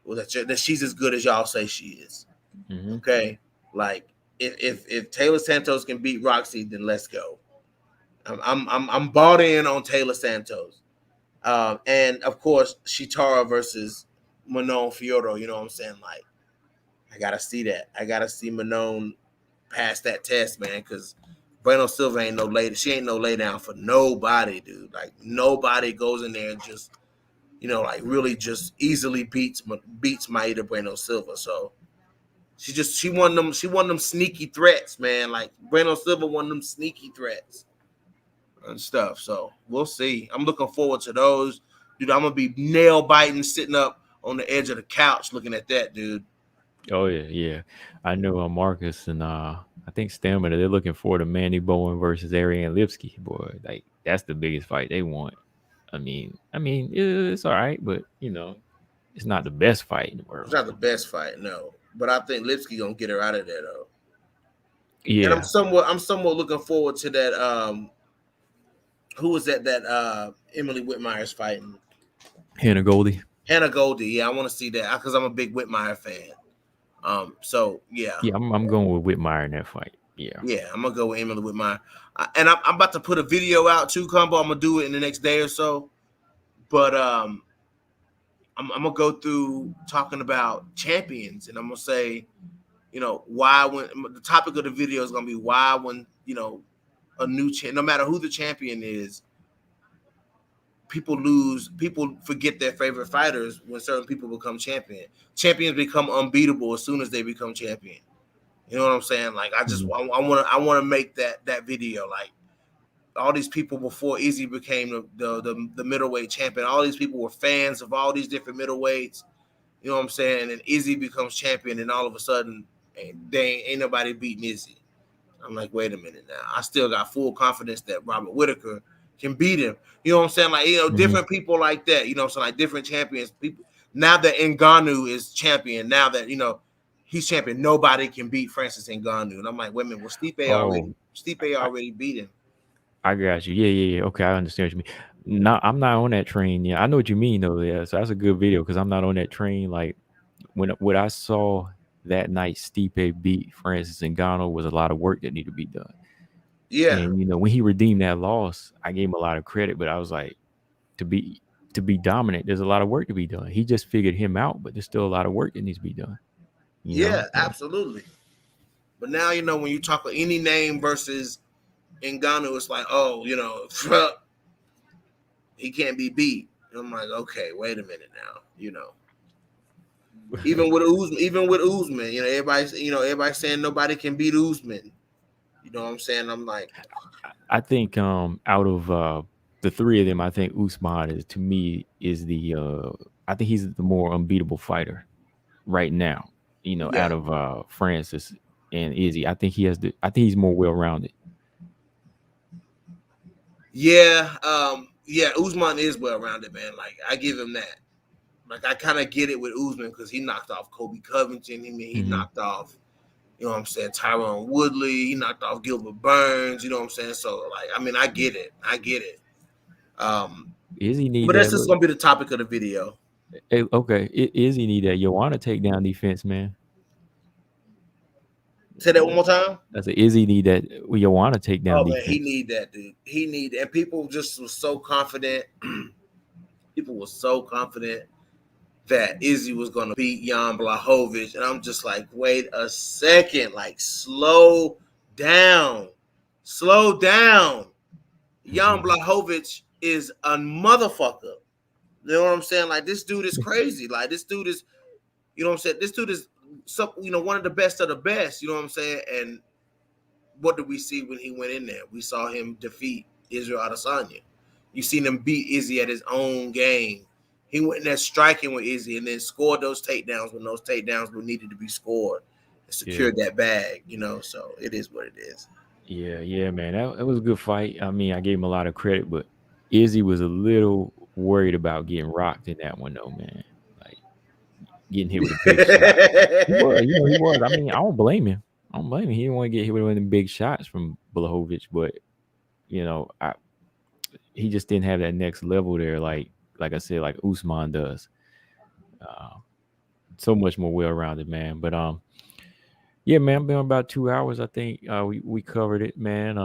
that she's as good as y'all say she is. Mm-hmm. Okay, like if Taylor Santos can beat Roxy, then let's go. I'm bought in on Taylor Santos, and of course Shitara versus Manon Fiorito. You know what I'm saying? Like, I gotta see that. I gotta see Manon pass that test, man, because Bueno Silva ain't no lay. She ain't no lay down for nobody, dude. Like nobody goes in there and just, like really just easily beats Maida Bueno Silva. So she won them sneaky threats, man. Like Bueno Silva won them sneaky threats and stuff. So we'll see. I'm looking forward to those, dude. I'm gonna be nail biting, sitting up on the edge of the couch looking at that, dude. Oh yeah. I know Marcus and I think Stamina, they're looking for the Mandy Bowen versus Ariane Lipsky. Boy, like that's the biggest fight they want. I mean, it's all right, but it's not the best fight in the world. It's not the best fight, no. But I think Lipsky gonna get her out of there though. Yeah. And I'm somewhat looking forward to that. Who was that Emily Whitmire's fighting? Hannah Goldie. Yeah, I want to see that because I'm a big Whitmire fan. So yeah. Yeah, I'm going with Whitmire in that fight. Yeah, I'm gonna go with Emily Whitmire, and I'm about to put a video out too, combo. I'm gonna do it in the next day or so, but I'm gonna go through talking about champions, and I'm gonna say, why when the topic of the video is gonna be why when a new no matter who the champion is, people forget their favorite fighters when certain people become champion. Champions become unbeatable as soon as they become champion. You know what I'm saying? Like I just I want to make that video. Like all these people before Izzy became the middleweight champion, all these people were fans of all these different middleweights. You know what I'm saying? And Izzy becomes champion, and all of a sudden and ain't nobody beating Izzy. I'm like, wait a minute now. I still got full confidence that Robert Whitaker can beat him. You know what I'm saying? Like, different people like that. You know what I'm saying? Like different champions. People now that Ngannou is champion, now that he's champion, nobody can beat Francis Ngannou. And I'm like, wait a minute, well, Stipe already beat him. I got you. Yeah. Okay, I understand what you mean. No, I'm not on that train. Yeah, I know what you mean though. Yeah, so that's a good video because I'm not on that train. Like when what I saw that night, Stipe beat Francis Ngannou was a lot of work that needed to be done. Yeah. And when he redeemed that loss, I gave him a lot of credit, but I was like, to be dominant, there's a lot of work to be done. He just figured him out, but there's still a lot of work that needs to be done. Yeah, So. absolutely. But now when you talk about any name versus Ngannou, it's like, oh, he can't be beat. And I'm like, okay, wait a minute now. Even with Usman, everybody's saying nobody can beat Usman. You know what I'm saying? I'm like, I think out of the three of them, I think Usman is, to me, is the I think he's the more unbeatable fighter right now. yeah, Out of Francis and Izzy, I think he's more well rounded. yeah, Usman is well rounded, man. Like, I give him that. Like, I kind of get it with Usman because he knocked off Kobe Covington. He knocked off, Tyron Woodley. He knocked off Gilbert Burns. You know what I'm saying? So, like, I get it. Izzy need but that. that's just gonna be the topic of the video. Okay, Izzy need that Joanna takedown defense, man. Say that one more time. That's an Izzy need that Joanna takedown defense. Man, he need that, dude. And people just were so confident. People were so confident that Izzy was gonna beat Jan Blachowicz, and I'm just like, wait a second, like, slow down. Jan Blachowicz is a motherfucker. You know what I'm saying? Like, this dude is crazy. Like, this dude is, you know what I'm saying? This dude is one of the best of the best. You know what I'm saying? And what did we see when he went in there? We saw him defeat Israel Adesanya. You seen him beat Izzy at his own game. He went in there striking with Izzy and then scored those takedowns when those takedowns were needed to be scored and secured that bag. So it is what it is. Yeah, man. That was a good fight. I mean, I gave him a lot of credit, but Izzy was a little worried about getting rocked in that one, though, man. Like getting hit with a big shot. He was, he was. I mean, I don't blame him. He didn't want to get hit with one of them big shots from Blachowicz, but he just didn't have that next level there, like I said, like Usman does. So much more well-rounded, man. But yeah, man, been about 2 hours. I think we covered it, man.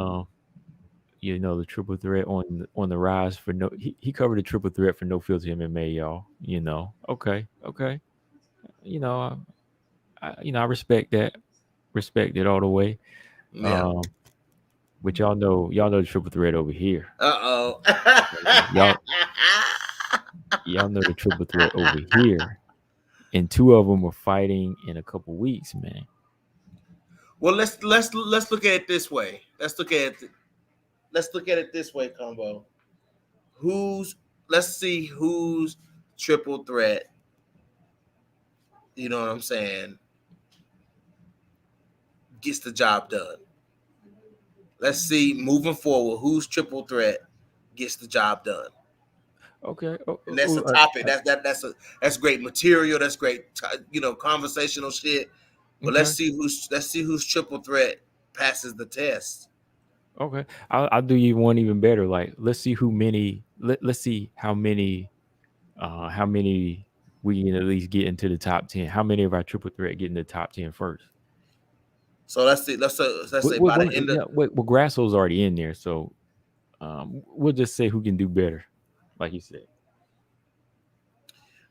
The triple threat on the rise for he covered the triple threat for No Filter MMA, y'all. Okay. I respect that. Respect it all the way. Yeah. But y'all know the triple threat over here. y'all know the triple threat over here, and two of them are fighting in a couple weeks, man. Well, let's look at it this way. Let's look at it this way, Combo. Let's see who's triple threat. You know what I'm saying? Gets the job done. Let's see, moving forward, who's triple threat gets the job done. Okay. And that's a topic. That's great material. That's great, conversational shit. But let's see who's triple threat passes the test. Okay, I'll do you one even better. Like, let's see let's see how many we can at least get into the top 10. How many of our triple threat get in the top 10 first? So let's say by the end of Grasso's already in there, so we'll just say who can do better, like you said.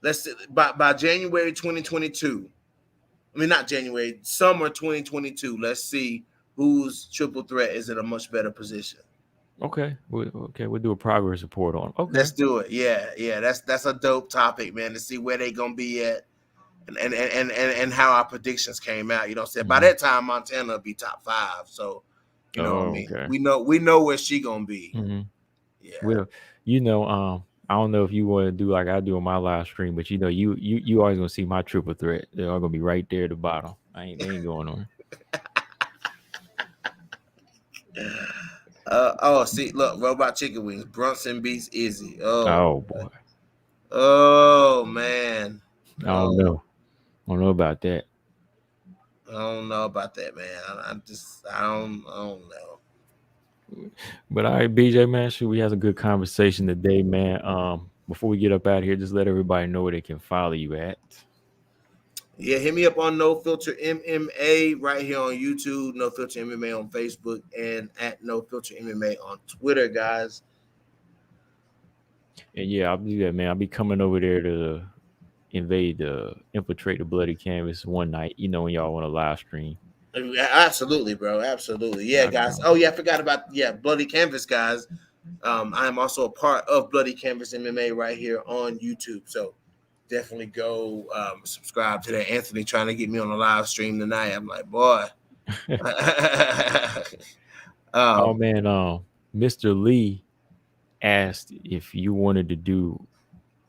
Let's say by January 2022. I mean, not January, summer 2022. Let's see whose triple threat is in a much better position. Okay, we'll do a progress report on. Okay, let's do it. Yeah. That's a dope topic, man. To see where they gonna be at, and how our predictions came out. You know what I'm saying? By that time, Montana will be top 5. So, what I mean? Okay. We know where she gonna be. Mm-hmm. Yeah. Well, I don't know if you want to do like I do on my live stream, but you always gonna see my triple threat. They're all gonna be right there at the bottom. They ain't going on. See, look, robot chicken wings. Brunson beats Izzy. Oh boy, Oh man. I don't Oh, know. I don't know about that. I don't know about that, man. I don't know. But all right, BJ, man, shoot, we had a good conversation today, man. Before we get up out of here, just let everybody know where they can follow you at. Yeah, hit me up on No Filter MMA right here on YouTube, No Filter MMA on Facebook, and at No Filter MMA on Twitter, guys. And yeah, I'll do that, man. I'll be coming over there to infiltrate the bloody canvas one night. When y'all want to live stream. Absolutely, bro. Absolutely. Yeah, Yeah, guys. Oh, yeah, I forgot about Bloody Canvas, guys. I am also a part of Bloody Canvas MMA right here on YouTube. So definitely go subscribe to that. Anthony trying to get me on a live stream tonight. I'm like, boy. Oh um, man, Mr. Lee asked if you wanted to do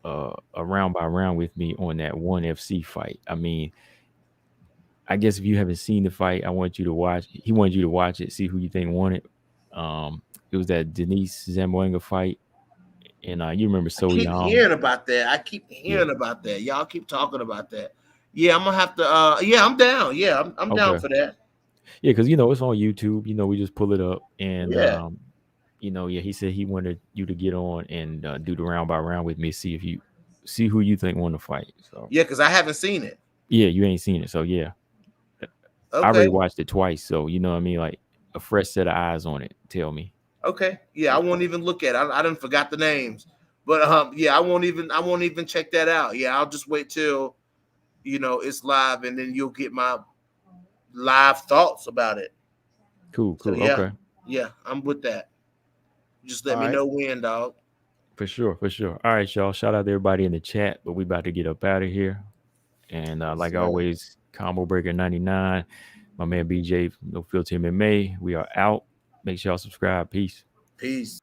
a round by round with me on that one FC fight. I mean, I guess if you haven't seen the fight, I want you to watch. He wanted you to watch it, see who you think won it. It was that Denise Zamboanga fight, and you remember I So keep Young. hearing about that. I keep Yeah. hearing about that. Y'all keep talking about that. Yeah, I'm gonna have to. Yeah, I'm down. Yeah, I'm down Okay. for that. Yeah, because it's on YouTube. We just pull it up, and Yeah. yeah, he said he wanted you to get on and do the round by round with me, see who you think won the fight. So Yeah, because I haven't seen it. yeah, you ain't seen it, so yeah, I Okay. already watched it twice, so you know what I mean, like a fresh set of eyes on it. Tell me. Okay. Yeah, I won't even look at it. I didn't forgot the names. But yeah, I won't even check that out. Yeah, I'll just wait till it's live and then you'll get my live thoughts about it. Cool, So cool. yeah, Okay. yeah, I'm with that. Just All let me right. know when, dog. For sure, for sure. All right, y'all. Shout out to everybody in the chat, but we about to get up out of here. And Yes, like sir. always, Combo Breaker 99, my man BJ from No Filter MMA. We are out. Make sure y'all subscribe. Peace. Peace.